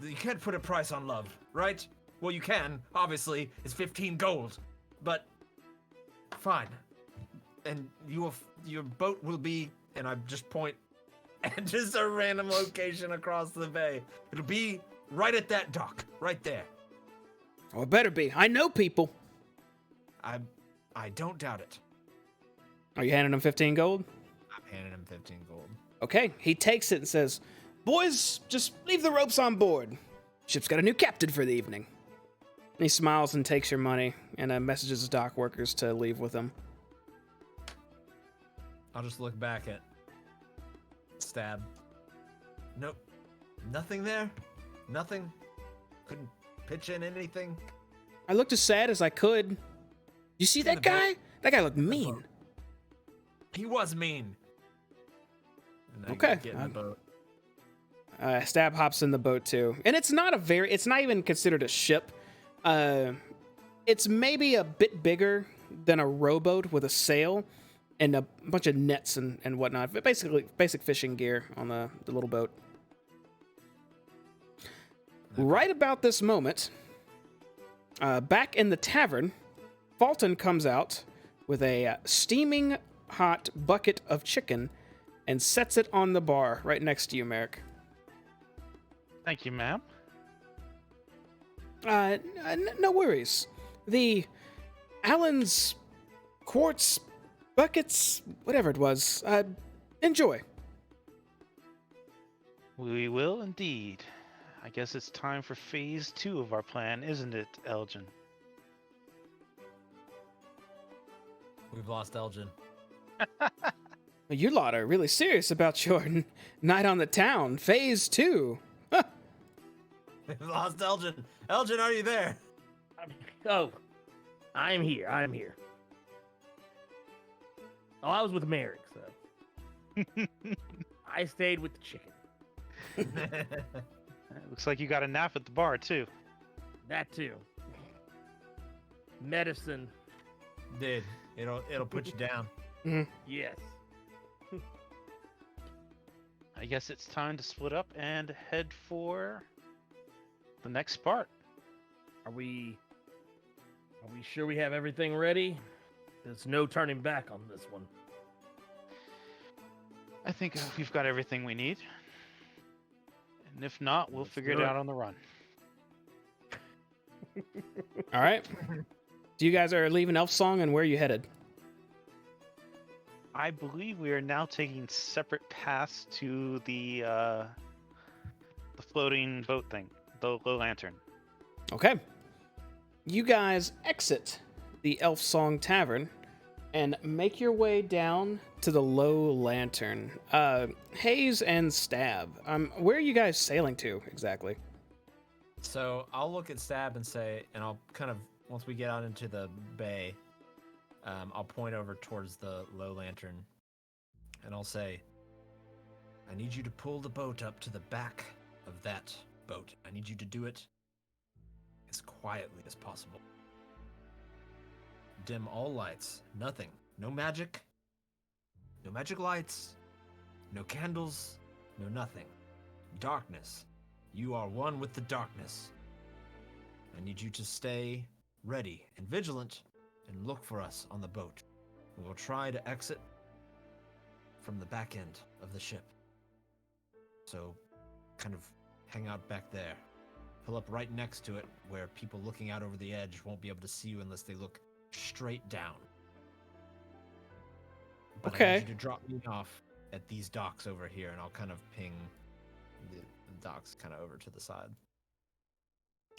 You can't put a price on love, right? Well, you can, obviously. It's 15 gold. But, fine. And your boat will be, and I just point at just a random location across the bay. It'll be right at that dock, right there. Oh, it better be. I know people. I don't doubt it. Are you handing him 15 gold? I'm handing him 15 gold. Okay, he takes it and says, boys, just leave the ropes on board. Ship's got a new captain for the evening. And he smiles and takes your money and messages his dock workers to leave with him. I'll just look back at Stab. Nope. Nothing there? Nothing? Couldn't pitch in anything? I looked as sad as I could. You see that guy? That guy looked mean. He was mean. And Okay. Get in the boat. Stab hops in the boat too. And it's not even considered a ship. It's maybe a bit bigger than a rowboat with a sail and a bunch of nets and whatnot. But basically, basic fishing gear on the little boat. Okay. Right about this moment, back in the tavern, Fulton comes out with a steaming hot bucket of chicken and sets it on the bar right next to you, Merrick. Thank you, ma'am. No worries. The Allen's quartz buckets, whatever it was. Enjoy. We will indeed. I guess it's time for phase 2 of our plan, isn't it, Elgin? We've lost Elgin. You lot are really serious about your night on the town. Phase 2. We've lost Elgin. Elgin, are you there? Oh, I'm here. I'm here. Oh, I was with Merrick, so I stayed with the chicken. Looks like you got a nap at the bar too. That too. Medicine. Dude, it'll put you down. Yes. I guess it's time to split up and head for the next part. Are we sure we have everything ready? There's no turning back on this one. I think we've got everything we need. And if not, we'll Let's figure it do it. out on the run. All right. So you guys are leaving Elf Song, and where are you headed? I believe we are now taking separate paths to the floating boat thing, the low lantern. Okay. You guys exit the Elf Song Tavern and make your way down to the low lantern. Haze and Stab. Where are you guys sailing to exactly? So I'll look at Stab and say, and I'll kind of, once we get out into the bay, I'll point over towards the low lantern and I'll say, I need you to pull the boat up to the back of that boat. I need you to do it as quietly as possible. Dim all lights. Nothing. No magic lights. No candles. No nothing. Darkness. You are one with the darkness. I need you to stay ready and vigilant and look for us on the boat. We will try to exit from the back end of the ship. So, kind of hang out back there. Pull up right next to it where people looking out over the edge won't be able to see you unless they look straight down. But I Okay. need you to drop me off at these docks over here, and I'll kind of ping the docks kind of over to the side.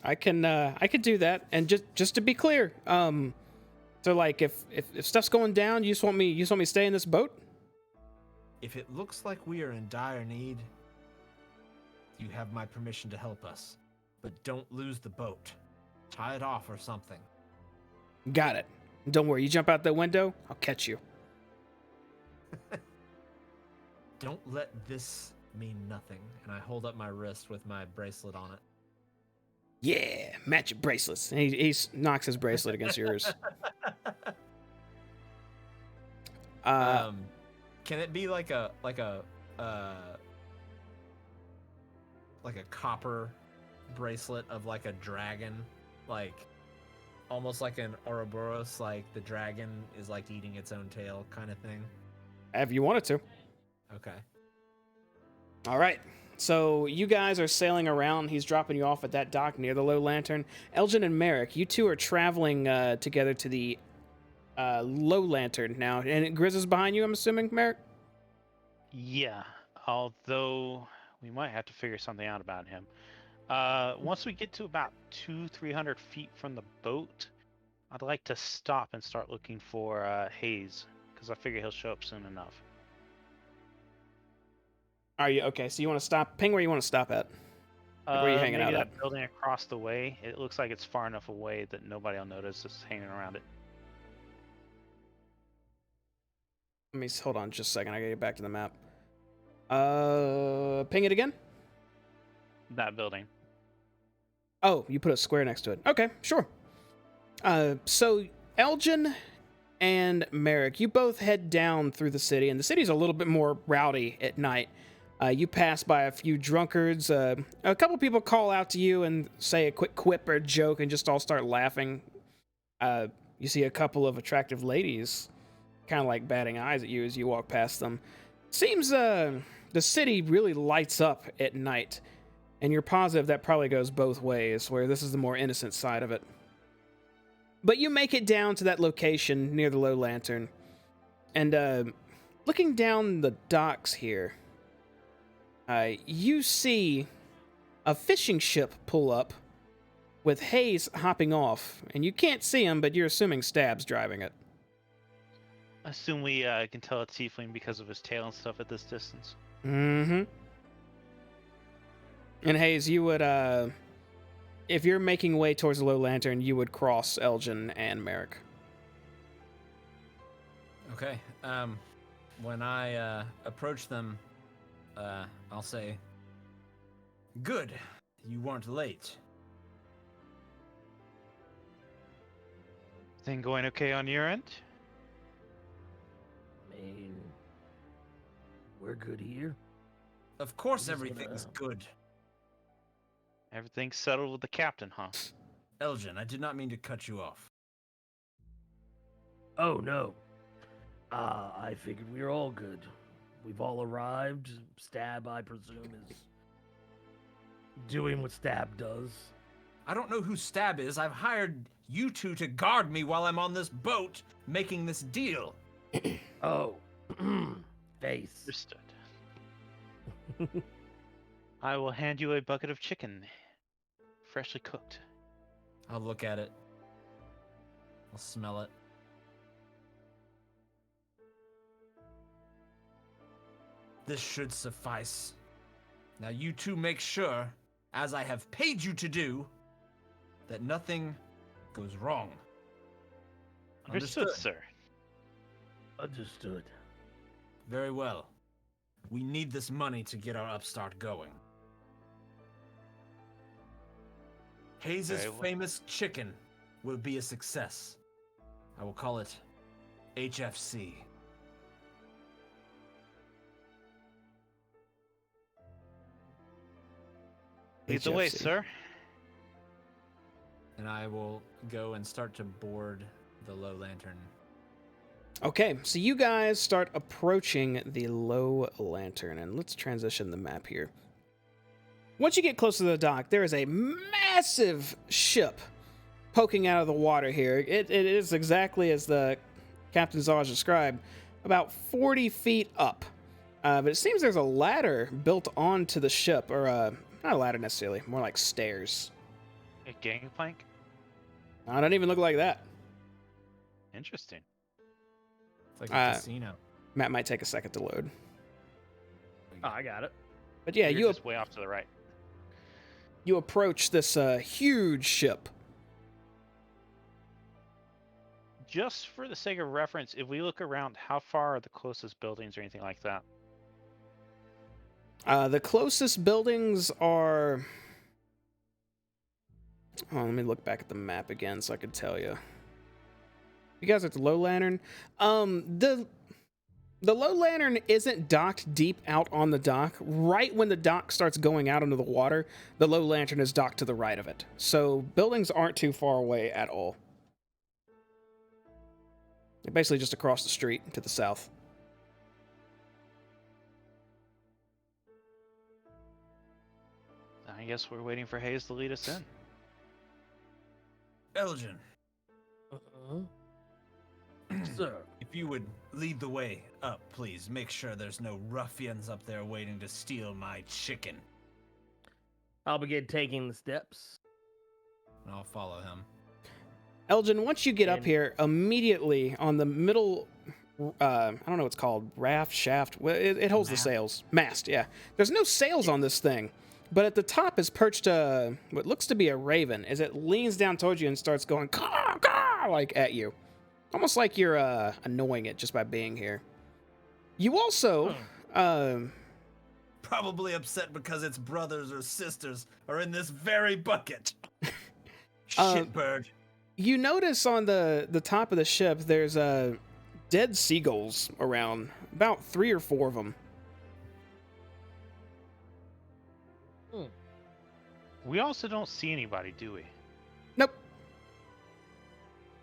I could do that. And just to be clear, so like if stuff's going down, you just want me to stay in this boat? If it looks like we are in dire need, you have my permission to help us. But don't lose the boat. Tie it off or something. Got it. Don't worry, you jump out the window, I'll catch you. Don't let this mean nothing. And I hold up my wrist with my bracelet on it. Yeah, match bracelets. And he knocks his bracelet against yours. Can it be like a copper bracelet of like a dragon, like almost like an Ouroboros, like the dragon is like eating its own tail kind of thing? If you wanted to. Okay. All right. So you guys are sailing around. He's dropping you off at that dock near the low lantern. Elgin and Merrick, you two are traveling together to the low lantern now. And Grizz is behind you, I'm assuming, Merrick? Yeah, although we might have to figure something out about him. Once we get to about 200-300 feet from the boat, I'd like to stop and start looking for Hayes, because I figure he'll show up soon enough. Are you okay? So you want to stop? Ping where you want to stop at. Like, where are you hanging maybe out that at? building across the way. It looks like it's far enough away that nobody will notice us hanging around it. Let me hold on just a second. I gotta get back to the map. Ping it again. That building. Oh, you put a square next to it. Okay, sure. So Elgin and Merrick, you both head down through the city, and the city's a little bit more rowdy at night. You pass by a few drunkards. A couple people call out to you and say a quick quip or joke, and just all start laughing. You see a couple of attractive ladies kind of like batting eyes at you as you walk past them. Seems the city really lights up at night. And you're positive that probably goes both ways, where this is the more innocent side of it. But you make it down to that location near the low lantern. And looking down the docks here, you see a fishing ship pull up with Hayes hopping off. And you can't see him, but you're assuming Stab's driving it. Assume we can tell it's tiefling because of his tail and stuff at this distance. Mm-hmm. And Hayes, you would, if you're making way towards the low lantern, you would cross Elgin and Merrick. Okay. When I approach them, I'll say, "Good, you weren't late." Thing going okay on your end? I mean, we're good here. Of course, Just everything's good. Everything's settled with the captain, huh? Elgin, I did not mean to cut you off. Oh, no. I figured we were all good. We've all arrived. Stab, I presume, is doing what Stab does. I don't know who Stab is. I've hired you two to guard me while I'm on this boat making this deal. Oh, face. Understood. I will hand you a bucket of chicken, freshly cooked. I'll look at it. I'll smell it. This should suffice. Now you two make sure, as I have paid you to do, that nothing goes wrong. Understood, sir. Understood. Very well. We need this money to get our upstart going. Hayes' Very well. famous chicken will be a success. I will call it HFC. Lead the way, HFC. sir. And I will go and start to board the low lantern. Okay, so you guys start approaching the low lantern, and let's transition the map here. Once you get close to the dock, there is a massive ship poking out of the water here. It is exactly as the Captain Zaj described, about 40 feet up. But it seems there's a ladder built onto the ship, or not a ladder necessarily, more like stairs. A gangplank? I don't even look like that. Interesting. It's like a casino. Matt might take a second to load. Oh, I got it. But yeah, You're just way off to the right. you approach this huge ship. Just for the sake of reference, if we look around, how far are the closest buildings or anything like that? The closest buildings are... Oh, let me look back at the map again so I can tell you. You guys are at the low lantern. The low lantern isn't docked deep out on the dock. Right when the dock starts going out into the water, the low lantern is docked to the right of it. So buildings aren't too far away at all. They're basically just across the street to the south. I guess we're waiting for Hayes to lead us in. Elgin, Sir. if you would lead the way up, please. Make sure there's no ruffians up there waiting to steal my chicken. I'll begin taking the steps. And I'll follow him. Elgin, once you get up And- here, immediately on the middle, I don't know what it's called, raft, shaft, it holds the Mast. sails. Mast, yeah. There's no sails on this thing, but at the top is perched what looks to be a raven as it leans down towards you and starts going, caw, caw, like at you. Almost like you're annoying it just by being here. You also, Probably upset because its brothers or sisters are in this very bucket. Shitbird. you notice on the top of the ship, there's dead seagulls around, about 3 or 4 of them. We also don't see anybody, do we? Nope,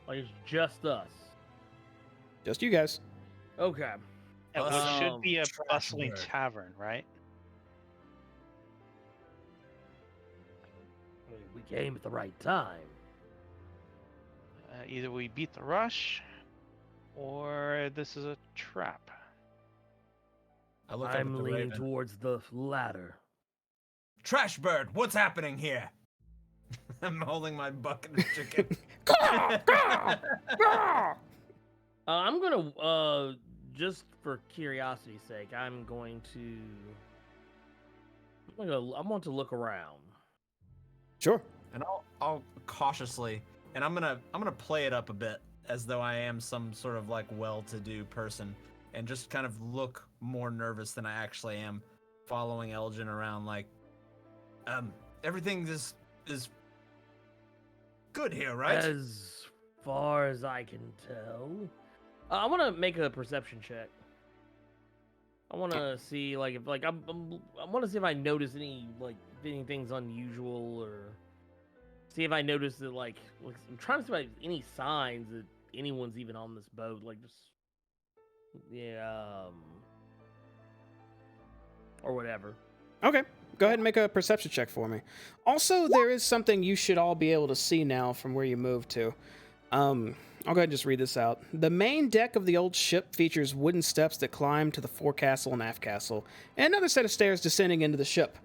Like it's just us. just you guys. Okay. And what should be a trash bustling bird. tavern, right? came at the right time. Either we beat the rush, or this is a trap. I look up at I'm the leaning raven. towards the latter. Trash bird, what's happening here? I'm holding my bucket of chicken. I'm gonna, just for curiosity's sake, I want to look around. Sure. And I'll cautiously, and I'm gonna play it up a bit as though I am some sort of like well-to-do person, and just kind of look more nervous than I actually am, following Elgin around like, everything is good here, right? As far as I can tell, I want to make a perception check. I want to see like if like I want to see if I notice if anything's unusual, or see if I notice that like I'm trying to see if I have any signs that anyone's even on this boat, like just or whatever. Okay. Go ahead and make a perception check for me. Also, there is something you should all be able to see now from where you moved to. I'll go ahead and just read this out. The main deck of the old ship features wooden steps that climb to the forecastle and aft castle, and another set of stairs descending into the ship.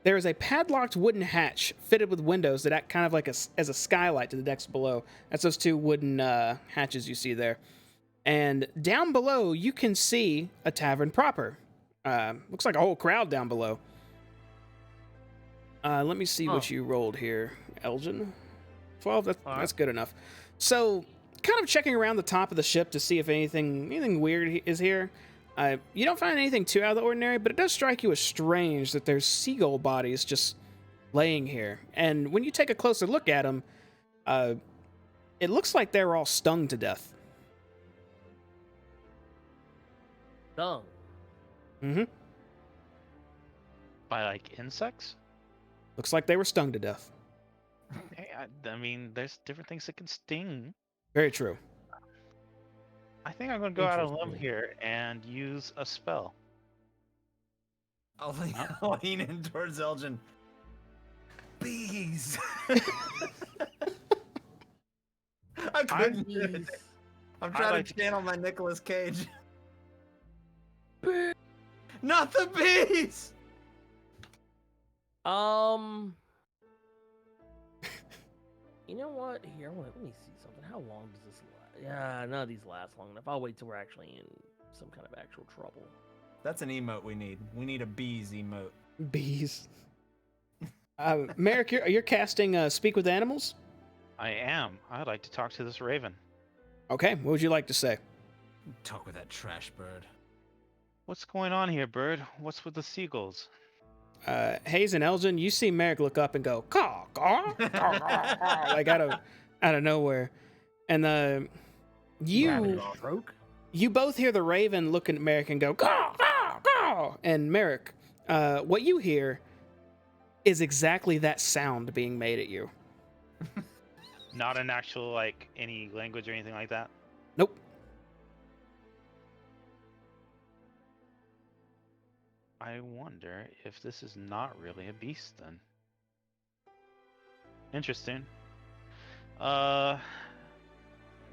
There is a padlocked wooden hatch fitted with windows that act kind of like as a skylight to the decks below. That's those two wooden hatches you see there. And down below, you can see a tavern proper. Looks like a whole crowd down below. Let me see what you rolled here, Elgin. 12, that's good enough. So, kind of checking around the top of the ship to see if anything weird is here. You don't find anything too out of the ordinary, but it does strike you as strange that there's seagull bodies just laying here. And when you take a closer look at them, it looks like they were all stung to death. Stung. Mm-hmm. By like insects? Looks like they were stung to death. Hey, I mean, there's different things that can sting. Very true. I think I'm going to go out on a limb Interesting. here and use a spell. I'll lean in towards Elgin. Bees. I couldn't do it. I'm trying to channel my Nicolas Cage. Not the bees. You know what? Here, let me see something. How long does this last? Yeah, none of these last long enough. I'll wait till we're actually in some kind of actual trouble. That's an emote we need. We need a bees emote. Bees. Merrick, you're casting Speak with Animals? I am. I'd like to talk to this raven. Okay, what would you like to say? Talk with that trash bird. What's going on here, bird? What's with the seagulls? Hayes and Elgin, you see Merrick look up and go, caw, caw, caw, caw, caw, like out of nowhere. And you both hear the raven looking at Merrick and go, caw, caw, caw. And Merrick, what you hear is exactly that sound being made at you. Not in actual, like, any language or anything like that? Nope. I wonder if this is not really a beast then. Interesting.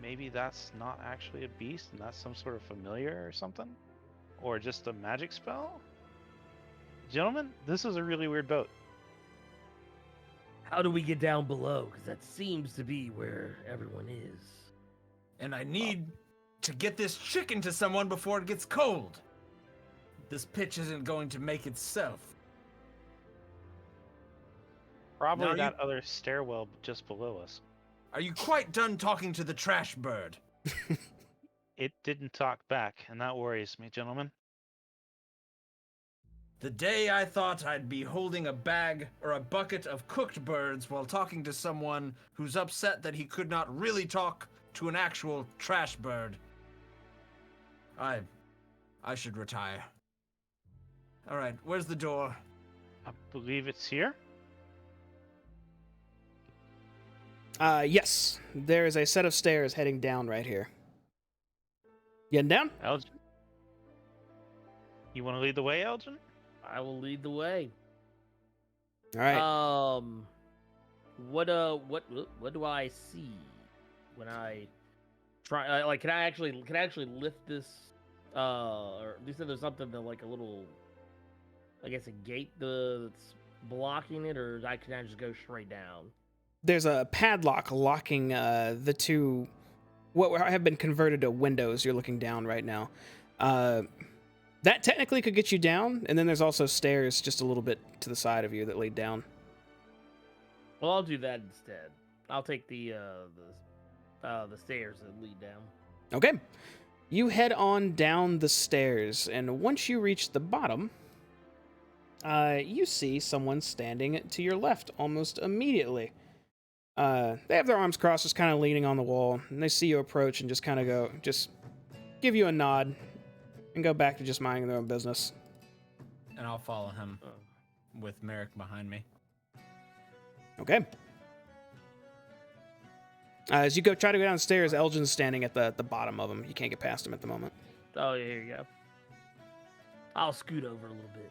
Maybe that's not actually a beast and that's some sort of familiar or something? Or just a magic spell? Gentlemen, this is a really weird boat. How do we get down below? Because that seems to be where everyone is. And I need to get this chicken to someone before it gets cold. This pitch isn't going to make itself. Probably that other stairwell just below us. Are you quite done talking to the trash bird? It didn't talk back, and that worries me, gentlemen. The day I thought I'd be holding a bag or a bucket of cooked birds while talking to someone who's upset that he could not really talk to an actual trash bird. I should retire. All right, where's the door? I believe it's here. Yes, there is a set of stairs heading down right here. Getting down? Elgin? You want to lead the way, Elgin? I will lead the way. All right. what do I see when I try? Like, can I actually lift this? Or you said there's something that like a little, I guess a gate that's blocking it, or can I just go straight down? There's a padlock locking the two, what have been converted to windows. You're looking down right now. That technically could get you down, and then there's also stairs just a little bit to the side of you that lead down. Well, I'll do that instead. I'll take the stairs that lead down. Okay. You head on down the stairs, and once you reach the bottom, you see someone standing to your left almost immediately. They have their arms crossed, just kind of leaning on the wall, and they see you approach and just kind of just give you a nod and go back to just minding their own business. And I'll follow him with Merrick behind me. Okay. As you try to go downstairs, Elgin's standing at the bottom of them. You can't get past him at the moment. Oh, yeah, here you go. I'll scoot over a little bit.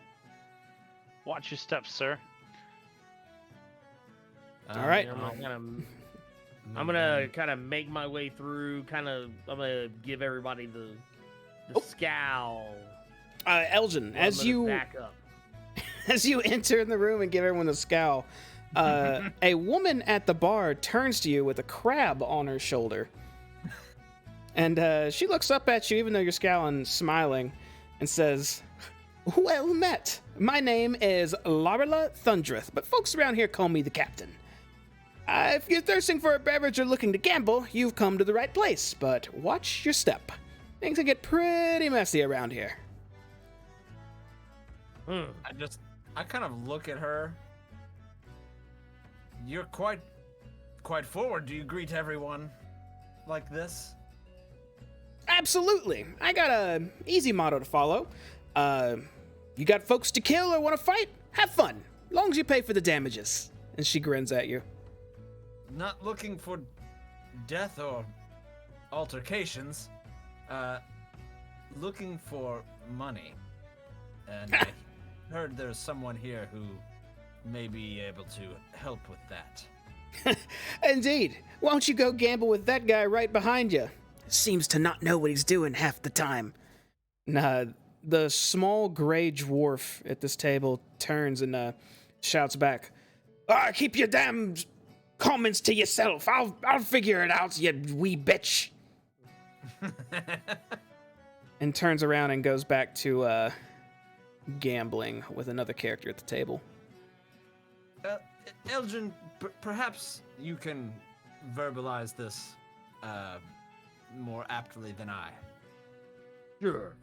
Watch your steps, sir. All right. I'm gonna kind of make my way through. I'm gonna give everybody the scowl. Elgin, as you back up. as you enter in the room and give everyone the scowl, a woman at the bar turns to you with a crab on her shoulder, and she looks up at you, even though you're scowling, smiling, and says, "Well met. My name is Larilla Thundreth, but folks around here call me the Captain. If you're thirsting for a beverage or looking to gamble, you've come to the right place, but watch your step. Things can get pretty messy around here." I kind of look at her. You're quite forward. Do you greet everyone like this? Absolutely. I got a easy motto to follow. You got folks to kill or want to fight? Have fun, long as you pay for the damages. And she grins at you. Not looking for death or altercations. Looking for money. And I heard there's someone here who may be able to help with that. Indeed. Why don't you go gamble with that guy right behind you? Seems to not know what he's doing half the time. The small gray dwarf at this table turns and shouts back, "Keep your damn comments to yourself. I'll figure it out, you wee bitch." And turns around and goes back to gambling with another character at the table. Elgin, perhaps you can verbalize this more aptly than I. Sure.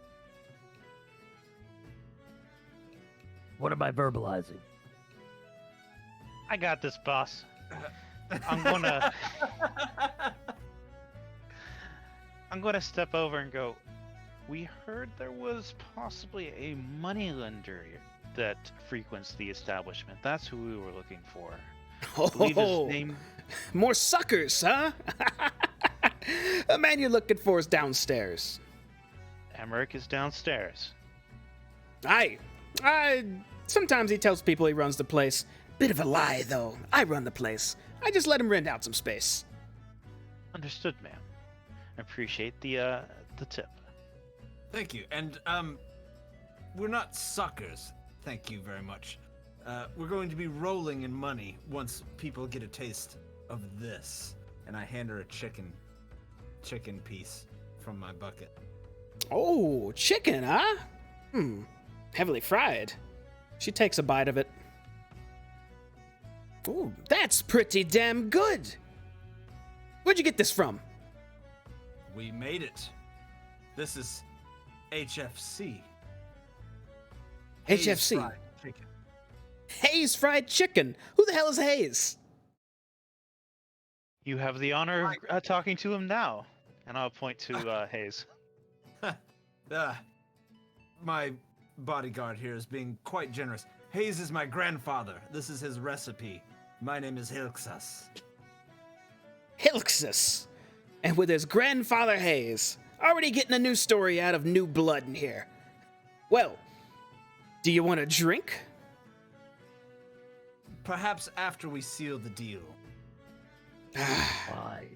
What am I verbalizing? I got this, boss. I'm gonna step over and go, "We heard there was possibly a moneylender that frequents the establishment. That's who we were looking for. I believe his name..." More suckers, huh? The man you're looking for is downstairs. Emmerich is downstairs. Aye. Sometimes he tells people he runs the place. Bit of a lie, though. I run the place. I just let him rent out some space. Understood, ma'am. I appreciate the tip. Thank you. And we're not suckers. Thank you very much. We're going to be rolling in money once people get a taste of this. And I hand her a chicken piece from my bucket. Oh, chicken, huh? Heavily fried. She takes a bite of it. Ooh, that's pretty damn good. Where'd you get this from? We made it. This is HFC. HFC? Hayes Fried Chicken. Hayes Fried Chicken. Who the hell is Hayes? You have the honor of talking to him now. And I'll point to Hayes. My bodyguard here is being quite generous. Hayes is my grandfather. This is his recipe. My name is Hilxas. Hilxus. And with his grandfather Hayes. Already getting a new story out of new blood in here. Well, do you want a drink? Perhaps after we seal the deal. Wise.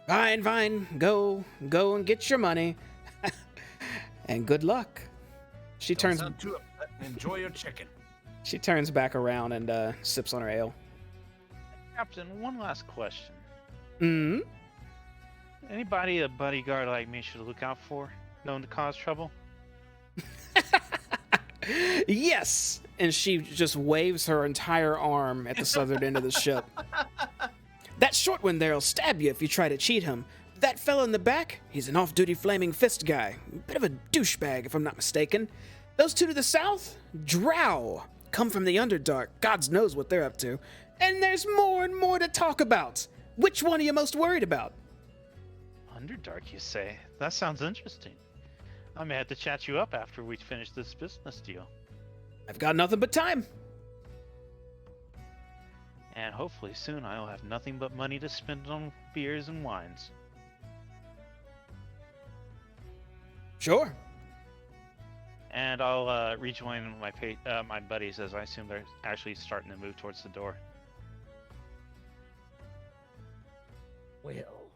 Fine. Go and get your money. And good luck. She Don't turns sound too upset. Enjoy your chicken. she turns back around and sips on her ale. Captain, one last question. Hmm? Anybody a bodyguard like me should look out for, known to cause trouble? Yes! And she just waves her entire arm at the southern end of the ship. That short one there'll stab you if you try to cheat him. That fella in the back, he's an off-duty flaming fist guy. Bit of a douchebag, if I'm not mistaken. Those two to the south, drow. Come from the Underdark. God knows what they're up to. And there's more and more to talk about. Which one are you most worried about? Underdark, you say? That sounds interesting. I may have to chat you up after we finish this business deal. I've got nothing but time. And hopefully soon I'll have nothing but money to spend on beers and wines. Sure. And I'll rejoin my buddies as I assume they're actually starting to move towards the door. Well,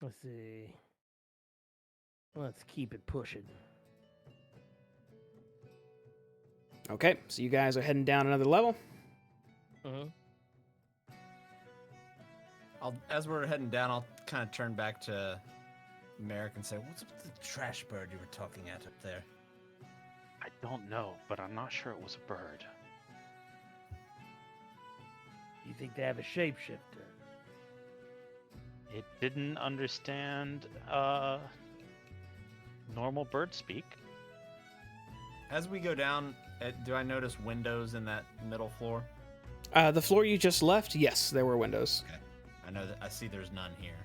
let's see. Let's keep it pushing. Okay, so you guys are heading down another level. As we're heading down, I'll kind of turn back to Merrick and say, "What's up with the trash bird you were talking at up there?" I don't know, but I'm not sure it was a bird. You think they have a shapeshifter? It didn't understand normal bird speak. As we go down, do I notice windows in that middle floor? The floor you just left, yes, there were windows. Okay. I know that I see there's none here,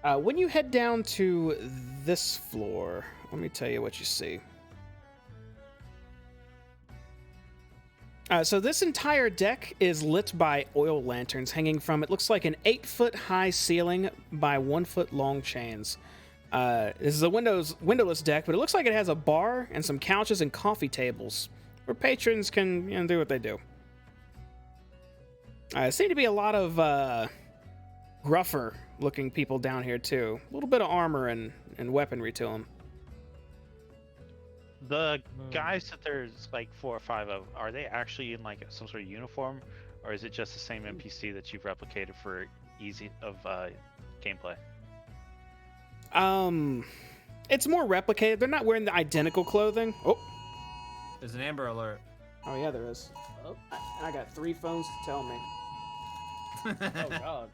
so. When you head down to this floor, let me tell you what you see. So this entire deck is lit by oil lanterns hanging from, it looks like an 8-foot high ceiling by 1-foot long chains. This is a windowless deck, but it looks like it has a bar and some couches and coffee tables where patrons can do what they do. Seem to be a lot of gruffer looking people down here too. A little bit of armor and weaponry to them. The guys that there's like 4 or 5 of, are they actually in like some sort of uniform, or is it just the same NPC that you've replicated for easy of gameplay? It's more replicated. They're not wearing the identical clothing. Oh, there's an Amber Alert. oh yeah, there is. Oh, I got 3 phones to tell me. Oh God!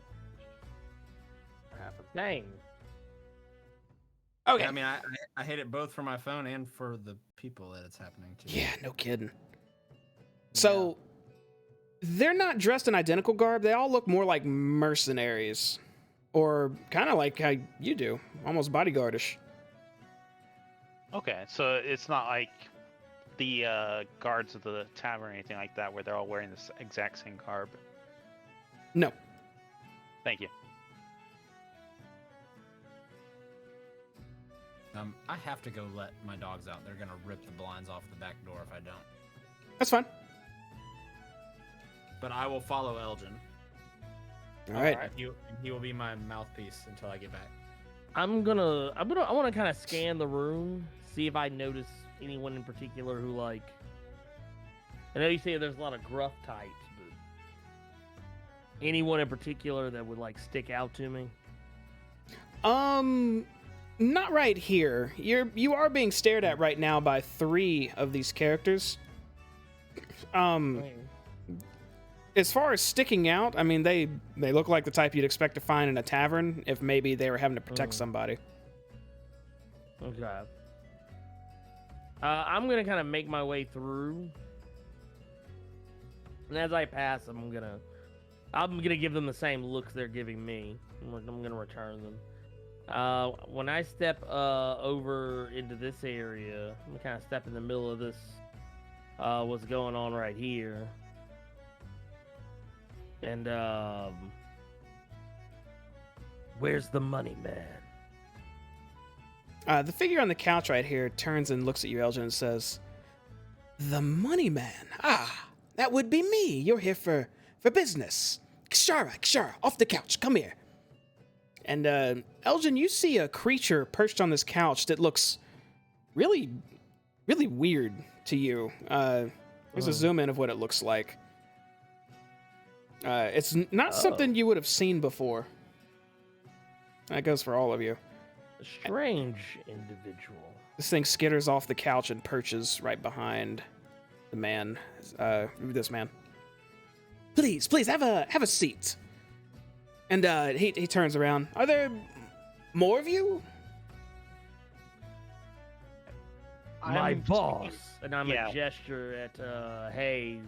What happened? Dang. Okay. Yeah, I mean, I hate it both for my phone and for the people that it's happening to. Yeah, no kidding. So, they're not dressed in identical garb. They all look more like mercenaries. Or kind of like how you do. Almost bodyguardish. Okay, so it's not like the guards of the tavern or anything like that where they're all wearing this exact same garb. No. Thank you. I have to go let my dogs out. They're gonna rip the blinds off the back door if I don't. That's fine. But I will follow Elgin. All right. He will be my mouthpiece until I get back. I want to kind of scan the room, see if I notice anyone in particular who like. I know you say there's a lot of gruff types, but anyone in particular that would like stick out to me. Not right here. You are being stared at right now by 3 of these characters. As far as sticking out, I mean, they look like the type you'd expect to find in a tavern if maybe they were having to protect somebody. Okay. I'm gonna kind of make my way through, and as I pass, I'm gonna give them the same looks they're giving me. I'm gonna return them. When I step over into this area, I'm gonna kind of step in the middle of this. What's going on right here? And where's the money man? The figure on the couch right here turns and looks at you, Elgin, and says, "The money man. Ah, that would be me. You're here for business. Kshara, off the couch. Come here." And Elgin, you see a creature perched on this couch that looks really, really weird to you. Here's a zoom in of what it looks like. It's not something you would have seen before. That goes for all of you. A strange individual. This thing skitters off the couch and perches right behind the man. This man. Please, have a seat. And he turns around. Are there more of you? My I'm boss. And I'm yeah. a gesture at Hayes.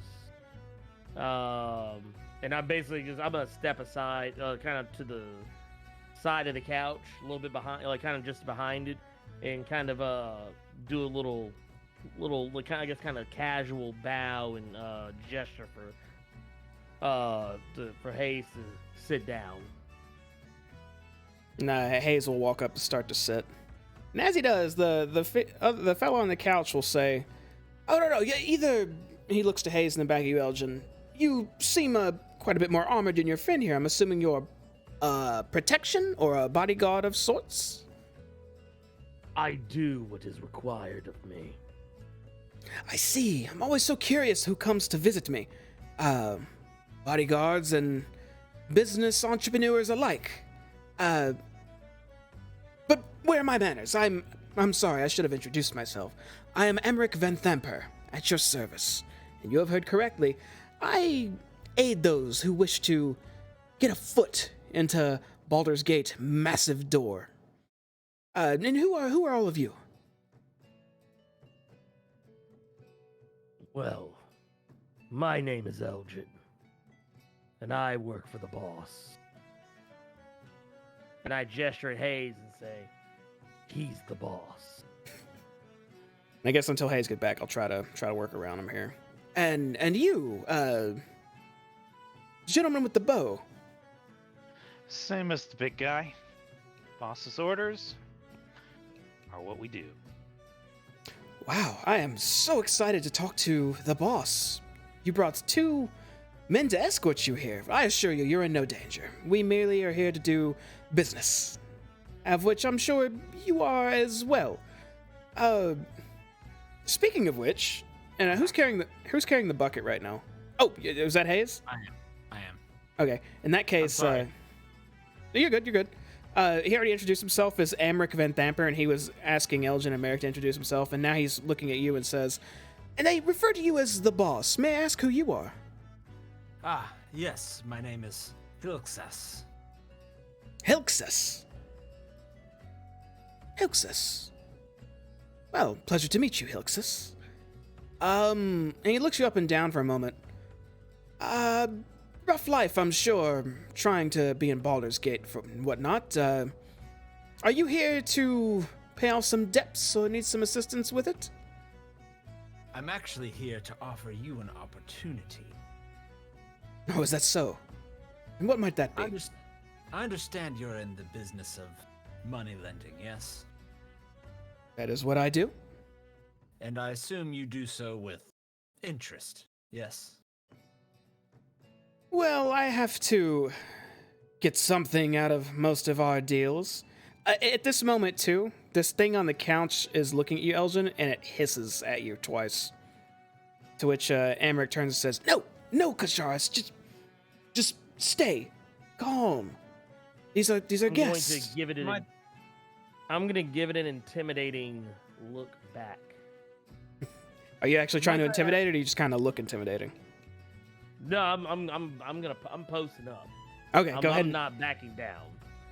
And I'm basically I'm gonna step aside, kind of to the side of the couch, a little bit behind, like kind of just behind it, and kind of do a little like, kind of casual bow and gesture for Hayes to sit down. Hayes will walk up and start to sit. And as he does, the fellow on the couch will say, "Oh no, yeah, either." He looks to Hayes in the back of you, Elgin. "You seem quite a bit more armored than your friend here. I'm assuming you're protection or a bodyguard of sorts?" I do what is required of me. "I see. I'm always so curious who comes to visit me. Bodyguards and business entrepreneurs alike. But where are my manners? I'm sorry, I should have introduced myself. I am Emmerich Van Thamper, at your service. And you have heard correctly. I aid those who wish to get a foot into Baldur's Gate massive door. And who are all of you?" Well, my name is Elgin, and I work for the boss. And I gesture at Hayes and say, "He's the boss." I guess until Hayes get back, I'll try to work around him here. And you, gentleman with the bow. Same as the big guy. Boss's orders are what we do. Wow, I am so excited to talk to the boss. You brought 2 men to escort you here. I assure you, you're in no danger. We merely are here to do business, of which I'm sure you are as well. Speaking of which, and who's carrying the bucket right now? Oh, is that Hayes? I am. Okay, in that case, sorry. You're good. He already introduced himself as Emmerich Van Thamper, and he was asking Elgin and Merrick to introduce himself, and now he's looking at you and says, "And they refer to you as the boss. May I ask who you are?" Ah, yes, my name is Hilxas. Hilxas. Well, pleasure to meet you, Hilxas. And he looks you up and down for a moment. Rough life, I'm sure, trying to be in Baldur's Gate and whatnot. Are you here to pay off some debts or need some assistance with it? I'm actually here to offer you an opportunity. Oh, is that so? And what might that be? I understand you're in the business of money lending, yes? That is what I do. And I assume you do so with interest, yes? Well, I have to get something out of most of our deals. At this moment, too, this thing on the couch is looking at you, Elgin, and it hisses at you twice. To which Emmerich turns and says, No, Kasharis, just stay. Calm. These are guests. I'm going to give it an intimidating look back. Are you actually trying to intimidate, or do you just kind of look intimidating? No, I'm posting up. Okay, go ahead. I'm not backing down.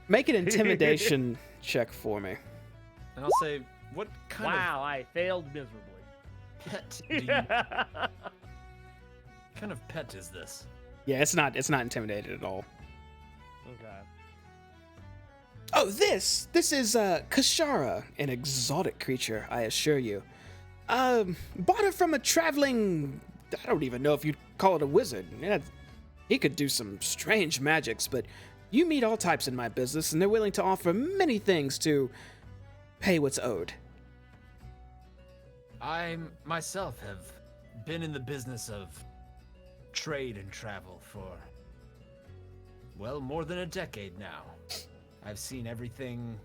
Make an intimidation check for me. And I'll say, what kind Wow, I failed miserably. of pet do you... what kind of pet is this? Yeah, it's not intimidated at all. Okay. Oh, this is Kashara, an exotic creature, I assure you. Bought her from a traveling, I don't even know if you'd call it a wizard. Yeah, he could do some strange magics, but you meet all types in my business, and they're willing to offer many things to pay what's owed. I myself have been in the business of trade and travel for, well, more than a decade now. I've seen everything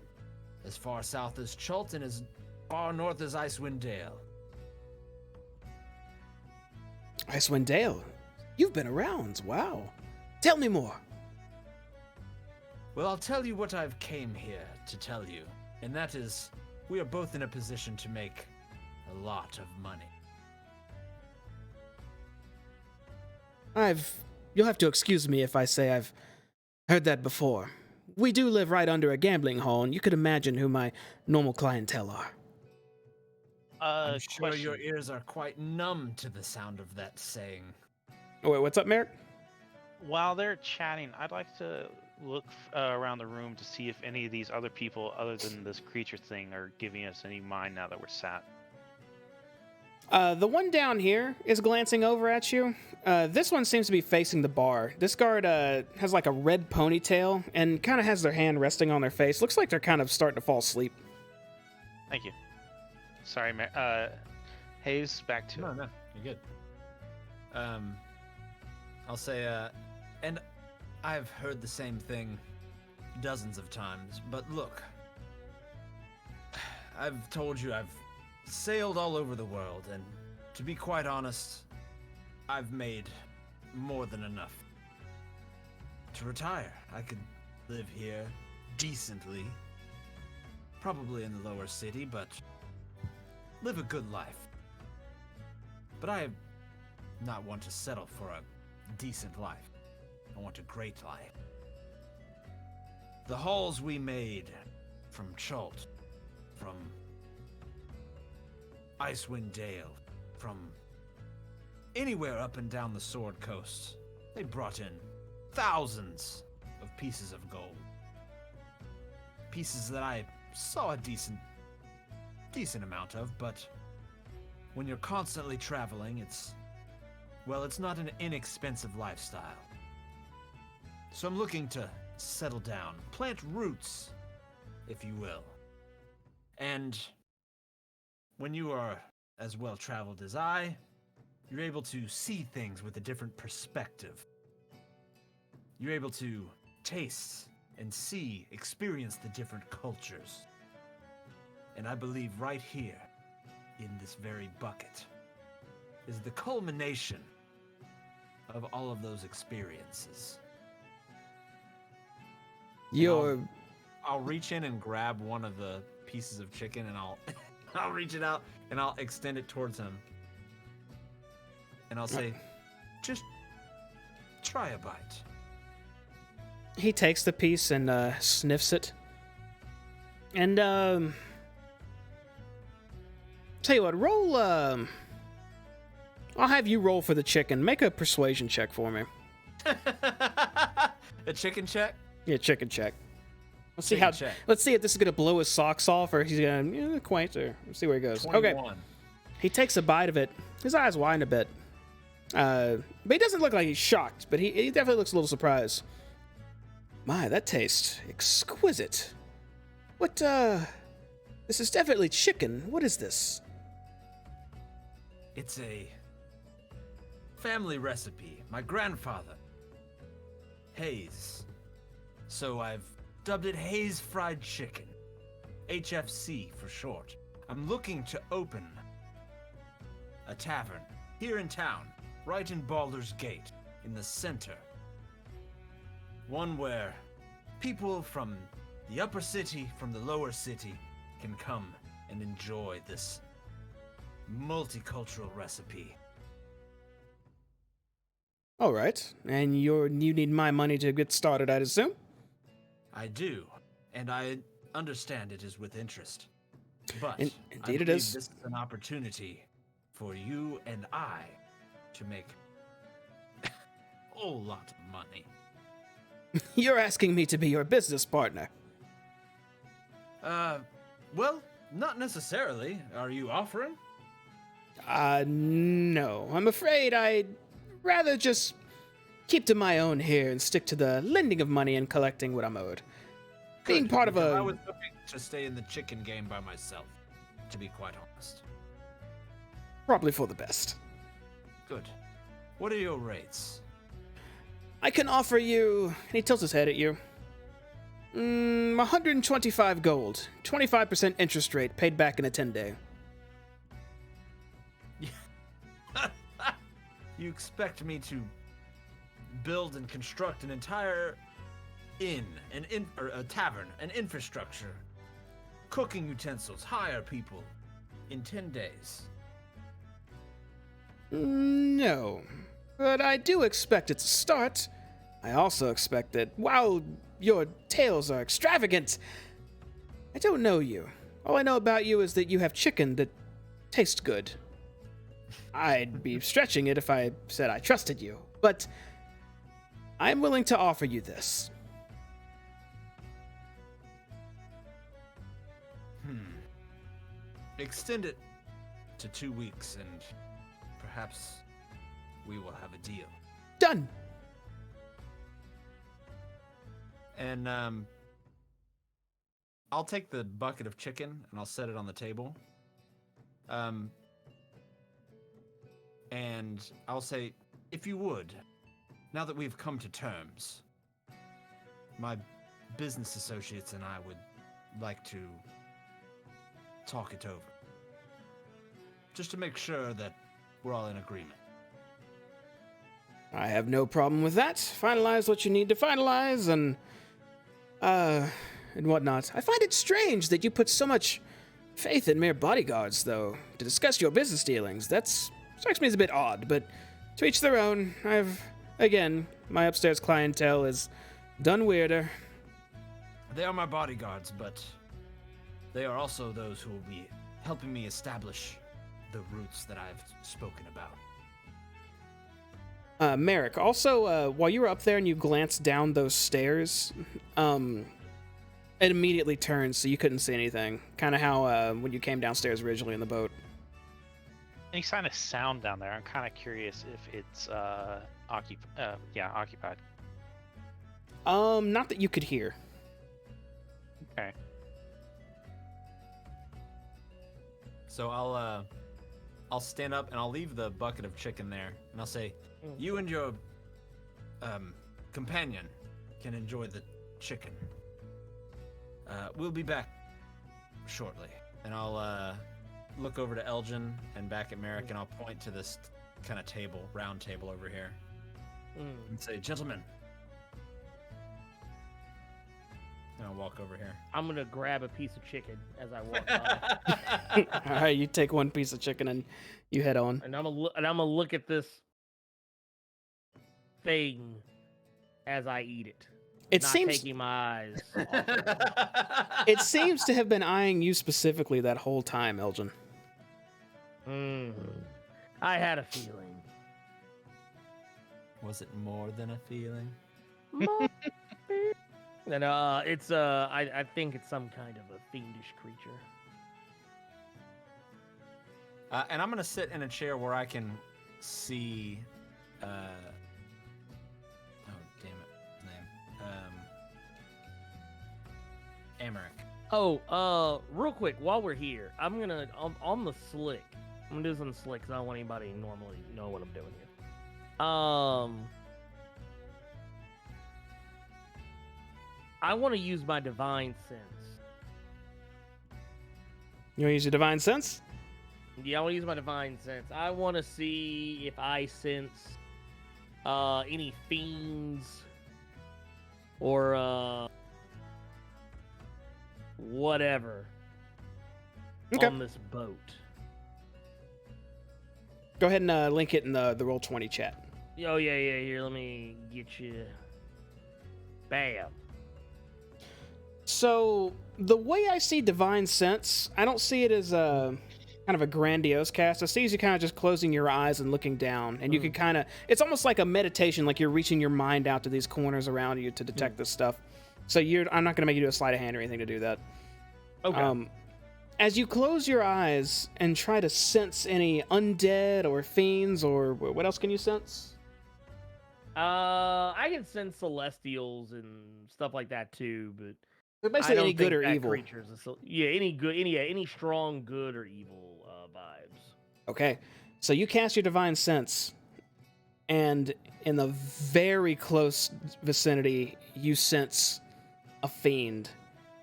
as far south as Chult and as far north as Icewind Dale. Icewind Dale, you've been around. Wow. Tell me more. Well, I'll tell you what I've came here to tell you, and that is we are both in a position to make a lot of money. You'll have to excuse me if I say I've heard that before. We do live right under a gambling hall, and you could imagine who my normal clientele are. I'm sure Question. your ears are quite numb to the sound of that saying. Oh, wait, what's up, Merrick? While they're chatting, I'd like to look around the room to see if any of these other people, other than this creature thing, are giving us any mind now that we're sat. The one down here is glancing over at you. This one seems to be facing the bar. This guard has like a red ponytail and kind of has their hand resting on their face. Looks like they're kind of starting to fall asleep. Thank you. Sorry, Hayes, back to No, you're good. I'll say, and I've heard the same thing dozens of times, but look, I've told you I've sailed all over the world, and to be quite honest, I've made more than enough to retire. I could live here decently, probably in the lower city, but live a good life. But I not want to settle for a decent life. I want a great life. The hauls we made from Chult, from Icewind Dale, from anywhere up and down the Sword Coast, they brought in thousands of pieces of gold. Pieces that I saw a decent amount of, but when you're constantly traveling, it's not an inexpensive lifestyle. So I'm looking to settle down, plant roots, if you will. And when you are as well traveled as I, you're able to see things with a different perspective. You're able to taste and see, experience the different cultures. And I believe right here, in this very bucket, is the culmination of all of those experiences. I'll reach in and grab one of the pieces of chicken, and I'll reach it out and I'll extend it towards him. And I'll say, just try a bite. He takes the piece and sniffs it. And tell you what, roll I'll have you roll for the chicken. Make a persuasion check for me. A chicken check? Yeah, chicken check. Let's Check. see if this is gonna blow his socks off, or he's gonna quaint, or let's see where he goes. 21. Okay. He takes a bite of it. His eyes widen a bit. But he doesn't look like he's shocked, but he definitely looks a little surprised. My, that tastes exquisite. What, this is definitely chicken. What is this? It's a family recipe. My grandfather, Hayes. So I've dubbed it Hayes Fried Chicken. HFC for short. I'm looking to open a tavern here in town, right in Baldur's Gate, in the center. One where people from the upper city, from the lower city, can come and enjoy this multicultural recipe. All right, and you need my money to get started, I'd assume? I do, and I understand it is with interest. But Indeed I believe it is. this is an opportunity for you and I to make a whole lot of money. You're asking me to be your business partner. Well, not necessarily. Are you offering? No. I'm afraid I'd rather just keep to my own here and stick to the lending of money and collecting what I'm owed. being Good, part of because a... I was hoping to stay in the chicken game by myself, to be quite honest. Probably for the best. Good. What are your rates? I can offer you... And he tilts his head at you. 125 gold. 25% interest rate, paid back in a 10-day. You expect me to build and construct an entire or a tavern, an infrastructure, cooking utensils, hire people in 10 days? No. But I do expect it to start. I also expect that while your tales are extravagant, I don't know you. All I know about you is that you have chicken that tastes good. I'd be stretching it if I said I trusted you, but I'm willing to offer you this. Extend it to 2 weeks and perhaps we will have a deal. Done! And I'll take the bucket of chicken and I'll set it on the table. And I'll say, if you would, now that we've come to terms, my business associates and I would like to talk it over. Just to make sure that we're all in agreement. I have no problem with that. Finalize what you need to finalize and whatnot. I find it strange that you put so much faith in mere bodyguards, though, to discuss your business dealings. That's strikes me as a bit odd, but to each their own. Again, my upstairs clientele is done weirder. They are my bodyguards, but they are also those who will be helping me establish the roots that I've spoken about. Merrick, also, while you were up there and you glanced down those stairs, it immediately turned so you couldn't see anything. Kind of how when you came downstairs originally in the boat. Any sign of sound down there? I'm kind of curious if it's occupied. Not that you could hear. Okay. So I'll stand up and I'll leave the bucket of chicken there, and I'll say, you and your companion can enjoy the chicken. We'll be back shortly, and I'll look over to Elgin and back at Merrick, and I'll point to this kind of table, round table over here, and say, gentlemen. And I'll walk over here. I'm gonna grab a piece of chicken as I walk by, All right, you take one piece of chicken and you head on. and I'm gonna look at this thing as I eat it. It not seems taking my eyes off it. it seems to have been eyeing you specifically that whole time, Elgin. I had a feeling. Was it more than a feeling? And it's I think it's some kind of a fiendish creature. And I'm gonna sit in a chair where I can see. Oh damn it, his name. Amaric. Oh, real quick, while we're here, I'm gonna on the slick. I'm gonna do this on the slick because I don't want anybody to normally know what I'm doing here. I want to use my divine sense. You want to use your divine sense? Yeah, I want to use my divine sense. I want to see if I sense any fiends or whatever on this boat. Go ahead and link it in the Roll20 chat. Oh, yeah. Here, let me get you. Bam. So, the way I see Divine Sense, I don't see it as a kind of a grandiose cast. I see you kind of just closing your eyes and looking down, and you can kind of, it's almost like a meditation, like you're reaching your mind out to these corners around you to detect this stuff. So I'm not going to make you do a sleight of hand or anything to do that. Okay. As you close your eyes and try to sense any undead or fiends, or what else can you sense? I can sense celestials and stuff like that too, but So I basically, don't any good think or that evil. creature's any strong good or evil vibes. Okay, so you cast your divine sense, and in the very close vicinity, you sense a fiend.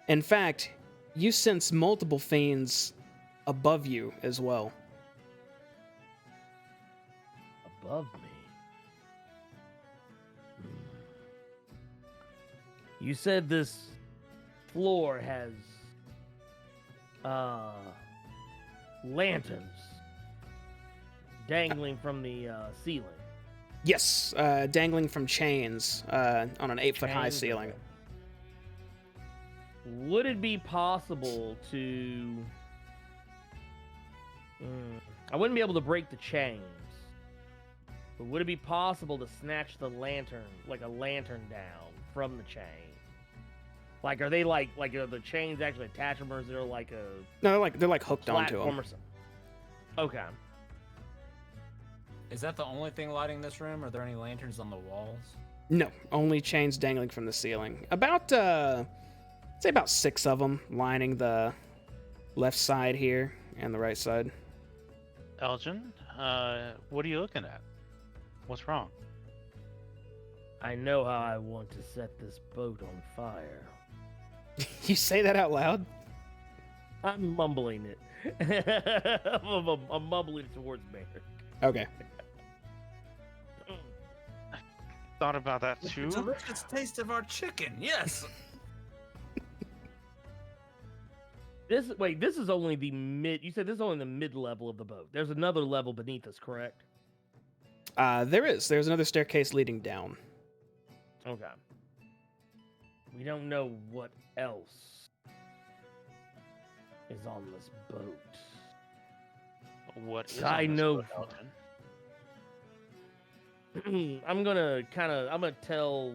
In fact, you sense multiple fiends above you as well. Above me. You said this floor has lanterns dangling from the ceiling. Yes, dangling from chains on an 8-foot-high Chains, ceiling. okay. Would it be possible to... I wouldn't be able to break the chains. But would it be possible to snatch the lantern, like a lantern down from the chain? Like, are they like are the chains actually attached them, or is there like a No, they're like hooked onto platform them. or something? Okay. Is that the only thing lighting this room? Are there any lanterns on the walls? No, only chains dangling from the ceiling. About say about 6 of them lining the left side here and the right side. Elgin, what are you looking at? What's wrong? I know how I want to set this boat on fire. You say that out loud? I'm mumbling it. I'm mumbling it towards Merrick. Okay. Thought about that The too. delicious taste of our chicken, yes. This is only the mid. You said this is only the mid level of the boat. There's another level beneath us, correct? There's another staircase leading down. Okay. We don't know what else is on this boat. What is I on this know boat, for- Elgin? I'm gonna tell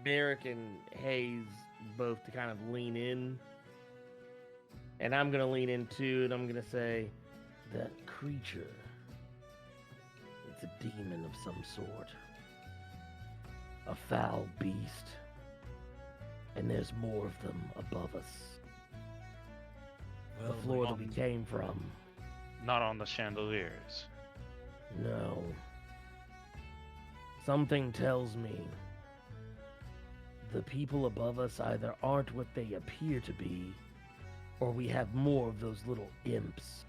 Merrick and Hayes both to kind of lean in. And I'm gonna lean in too, and I'm gonna say, that creature, it's a demon of some sort. A foul beast. And there's more of them above us. Well, The floor that we came from. Not on the chandeliers. No. Something tells me the people above us either aren't what they appear to be, or we have more of those little imps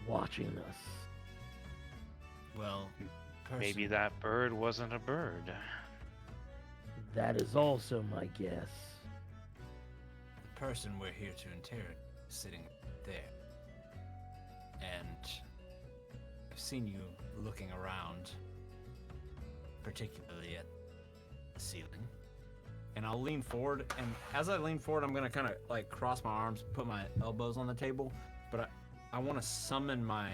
watching us. Well, Maybe that bird wasn't a bird. That is also my guess. the person we're here to interrogate is sitting there. And I've seen you looking around, particularly at the ceiling. And I'll lean forward, and as I lean forward, I'm gonna kind of like cross my arms, put my elbows on the table, but I want to summon my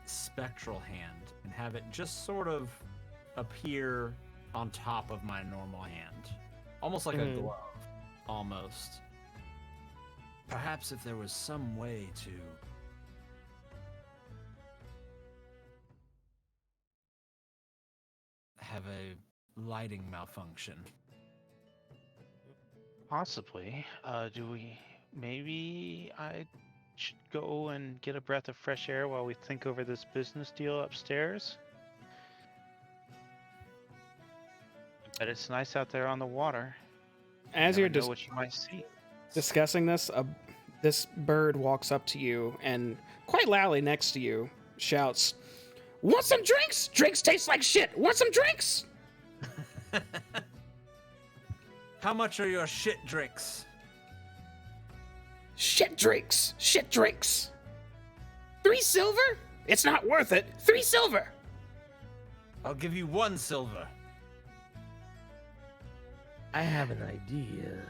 spectral hand and have it just sort of appear on top of my normal hand, almost like a glove, almost. Perhaps if there was some way to have a lighting malfunction. Possibly. Maybe I should go and get a breath of fresh air while we think over this business deal upstairs? Bet it's nice out there on the water. As You you're never know what you might see. discussing this, this bird walks up to you and quite loudly next to you shouts, "Want some drinks? Drinks taste like shit. Want some drinks?" How much are your shit drinks? Shit drinks. Shit drinks. 3 silver? It's not worth it. 3 silver. I'll give you 1 silver. I have an idea.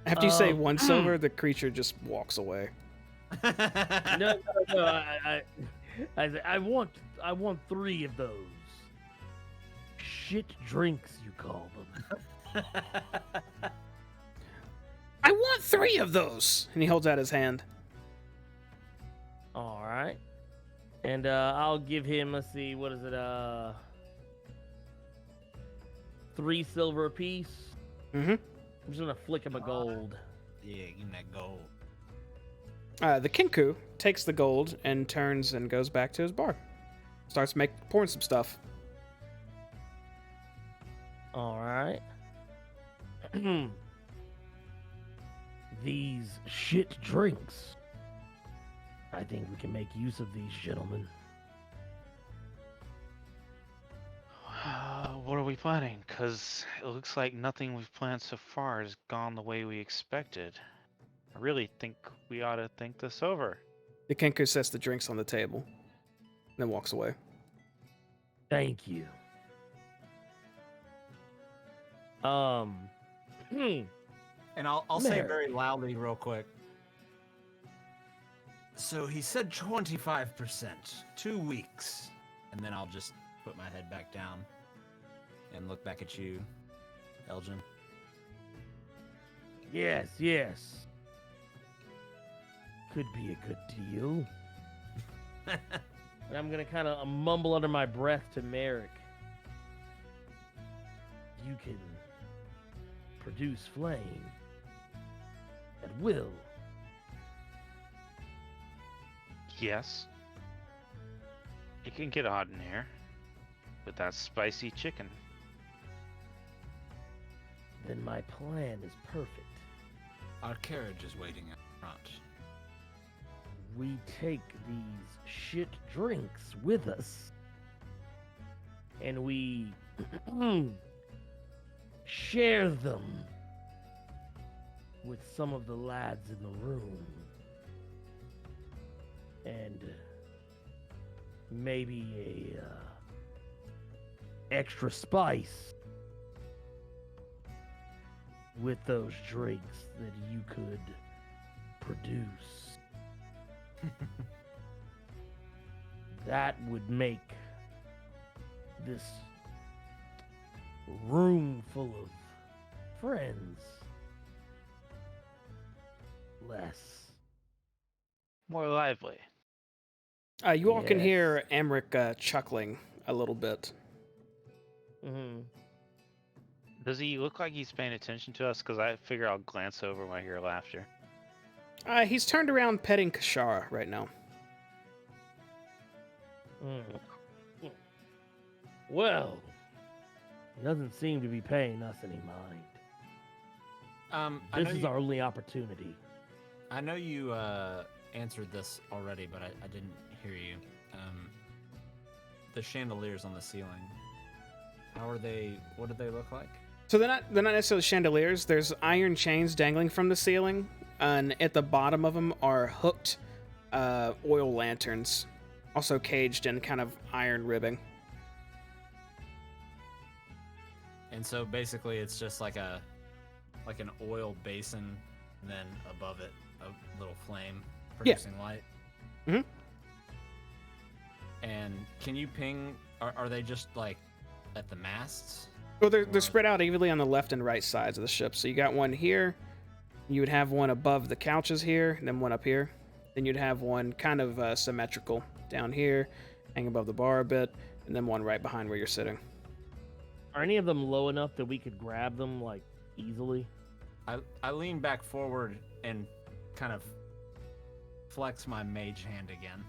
After you say Um, 1 silver, the creature just walks away. No. I want 3 of those. Shit drinks, you call them. I want 3 of those. And he holds out his hand. All right. And I'll give him, let's see, what is it? 3 silver apiece. Mm-hmm. I'm just gonna flick him a gold. Yeah, give me that gold. The Kinku takes the gold and turns and goes back to his bar. Starts pouring some stuff. All right. These shit drinks. I think we can make use of these, gentlemen. What are we planning? Because it looks like nothing we've planned so far has gone the way we expected. I really think we ought to think this over. The Kinku sets the drinks on the table, then walks away. Thank you. And I'll say Merrick. very loudly, real quick. So he said 25%, 2 weeks, and then I'll just put my head back down and look back at you, Elgin. Yes, yes. Could be a good deal. And I'm gonna kind of mumble under my breath to Merrick. You can produce flame at will. Yes. It can get hot in here with that spicy chicken. Then my plan is perfect. Our carriage is waiting up front. We take these shit drinks with us and we share them with some of the lads in the room. And maybe a extra spice with those drinks that you could produce. That would make this room full of friends less. More lively. You all can Yes. hear Amric chuckling a little bit. Mm-hmm. Does he look like he's paying attention to us? Because I figure I'll glance over when I hear laughter. He's turned around petting Kashara right now. Well, he doesn't seem to be paying us any mind. This is our only opportunity. I know you answered this already, but I didn't hear you. The chandeliers on the ceiling. How are they? What do they look like? So they're not necessarily chandeliers. There's iron chains dangling from the ceiling, and at the bottom of them are hooked oil lanterns, also caged in kind of iron ribbing. And so basically, it's just like an oil basin, and then above it a little flame producing light. Mm-hmm. And can you ping? Are they just like at the masts? Well, they're spread out evenly on the left and right sides of the ship. So you got one here. You would have one above the couches here, and then one up here. Then you'd have one kind of symmetrical down here, hanging above the bar a bit, and then one right behind where you're sitting. Are any of them low enough that we could grab them like easily? I lean back forward and kind of flex my mage hand again.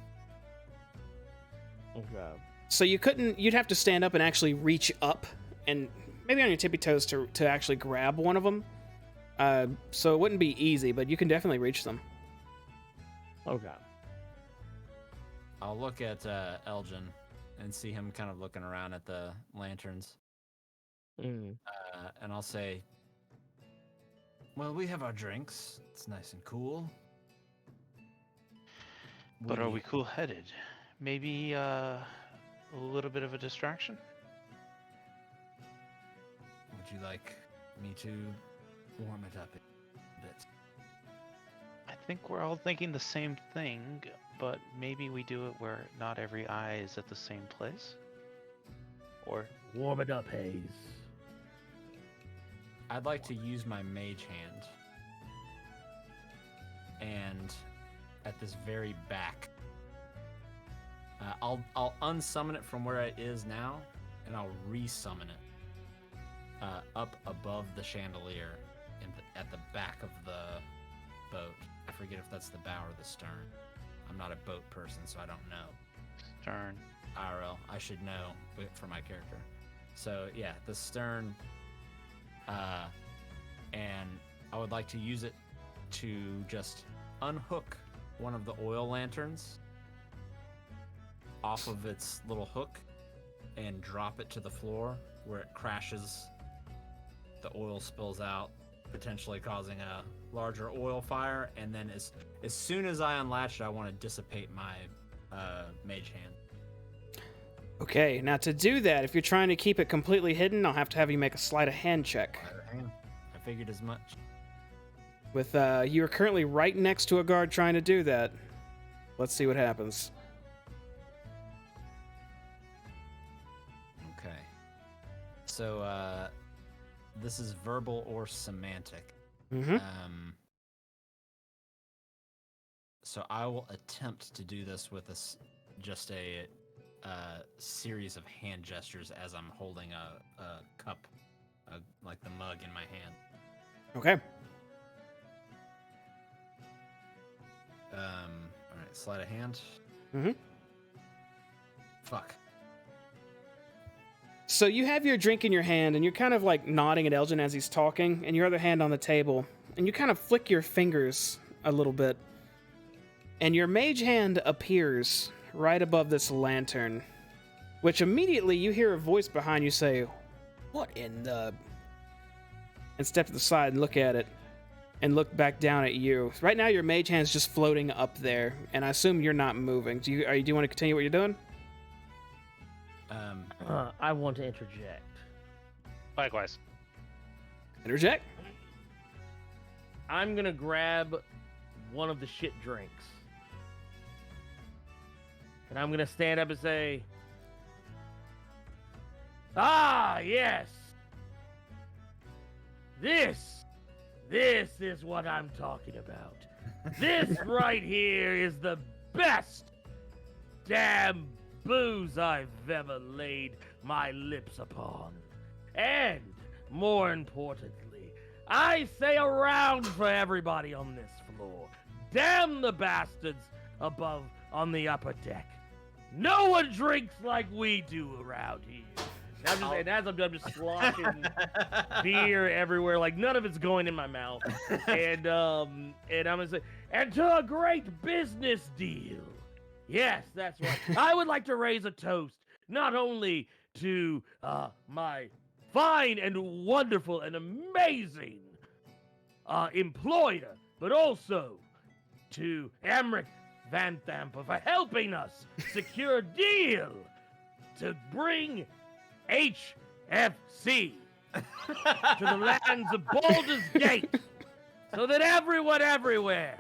Okay. So you'd have to stand up and actually reach up and maybe on your tippy toes to actually grab one of them. So it wouldn't be easy, but you can definitely reach them. Okay. I'll look at Elgin and see him kind of looking around at the lanterns. Mm. And I'll say, well, we have our drinks. It's nice and cool. But are we cool-headed? Maybe a little bit of a distraction? Would you like me to warm it up a bit? I think we're all thinking the same thing, but maybe we do it where not every eye is at the same place? Or Warm it up, Hayes. I'd like to use my mage hand. And at this very back, I'll unsummon it from where it is now, and I'll resummon it up above the chandelier at the back of the boat. I forget if that's the bow or the stern. I'm not a boat person, so I don't know. Stern. IRL, I should know for my character. So yeah, the stern, and I would like to use it to just unhook one of the oil lanterns off of its little hook and drop it to the floor where it crashes. The oil spills out, potentially causing a larger oil fire, and then as soon as I unlatch it, I want to dissipate my mage hand. Okay, now to do that, if you're trying to keep it completely hidden, I'll have to have you make a sleight of hand check. I figured as much. With you're currently right next to a guard trying to do that. Let's see what happens. Okay. So this is verbal or semantic. Mm-hmm. So I will attempt to do this with just a series of hand gestures as I'm holding a cup, like the mug in my hand. Okay. All right, sleight of hand. Mm-hmm. Fuck. So you have your drink in your hand, and you're kind of like nodding at Elgin as he's talking, and your other hand on the table, and you kind of flick your fingers a little bit, and your mage hand appears right above this lantern, which immediately you hear a voice behind you say, "What in the..." and step to the side and look at it, and look back down at you. Right now, your mage hand's just floating up there, and I assume you're not moving. Do you want to continue what you're doing? I want to interject. Likewise. Interject. I'm gonna grab one of the shit drinks, and I'm gonna stand up and say, "Ah, yes! This is what I'm talking about. This right here is the best damn booze I've ever laid my lips upon. And, more importantly, I say around for everybody on this floor. Damn the bastards above on the upper deck. No one drinks like we do around here." And as I'm just sloshing beer everywhere, like none of it's going in my mouth. And I'm gonna say, "And to a great business deal." Yes, that's right. I would like to raise a toast, not only to my fine and wonderful and amazing employer, but also to Emmerich Van Thamper for helping us secure a deal to bring HFC to the lands of Baldur's Gate, so that everyone everywhere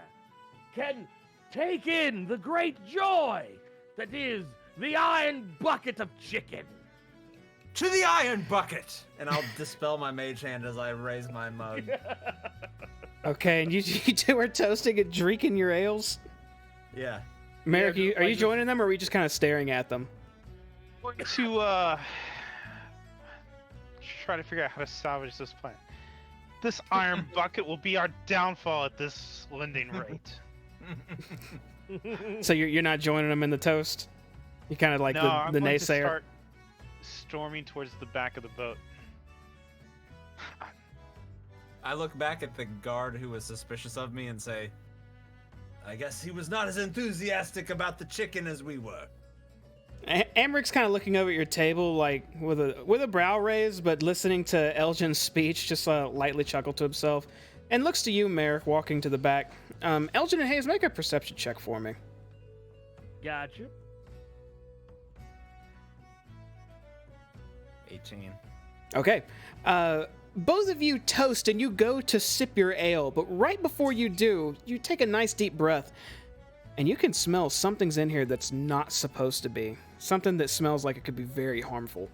can take in the great joy that is the Iron Bucket of Chicken. To the Iron Bucket! And I'll dispel my mage hand as I raise my mug. Okay, and you two are toasting and drinking your ales? Yeah. Merrick, Yeah, are you joining them, or are we just kind of staring at them? Going to try to figure out how to salvage this plan. This iron bucket will be our downfall at this lending rate. So you're not joining them in the toast? You kind of like no, the I'm going to naysayer? start storming towards the back of the boat. I look back at the guard who was suspicious of me and say, "I guess he was not as enthusiastic about the chicken as we were." Amrick's kind of looking over at your table, like with a brow raise, but listening to Elgin's speech, just lightly chuckle to himself, and looks to you, Merrick, walking to the back. Elgin and Hayes, make a perception check for me. Gotcha. 18. Okay. Both of you toast and you go to sip your ale, but right before you do, you take a nice deep breath, and you can smell something's in here that's not supposed to be. Something that smells like it could be very harmful.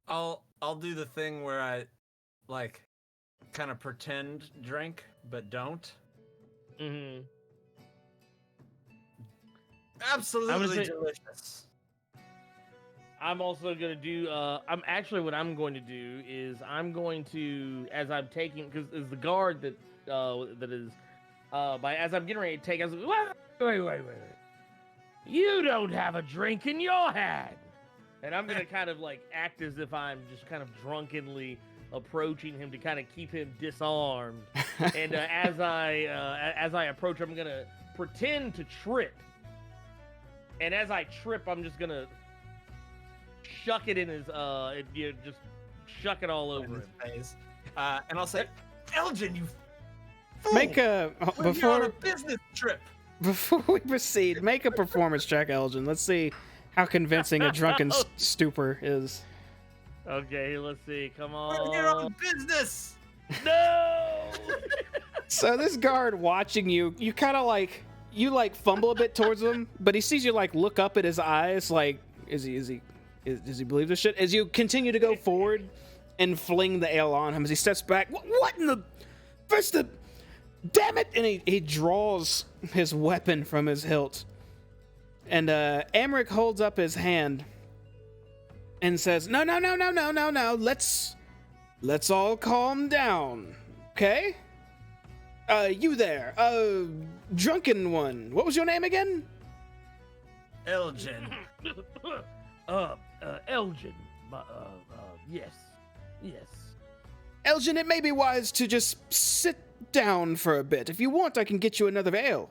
I'll do the thing where I, like, kind of pretend drink, but don't. Mm-hmm. Absolutely delicious. I'm also gonna do. What I'm going to do is I'm going to, as I'm taking, because is the guard that is, as I'm getting ready to take, I was like, wait. You don't have a drink in your hand, and I'm gonna kind of like act as if I'm just kind of drunkenly approaching him to kind of keep him disarmed. And as I approach, I'm gonna pretend to trip, and as I trip, I'm just gonna shuck it in his just shuck it all over in his him. face. And I'll say, Elgin, you fool! Make a We're here on a business trip. before we proceed. Make a performance check, Elgin. Let's see how convincing a drunken stupor is. Okay, let's see. Come We're here on. on business. No. So this guard watching you, you kind of like fumble a bit towards him, but he sees you like look up at his eyes, like does he believe this shit? As you continue to go forward and fling the ale on him, as he steps back, what in the first the damn it! And he draws his weapon from his hilt, and Amric holds up his hand and says, No, let's all calm down, okay? You there, drunken one. What was your name again? Elgin. Elgin. Yes. Elgin, it may be wise to just sit down for a bit. If you want, I can get you another ale.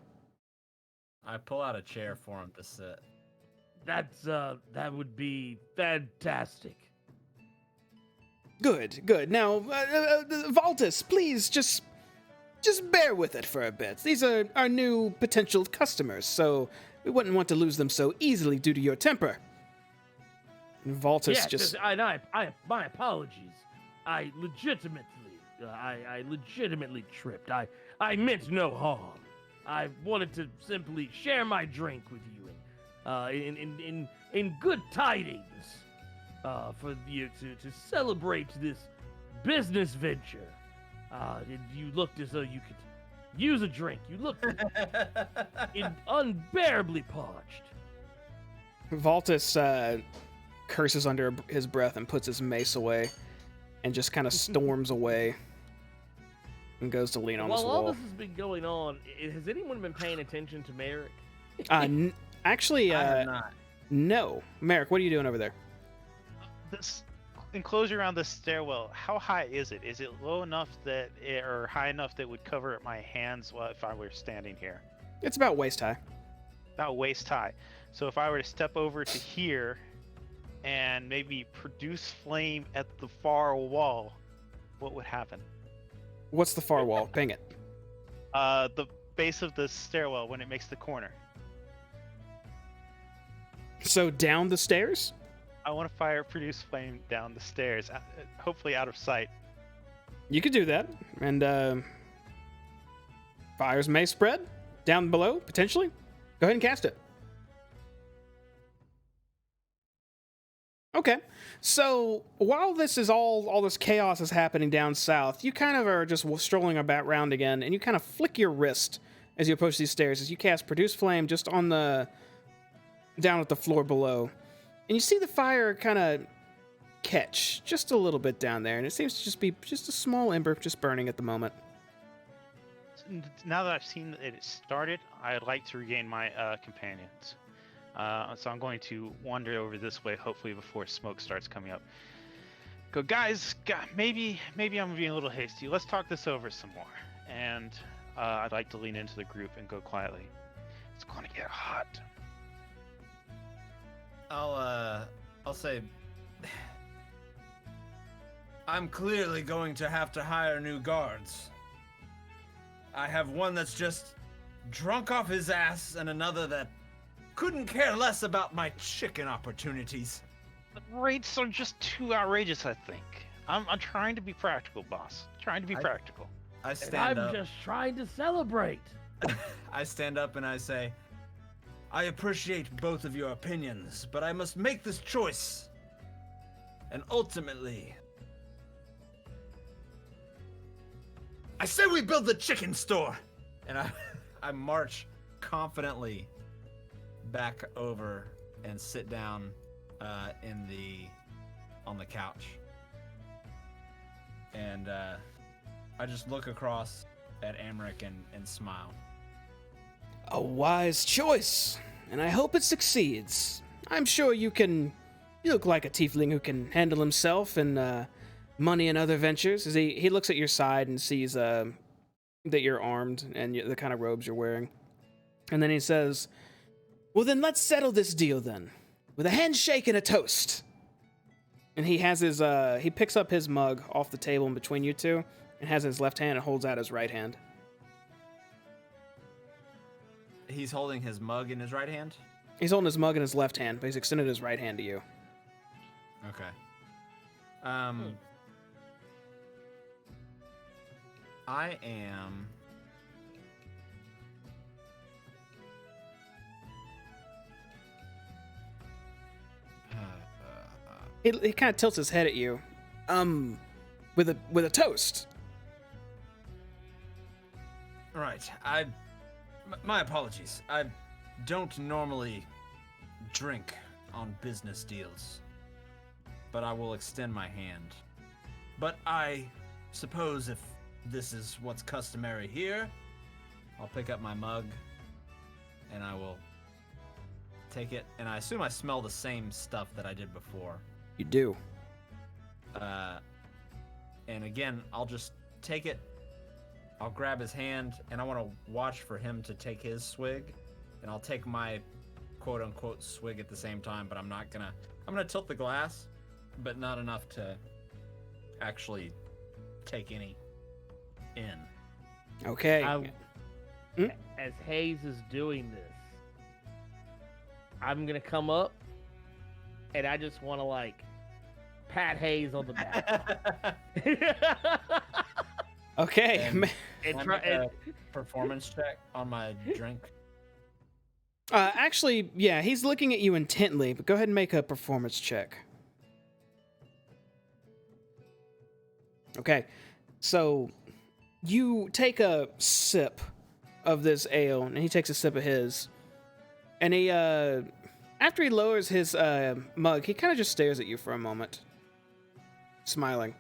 I pull out a chair for him to sit. That would be fantastic. Good. Now, Valtus, please just bear with it for a bit. These are our new potential customers, so we wouldn't want to lose them so easily due to your temper. And Valtus my apologies. I legitimately tripped. I meant no harm. I wanted to simply share my drink with you, in good tidings, for you to celebrate this business venture. You looked as though you could use a drink. You looked unbearably parched. Valtus curses under his breath and puts his mace away and just kind of storms away and goes to lean on While this all wall. this has been going on, has anyone been paying attention to Merrick? Actually, I have not. no. Merrick, what are you doing over there? This enclosure around the stairwell, how high is it? Is it low enough or high enough that would cover my hands if I were standing here? It's about waist high. About waist high. So if I were to step over to here and maybe produce flame at the far wall, what would happen? What's the far wall? Ping it. The base of the stairwell when it makes the corner. So down the stairs? I want to produce flame down the stairs, hopefully out of sight. You could do that. And fires may spread down below, potentially. Go ahead and cast it. Okay. So while this is all this chaos is happening down south, you kind of are just strolling about round again, and you kind of flick your wrist as you approach these stairs, as you cast Produce Flame just on down at the floor below. And you see the fire kind of catch just a little bit down there, and it seems to just be just a small ember just burning at the moment. Now that I've seen that it started, I'd like to regain my companions. So I'm going to wander over this way, hopefully before smoke starts coming up. Go, guys, maybe I'm being a little hasty. Let's talk this over some more. And I'd like to lean into the group and go quietly. It's going to get hot. I'll say, I'm clearly going to have to hire new guards. I have one that's just drunk off his ass and another that couldn't care less about my chicken opportunities. The rates are just too outrageous, I think. I'm trying to be practical, boss. Trying to be practical. I stand up. I'm just trying to celebrate. I stand up and I say, I appreciate both of your opinions, but I must make this choice. And ultimately, I say we build the chicken store. And I march confidently back over and sit down on the couch, and I just look across at Amric and smile. A wise choice, and I hope it succeeds. I'm sure you look like a tiefling who can handle himself and money and other ventures. As he looks at your side and sees that you're armed and the kind of robes you're wearing. And then he says, well, then let's settle this deal then, with a handshake and a toast. And he has he picks up his mug off the table in between you two and has his left hand and holds out his right hand. He's holding his mug in his right hand? He's holding his mug in his left hand, but he's extended his right hand to you. Okay. I am... He kind of tilts his head at you, with a toast. Right. My apologies. I don't normally drink on business deals, but I will extend my hand. But I suppose if this is what's customary here, I'll pick up my mug and I will take it. And I assume I smell the same stuff that I did before. You do. And again, I'll just take it. I'll grab his hand, and I want to watch for him to take his swig, and I'll take my quote-unquote swig at the same time, but I'm gonna tilt the glass, but not enough to actually take any in. Okay. As Hayes is doing this, I'm gonna come up, and I just want to, like, pat Hayes on the back. Okay. And make a performance check on my drink. Actually, yeah, he's looking at you intently, but go ahead and make a performance check. Okay, so you take a sip of this ale, and he takes a sip of his, and he, after he lowers his mug, he kind of just stares at you for a moment, smiling.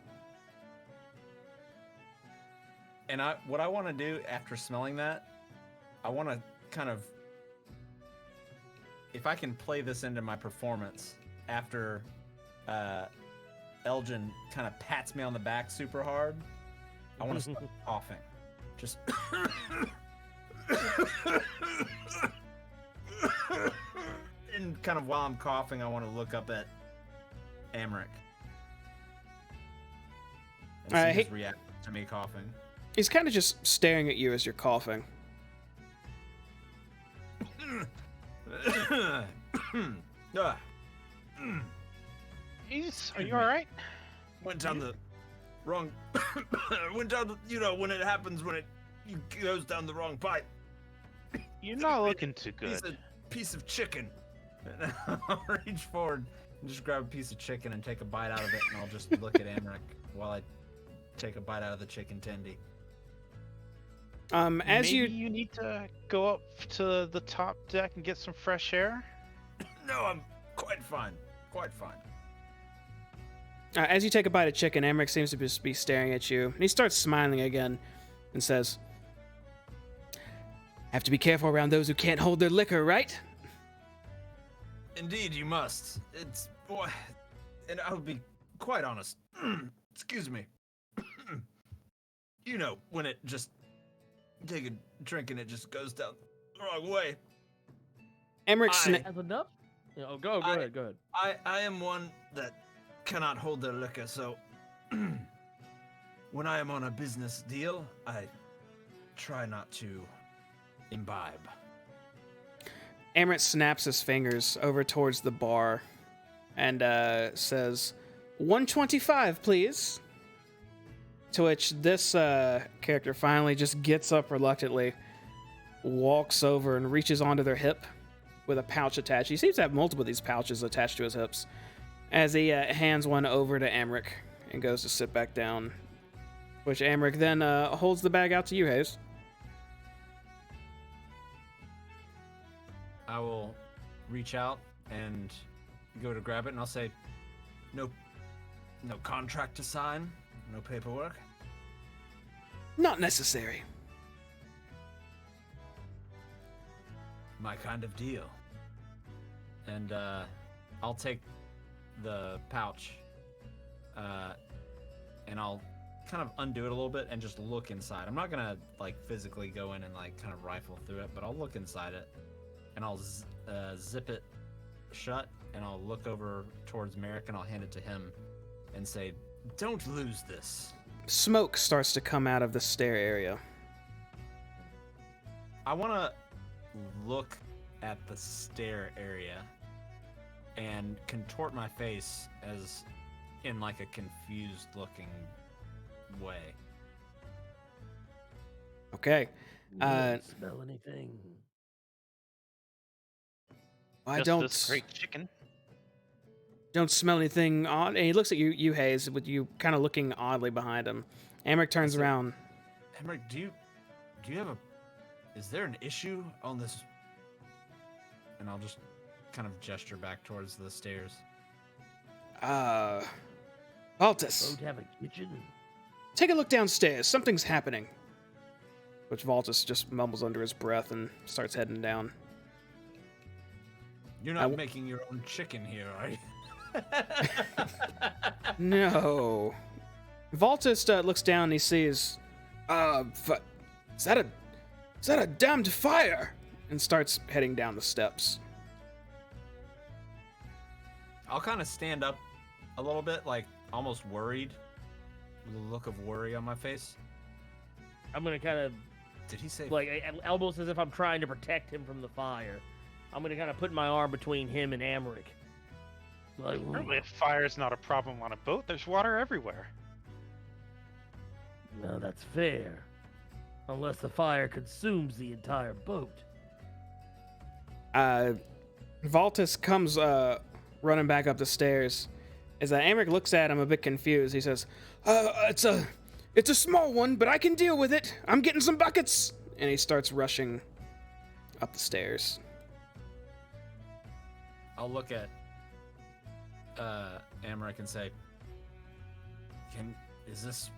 And what I want to do after smelling that, I want to kind of, if I can play this into my performance after Elgin kind of pats me on the back super hard, I want to start coughing. Just and kind of while I'm coughing, I want to look up at Amric and see his reaction to me coughing. He's kind of just staring at you as you're coughing. Are you all right? Went down the wrong. Went down the, when it happens when it goes down the wrong pipe. You're not looking too good. Piece of chicken. And I'll reach forward and just grab a piece of chicken and take a bite out of it, and I'll just look at Amric while I take a bite out of the chicken tendy. As Maybe you need to go up to the top deck and get some fresh air. No, I'm quite fine. Quite fine. As you take a bite of chicken, Amric seems to just be staring at you, and he starts smiling again and says, "Have to be careful around those who can't hold their liquor, right?" Indeed, you must. It's boy, and I'll be quite honest. Excuse me. When it just take a drink and it just goes down the wrong way. Amric Has enough? Go ahead. I am one that cannot hold their liquor, so when I am on a business deal, I try not to imbibe. Amrit snaps his fingers over towards the bar and says, 125, please. To which this character finally just gets up reluctantly, walks over and reaches onto their hip with a pouch attached. He seems to have multiple of these pouches attached to his hips as he hands one over to Amric and goes to sit back down, which Amric then holds the bag out to you, Hayes. I will reach out and go to grab it, and I'll say, no contract to sign, no paperwork. Not necessary. My kind of deal. And I'll take the pouch, and I'll kind of undo it a little bit and just look inside. I'm not gonna like physically go in and like kind of rifle through it, but I'll look inside it, and I'll zip it shut, and I'll look over towards Merrick, and I'll hand it to him and say, don't lose this. Smoke starts to come out of the stair area. I want to look at the stair area and contort my face as in like a confused looking way. Okay. You don't smell anything. I Just don't this great chicken. don't smell anything odd. And he looks at you, Hayes, with you kind of looking oddly behind him. Amric turns Is it- around. Emmerich, do you have a? Is there an issue on this? And I'll just kind of gesture back towards the stairs. Altus, Boat have a kitchen? take a look downstairs. Something's happening. Which Valtus just mumbles under his breath and starts heading down. You're not making your own chicken here, are you? No. Valtus looks down and he sees, is that a damned fire? And starts heading down the steps. I'll kind of stand up a little bit, like almost worried, with a look of worry on my face. I'm gonna kind of, Did he say? like, almost as if I'm trying to protect him from the fire. I'm gonna kind of put my arm between him and Amric. Like, Apparently, if fire's not a problem on a boat, there's water everywhere. no, that's fair. Unless the fire consumes the entire boat. Valtus comes running back up the stairs. As Amric looks at him a bit confused, he says, it's a small one, but I can deal with it. I'm getting some buckets. And he starts rushing up the stairs. I'll look at Amric and say, is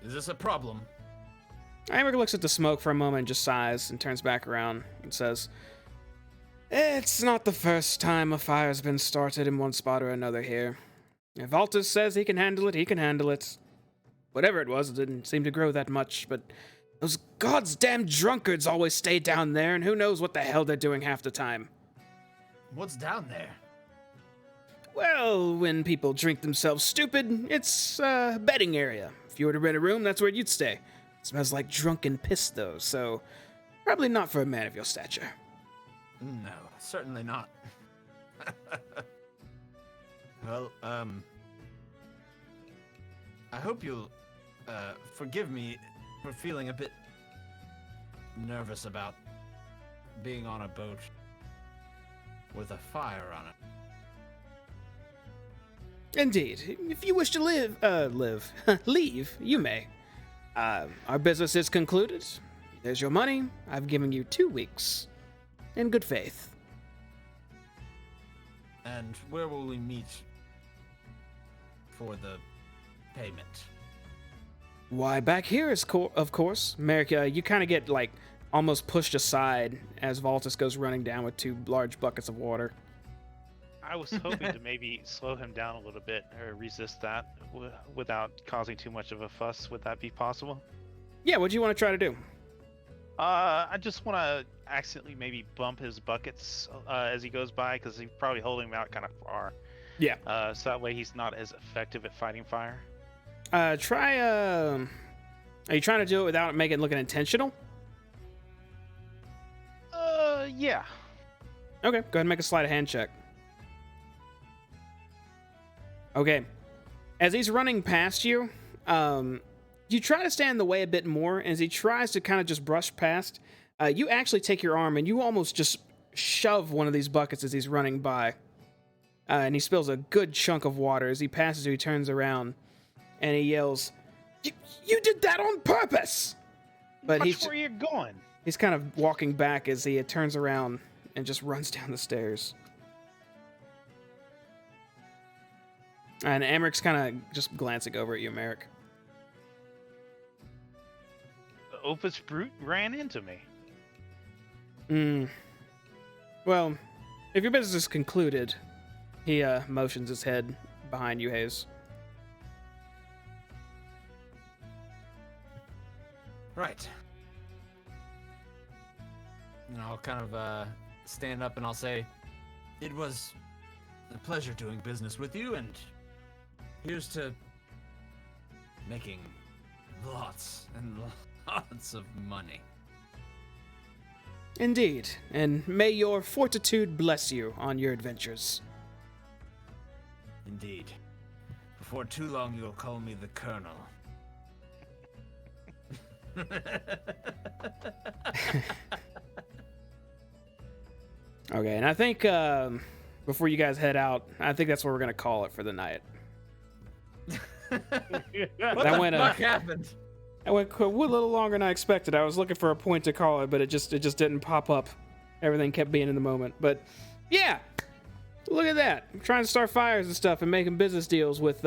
this a problem? Amric looks at the smoke for a moment and just sighs and turns back around and says, it's not the first time a fire's been started in one spot or another here. If Valtus says he can handle it, he can handle it. Whatever it was, it didn't seem to grow that much, but those goddamn drunkards always stay down there, and who knows what the hell they're doing half the time. What's down there? Well, when people drink themselves stupid, it's a bedding area. If you were to rent a room, that's where you'd stay. It smells like drunken piss, though, so probably not for a man of your stature. No, certainly not. Well, I hope you'll forgive me for feeling a bit nervous about being on a boat with a fire on it. Indeed. If you wish to leave, you may. Our business is concluded. There's your money. I've given you 2 weeks. In good faith. And where will we meet for the payment? Why, back here is of course. Merrick, you kind of get, like, almost pushed aside as Valtus goes running down with 2 large buckets of water. I was hoping to maybe slow him down a little bit or resist that without causing too much of a fuss. Would that be possible? Yeah, what do you want to try to do? I just want to accidentally maybe bump his buckets as he goes by, because he's probably holding them out kind of far. Yeah. So that way he's not as effective at fighting fire. Are you trying to do it without making it looking intentional? Yeah. Okay, go ahead and make a sleight of hand check. Okay. As he's running past you, you try to stand in the way a bit more. As he tries to kind of just brush past, you actually take your arm and you almost just shove one of these buckets as he's running by. And he spills a good chunk of water. As he passes you, he turns around and he yells, You did that on purpose! But Watch where you're going. he's kind of walking back as he turns around and just runs down the stairs. And Amric's kind of just glancing over at you, Merrick. The Opus Brute ran into me. Well, if your business is concluded, he motions his head behind you, Hayes. Right. And I'll kind of stand up and I'll say, it was a pleasure doing business with you, and here's to making lots and lots of money. Indeed, and may your fortitude bless you on your adventures. Indeed. Before too long, you'll call me the Colonel. Okay, and I think before you guys head out, I think that's what we're gonna call it for the night. What That the went, fuck happened? I went a little longer than I expected. I was looking for a point to call it, but it just didn't pop up. Everything kept being in the moment. But yeah, look at that. I'm trying to start fires and stuff and making business deals with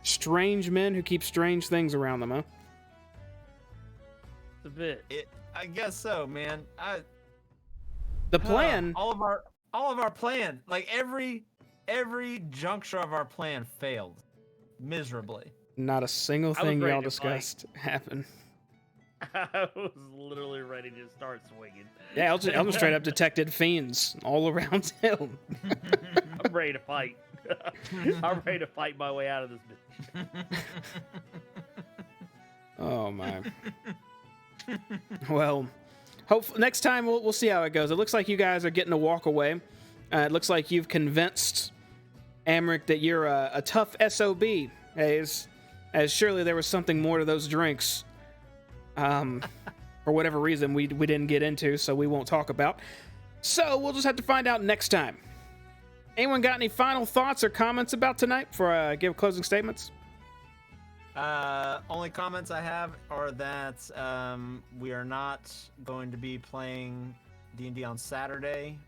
strange men who keep strange things around them, huh? It's a bit. I guess so, man. The plan. all of our plan, like every juncture of our plan failed miserably. Not a single I was thing ready y'all to fight. discussed happened. I was literally ready to start swinging. Yeah, Elton straight up detected fiends all around him. I'm ready to fight. I'm ready to fight my way out of this bitch. Oh my. Well, next time we'll see how it goes. It looks like you guys are getting to walk away. It looks like you've convinced Amric that you're a tough SOB, Hayes. As surely there was something more to those drinks. For whatever reason we didn't get into, so we won't talk about. So we'll just have to find out next time. Anyone got any final thoughts or comments about tonight before I give closing statements? Only comments I have are that we are not going to be playing D&D on Saturday,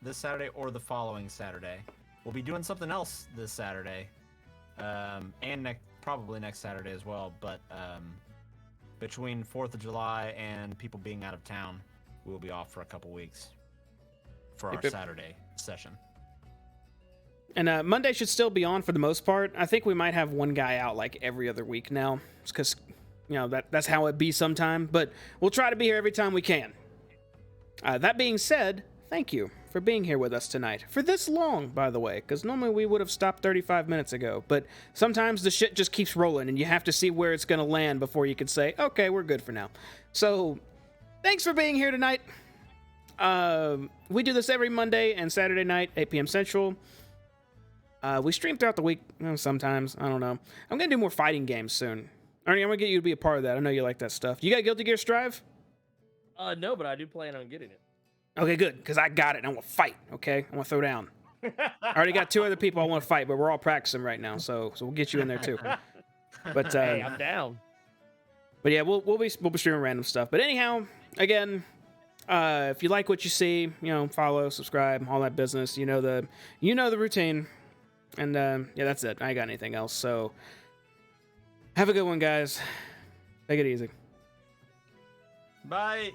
this Saturday or the following Saturday. We'll be doing something else this Saturday, and probably next Saturday as well. But between 4th of July and people being out of town, we'll be off for a couple weeks for our Saturday session. And Monday should still be on for the most part. I think we might have one guy out like every other week now, because that's how it be sometime. But we'll try to be here every time we can. That being said, thank you for being here with us tonight. For this long, by the way, because normally we would have stopped 35 minutes ago. But sometimes the shit just keeps rolling, and you have to see where it's going to land before you can say, okay, we're good for now. So, thanks for being here tonight. We do this every Monday and Saturday night, 8 p.m. Central. We stream throughout the week, sometimes. I don't know. I'm going to do more fighting games soon. Ernie, I'm going to get you to be a part of that. I know you like that stuff. You got Guilty Gear Strive? No, but I do plan on getting it. Okay, good, because I got it, and I want to fight, okay? I want to throw down. I already got 2 other people I want to fight, but we're all practicing right now, so we'll get you in there, too. But Hey, I'm down. But yeah, we'll be streaming random stuff. But anyhow, again, if you like what you see, follow, subscribe, all that business. You know the routine. And yeah, that's it. I ain't got anything else. So have a good one, guys. Take it easy. Bye.